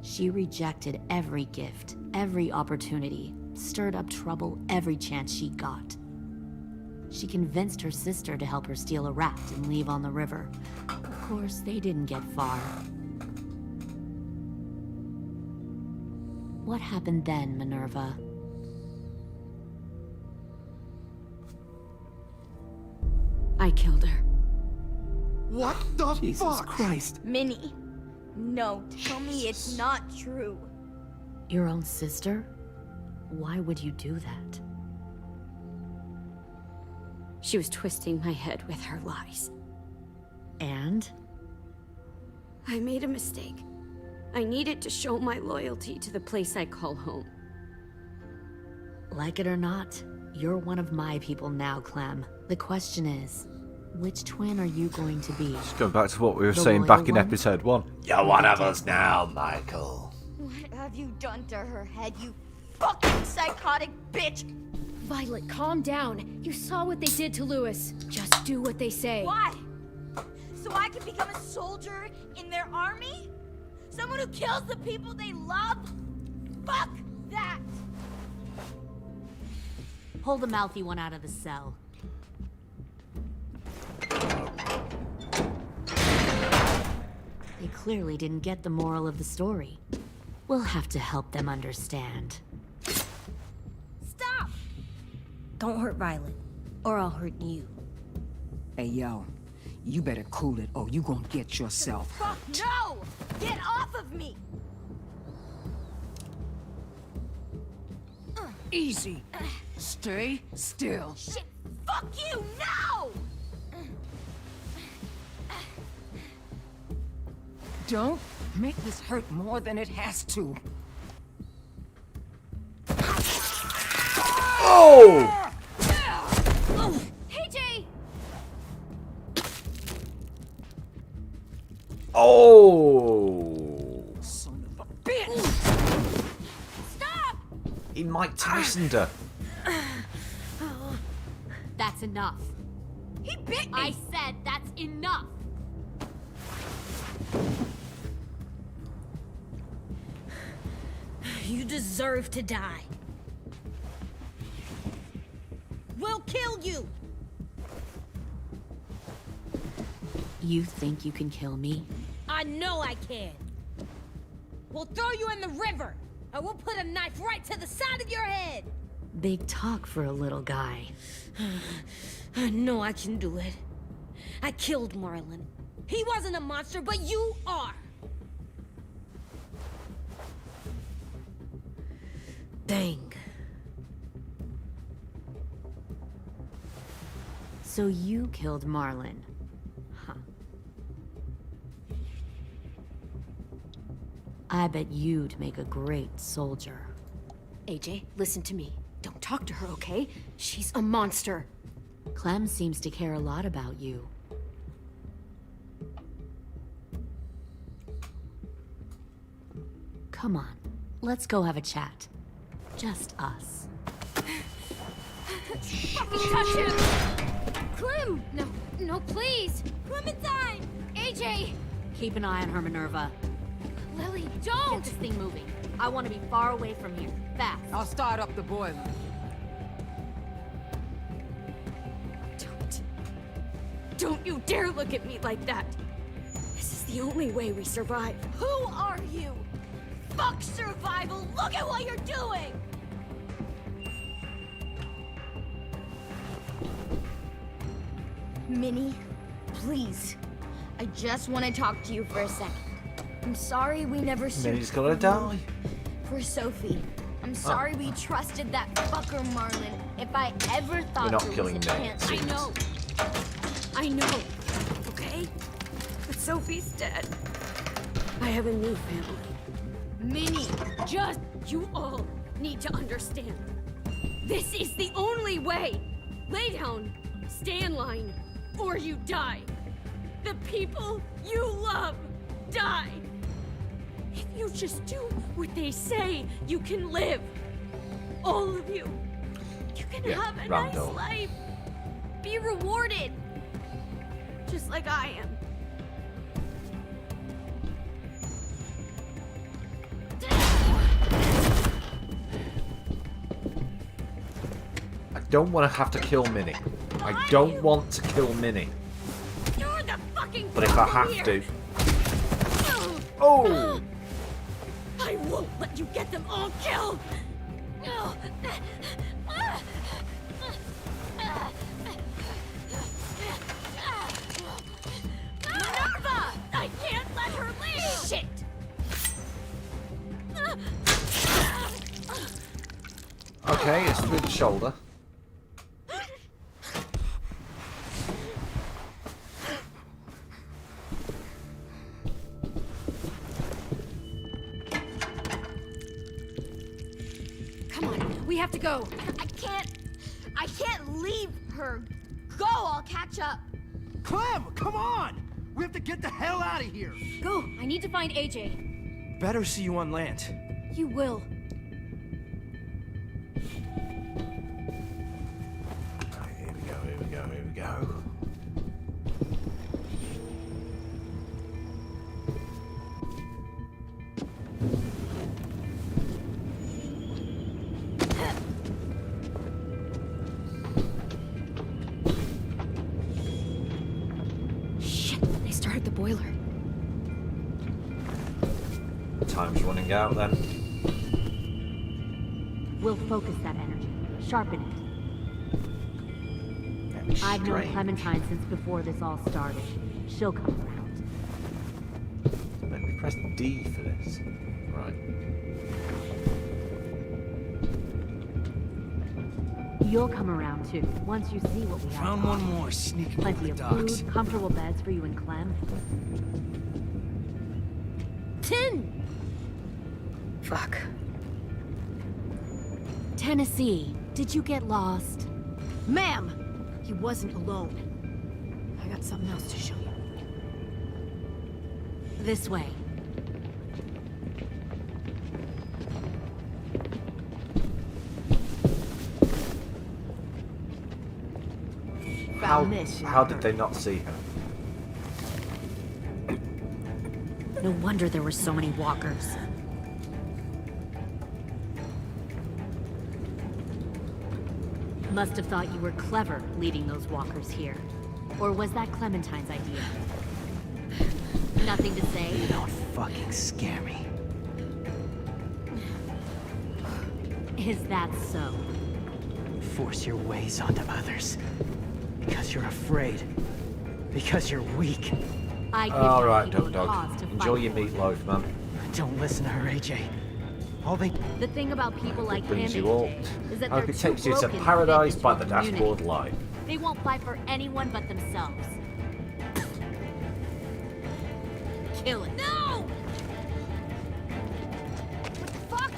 She rejected every gift, every opportunity, stirred up trouble every chance she got. She convinced her sister to help her steal a raft and leave on the river. Of course, they didn't get far. What happened then, Minerva? I killed her. What the Jesus fuck? Christ. Minnie, no, tell me it's not true. Your own sister? Why would you do that? She was twisting my head with her lies. And? I made a mistake. I needed to show my loyalty to the place I call home. Like it or not, you're one of my people now, Clem. The question is, which twin are you going to be? Just going back to what we were The saying loyal back in one? episode 1. You're one of us now, Michael. What have you done to her head, you fucking psychotic bitch? Violet, calm down. You saw what they did to Lewis. Just do what they say. Why? So I can become a soldier in their army? Someone who kills the people they love? Fuck that! Pull the mouthy one out of the cell. They clearly didn't get the moral of the story. We'll have to help them understand. Stop! Don't hurt Violet, or I'll hurt you. Hey, yo. You better cool it, or you gonna get yourself. Fuck no! Get off of me! Easy. Stay still. Shit! Fuck you! No! Don't make this hurt more than it has to. Oh! Hey, Jay! Oh! Son of a bitch! Stop! He Mike Tyson'd her. That's enough. He bit me! I said that's enough! You deserve to die. We'll kill you! You think you can kill me? I know I can. We'll throw you in the river, and we'll put a knife right to the side of your head. Big talk for a little guy. I know I can do it. I killed Marlon. He wasn't a monster, but you are. Dang. So you killed Marlon. Huh. I bet you'd make a great soldier. AJ, listen to me. Don't talk to her, okay? She's a monster. Clem seems to care a lot about you. Come on, let's go have a chat. Just us. Fucking touch him! Clem! No, please! Clementine! AJ! Keep an eye on her, Minerva. Lily, don't! Get this thing moving. I want to be far away from here. Fast. I'll start up the boiler. Don't you dare look at me like that! This is the only way we survive. Who are you? Fuck survival! Look at what you're doing! Minnie, please. I just want to talk to you for a second. I'm sorry we never Minnie's gonna die. For Sophie. I'm sorry we trusted that fucker Marlon. If I ever thought We're not there killing was a Minnie. chance. I know, okay? But Sophie's dead. I have a new family. Minnie, you all need to understand. This is the only way. Lay down, stay in line, or you die. The people you love die. If you just do what they say, you can live. All of you. You can have a nice Randall. life. Be rewarded. Just like I am. I don't want to have to kill Minnie. I don't want to kill Minnie. You're the fucking But if I problem have here. to... Oh! I won't let you get them all killed! Minerva! I can't let her leave! Shit! Okay, it's through the shoulder. Come on, we have to go. I can't leave her. Go, I'll catch up. Clem, come on! We have to get the hell out of here. Go! I need to find AJ. Better see you on land. You will. Right, here we go. Shit, they started the boiler. Time's running out then. We'll focus that energy. Sharpen it. I've known Strange. Clementine since before this all started. She'll come around. Let me press D for this. Right. You'll come around too, once you see what we have. Found to one offer. more sneaking Plenty over of the docks. food, comfortable beds for you and Clem. 10! Fuck. Tennessee, did you get lost? Ma'am! He wasn't alone. I got something else to show you. This way. How did they not see her? No wonder there were so many walkers. Must have thought you were clever leading those walkers here. Or was that Clementine's idea? Nothing to say? You don't fucking scare me. Is that so? Force your ways onto others. Because you're afraid. Because you're weak. I give All you right, people Dog a cause Dog. to Enjoy fight your for. meatloaf, man. Don't listen to her, AJ. All they... The thing about people like him, Brings you all. is that I hope they're it too takes you to broken fit paradise into by a the community. dashboard light. They won't fight for anyone but themselves. Kill it. No! What the fuck?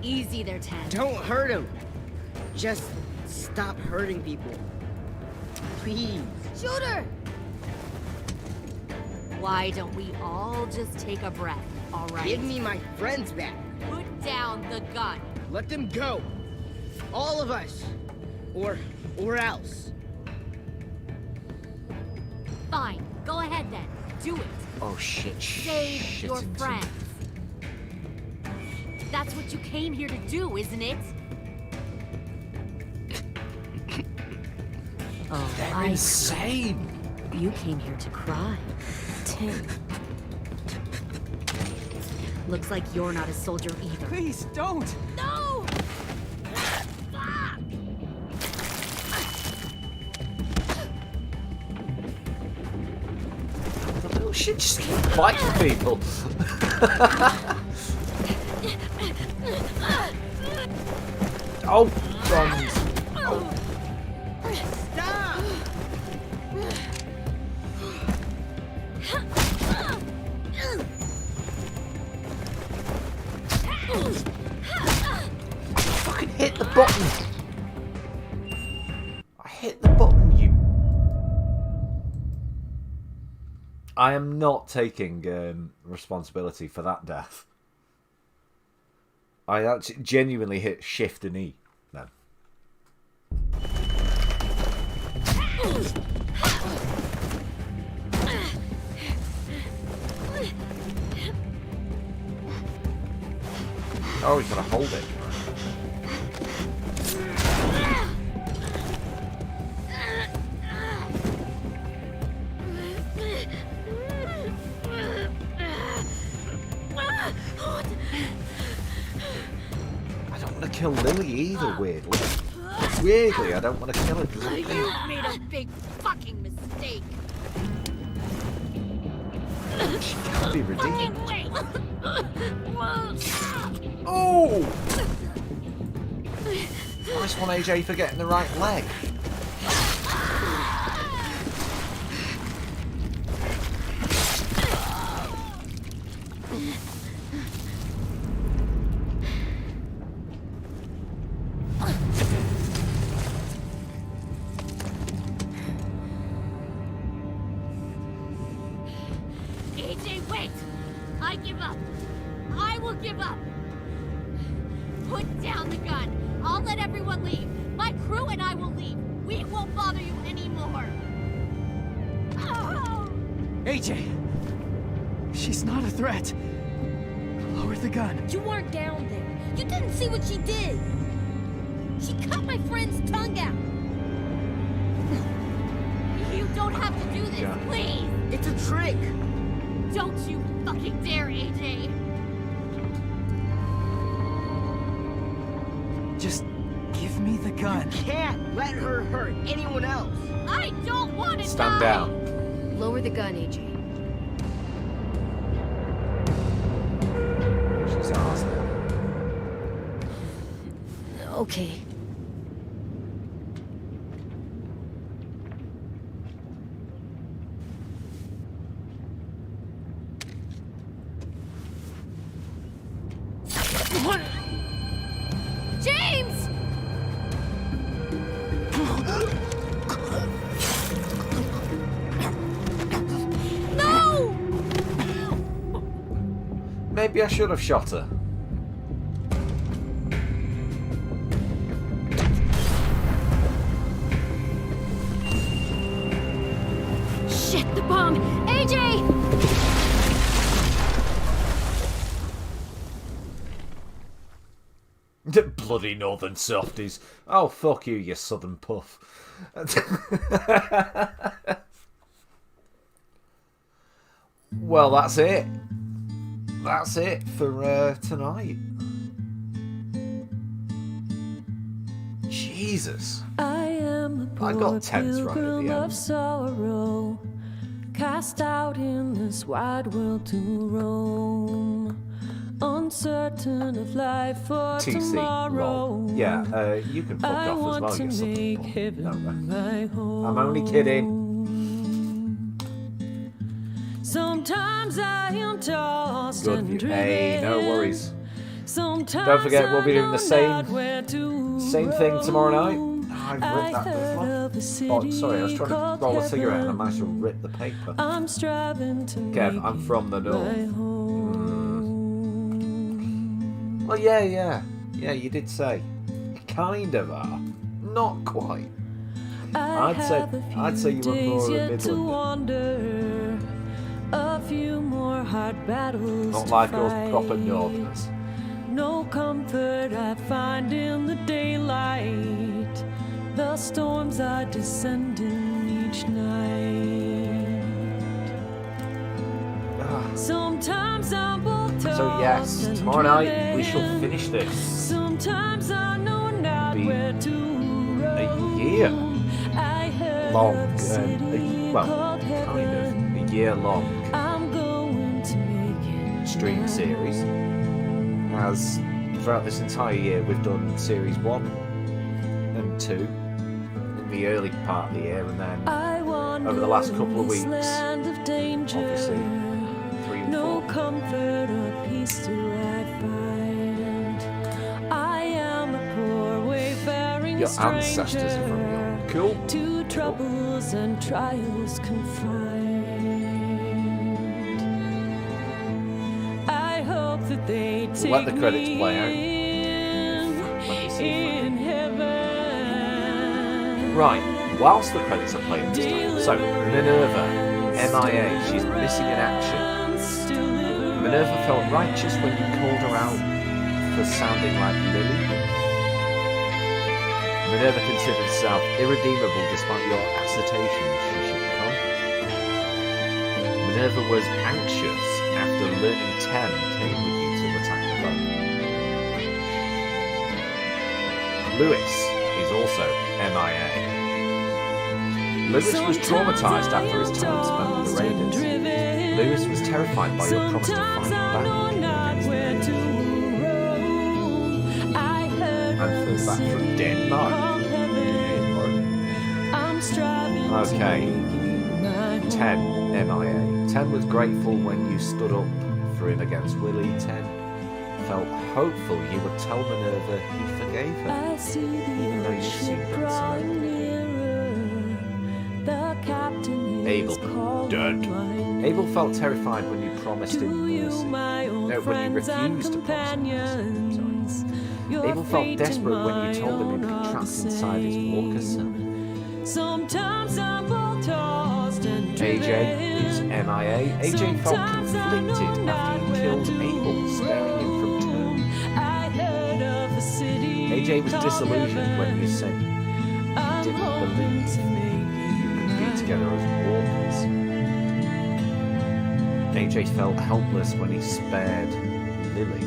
Easy there, Ten. Don't hurt him. Just stop hurting people. Please. Shoot her! Why don't we all just take a breath, all right? Give me my friends back. Put down the gun. Let them go. All of us. Or else. Fine. Go ahead then. do it. Oh shit. Save Shit your into- friends. That's what you came here to do, isn't it? Oh, They're insane. You came here to cry. Tim. Looks like you're not a soldier either. Please, don't! No! The little shit just keep biting people. Oh, guns. Oh. Stop! Fucking hit the button. I hit the button, you. I am not taking responsibility for that death. I actually genuinely hit Shift and E then. Oh, he's gonna hold it. I don't want to kill Lily either, weirdly. Weirdly, I don't want to kill her because You made a big fucking mistake. she can't be redeemed. Wait. Oh! Nice one, AJ, for getting the right leg. AJ, wait! I give up. I will give up. Put down the gun. I'll let everyone leave. My crew and I will leave. We won't bother you anymore. Oh! AJ! She's not a threat. Lower the gun. You weren't down there. You didn't see what she did. She cut my friend's tongue out. You don't have to do this, Yeah. please! It's a trick! Don't you fucking dare, AJ! Just give me the gun. Can't let her hurt anyone else! I don't want to Stand die! down. Lower the gun, AJ. She's asked. Okay. James! No! Maybe I should have shot her. Shit, the bomb! AJ! Bloody northern softies. Oh, fuck you, you southern puff. Well, that's it. That's it for tonight. Jesus. I got tense right at the end. Of sorrow, cast out in this wide world to roam, uncertain of life for TC, tomorrow. lol. Yeah, you can fuck I off as want well, to you southern make puff. heaven No, my home. I'm only kidding. Sometimes I am tossed Good and view. driven. Hey, no worries. Sometimes Don't forget, we'll be doing the I know not where to same thing tomorrow night. I've I ripped that heard before. of a city Oh, sorry, I was trying to called roll a cigarette and I heaven. managed to rip the paper. I'm striving to Kev, make I'm from the it north. my home. Well, yeah, you did say. Kind of are. Not quite. I'd say you were more of a Days yet to Midlander. wander. A few more hard battles Not to like us fight. proper northerners. No comfort I find in the daylight. The storms are descending each night. Sometimes I'm both So yes, tossed and tomorrow night we shall driven. finish this. Sometimes I know not Be where to a year I heard long, of a city well, called kind heaven. of a year long I'm going to make it stream series. As throughout this entire year we've done series 1 and 2 in the early part of the year, and then over the last couple of weeks, obviously 3 and 4. No comfort or peace do I find. I am a poor wayfaring Your stranger, ancestors are from your cool. to troubles and trials confined. I hope that they take Let the credits me play out. in heaven. Right, whilst the credits are playing this time. So, Minerva, MIA, she's missing in action. Minerva felt righteous when you called her out for sounding like Lily. Minerva considered herself irredeemable despite your assertions she should come. Minerva was anxious after learning Tem came with you to attack the boat. Lewis is also MIA. Lewis was traumatized after his time spent with the Raiders. Lewis was terrified by your promise to fight back against the Raiders. And flew back from Denmark. Okay. 10 MIA. 10 was grateful when you stood up for him against Willie. 10 felt hopeful you would tell Minerva he forgave her, even though you seemed uncertain. Abel, dead. Abel felt terrified when you promised him mercy. No, when you refused to promise him mercy. Sorry. Abel felt desperate when you told him he'd be trapped inside his walker cell. Sometimes I'm both tossed and AJ is MIA. AJ felt conflicted after you killed Abel, sparing him from turn. AJ was disillusioned when you said you didn't believe you could be together as walkers. AJ felt helpless when he spared Lily,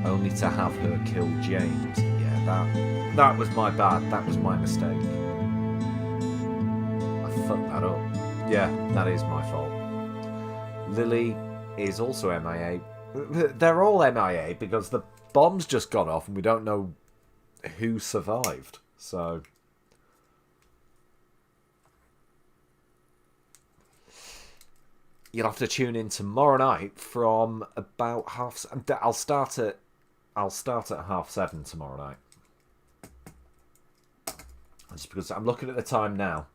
only to have her kill James. Yeah, that was my bad. That was my mistake. I fucked that up. Yeah, that is my fault. Lily is also MIA. They're all MIA because the bomb's just gone off and we don't know who survived. So you'll have to tune in tomorrow night from about half. I'll start at 7:30 tomorrow night. Just because I'm looking at the time now.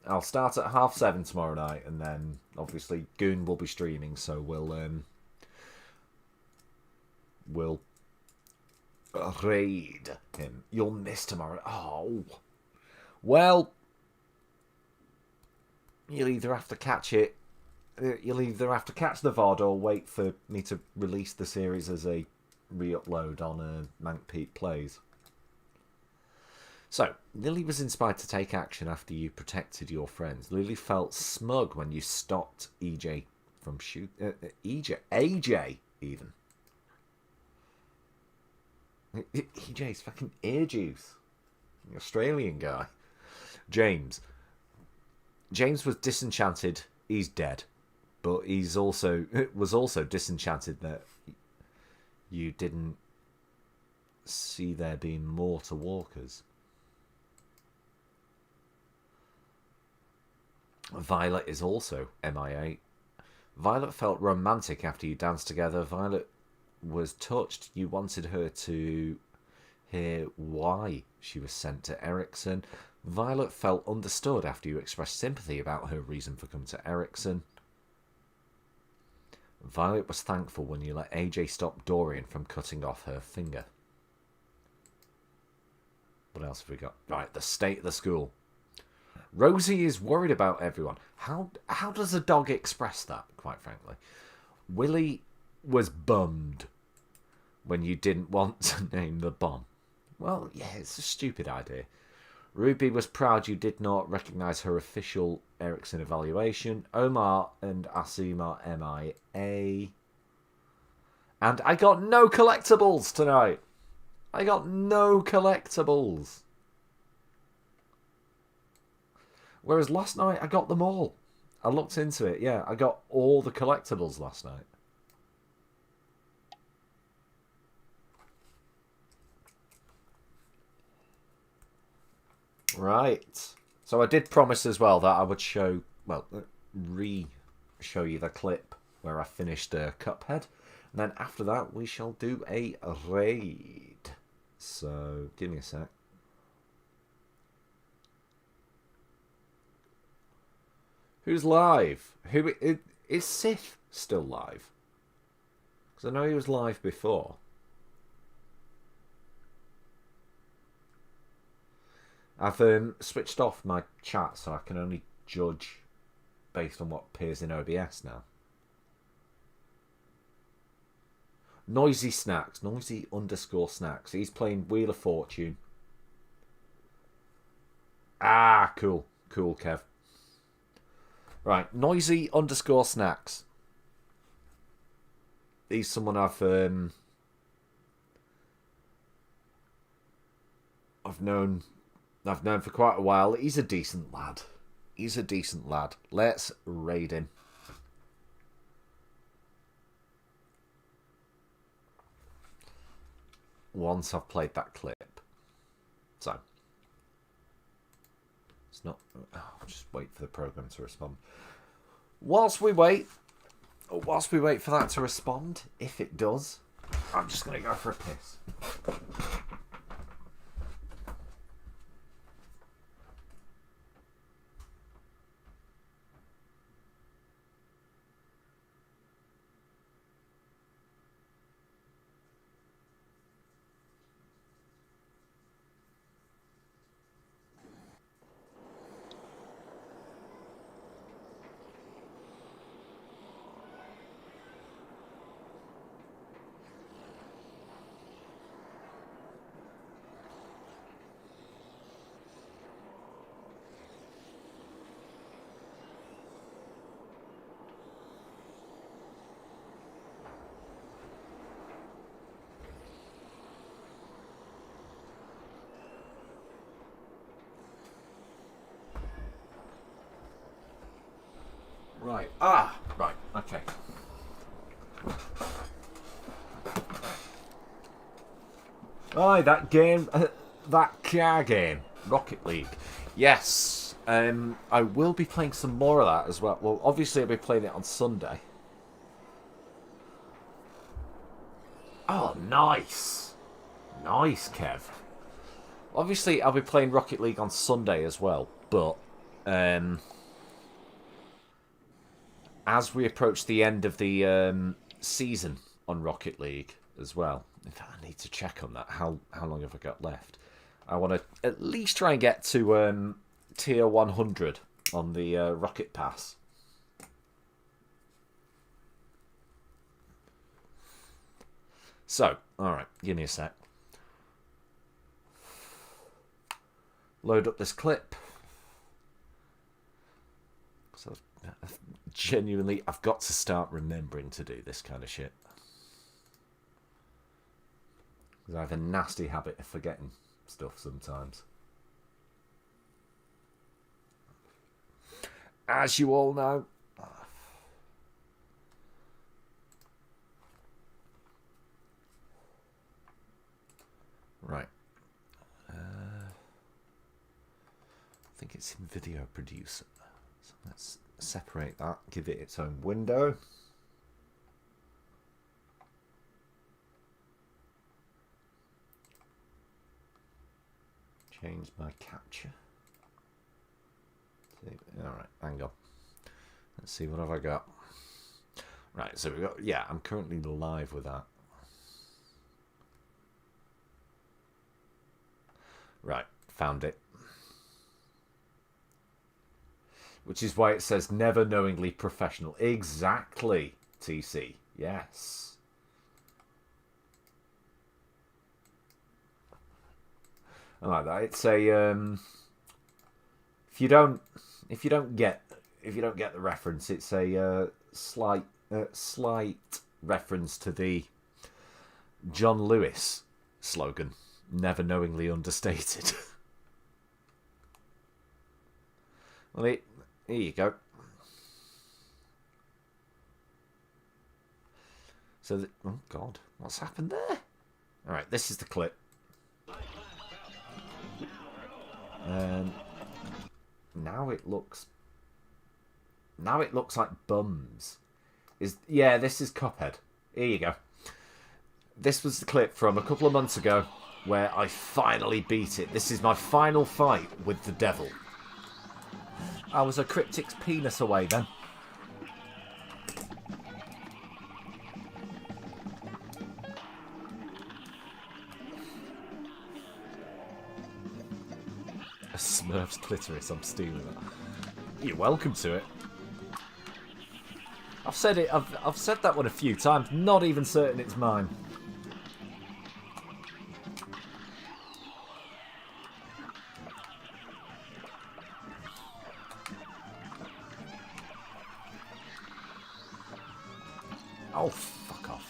I'll start at 7:30 tomorrow night, and then obviously Goon will be streaming, so we'll raid him. You'll miss tomorrow. Oh, well, you'll either have to catch it. You'll either have to catch the VOD or wait for me to release the series as a re-upload on MANCPETE Plays. So, Lily was inspired to take action after you protected your friends. Lily felt smug when you stopped EJ from shooting... AJ, even. EJ's fucking ear juice. The Australian guy. James. James was disenchanted. He's dead. But he's was also disenchanted that you didn't see there being more to walkers. Violet is also MIA. Violet felt romantic after you danced together. Violet was touched. You wanted her to hear why she was sent to Erickson. Violet felt understood after you expressed sympathy about her reason for coming to Erickson. Violet was thankful when you let AJ stop Dorian from cutting off her finger. What else have we got? Right, the state of the school. Rosie is worried about everyone. How does a dog express that, quite frankly? Willie was bummed when you didn't want to name the bomb. Well, yeah, it's a stupid idea. Ruby was proud you did not recognise her official Erickson evaluation. Omar and Asim are MIA. And I got no collectibles tonight. I got no collectibles. Whereas last night I got them all. I looked into it, yeah. I got all the collectibles last night. Right. So I did promise as well that I would show, well, re-show you the clip where I finished Cuphead. And then after that, we shall do a raid. So, give me a sec. Who's live? Is Sith still live? Because I know he was live before. I've switched off my chat so I can only judge based on what appears in OBS now. Noisy Snacks, Noisy_Snacks. He's playing Wheel of Fortune. Ah, cool. Cool, Kev. Right, Noisy_Snacks. He's someone I've known for quite a while. He's a decent lad. Let's raid him. Once I've played that clip. So. It's not... Oh, just wait for the program to respond. Whilst we wait for that to respond, if it does, I'm just going to go for a piss. Right. Ah! Right. Okay. Aye, that game, that car game, Rocket League. Yes. I will be playing some more of that as well. Well, obviously I'll be playing it on Sunday. Oh, nice. Nice, Kev. Obviously I'll be playing Rocket League on Sunday as well, but as we approach the end of the season on Rocket League as well, in fact, I need to check on that. How long have I got left? I want to at least try and get to tier 100 on the Rocket Pass. So, alright, give me a sec. Load up this clip. So, genuinely, I've got to start remembering to do this kind of shit. Because I have a nasty habit of forgetting stuff sometimes. As you all know. Right. I think it's in Video Producer. So let's separate that, give it its own window. Change my capture. Alright, hang on. Let's see, what have I got? Right, so we've got, yeah, I'm currently live with that. Right, found it. Which is why it says never knowingly professional. Exactly, TC. Yes. I like that. It's a if you don't get the reference, it's a slight reference to the John Lewis slogan, never knowingly understated. Well, here you go. So, oh God, what's happened there? All right, this is the clip. Now it looks like bums. This is Cuphead. Here you go. This was the clip from a couple of months ago where I finally beat it. This is my final fight with the devil. I was a cryptic's penis away then. A Smurf's clitoris, I'm stealing that. You're welcome to it. I've said it, I've said that one a few times, not even certain it's mine. Oh, fuck off.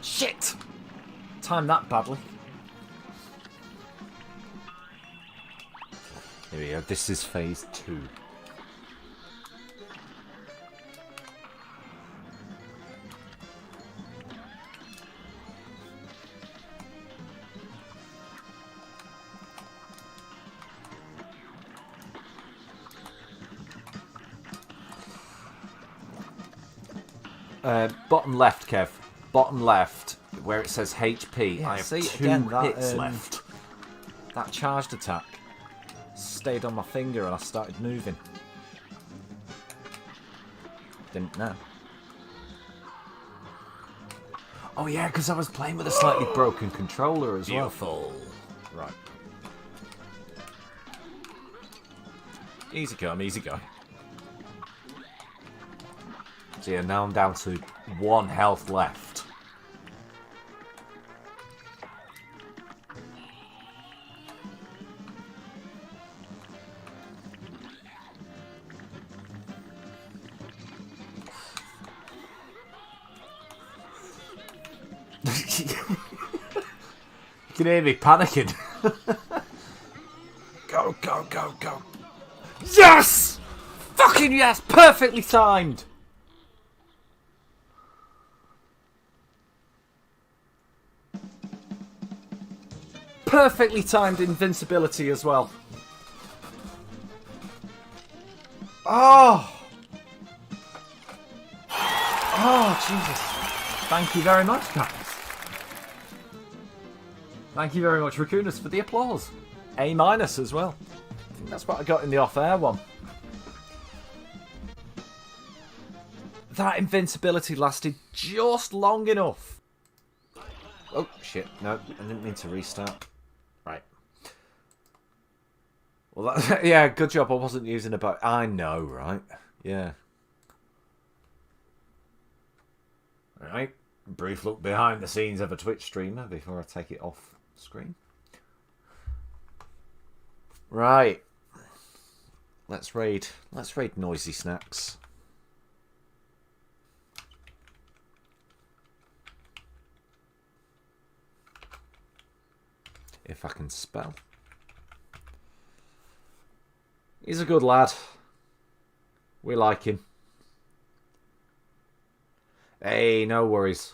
Shit! Timed that badly. Here we go, this is phase 2. Bottom left, Kev. Bottom left, where it says HP. Yeah, I have see, 2 again, hits left. That charged attack stayed on my finger and I started moving. Didn't know. Oh yeah, because I was playing with a slightly broken controller as Beautiful. well. Right. Easy come, easy go. So yeah, now I'm down to 1 health left. You can hear me panicking. Go, go, go, go. Yes! Fucking yes! Perfectly timed! Perfectly timed invincibility as well. Oh! Oh, Jesus. Thank you very much, guys. Thank you very much, Rakunas, for the applause. A- as well. I think that's what I got in the off-air one. That invincibility lasted just long enough. Oh, shit. No, I didn't mean to restart. Right. Well, that, yeah, good job I wasn't using a bow. I know, right? Yeah. Alright. Brief look behind the scenes of a Twitch streamer before I take it off screen. Right. Let's raid Noisy Snacks. If I can spell. He's a good lad. We like him. Hey, no worries.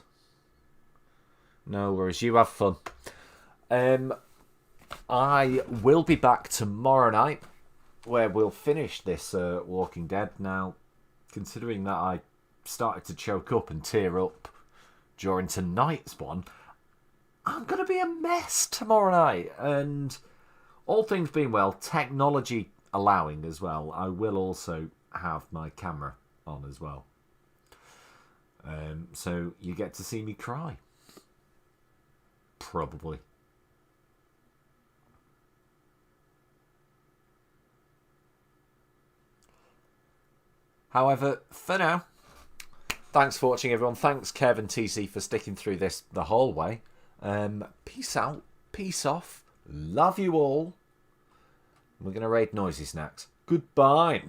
No worries. You have fun. I will be back tomorrow night where we'll finish this Walking Dead. Now, considering that I started to choke up and tear up during tonight's one, I'm going to be a mess tomorrow night. And all things being well, technology allowing as well, I will also have my camera on as well. So you get to see me cry. Probably. However, for now, thanks for watching, everyone. Thanks, Kev and TC, for sticking through this the whole way. Peace out. Peace off. Love you all. We're going to raid Noisy Snacks. Goodbye.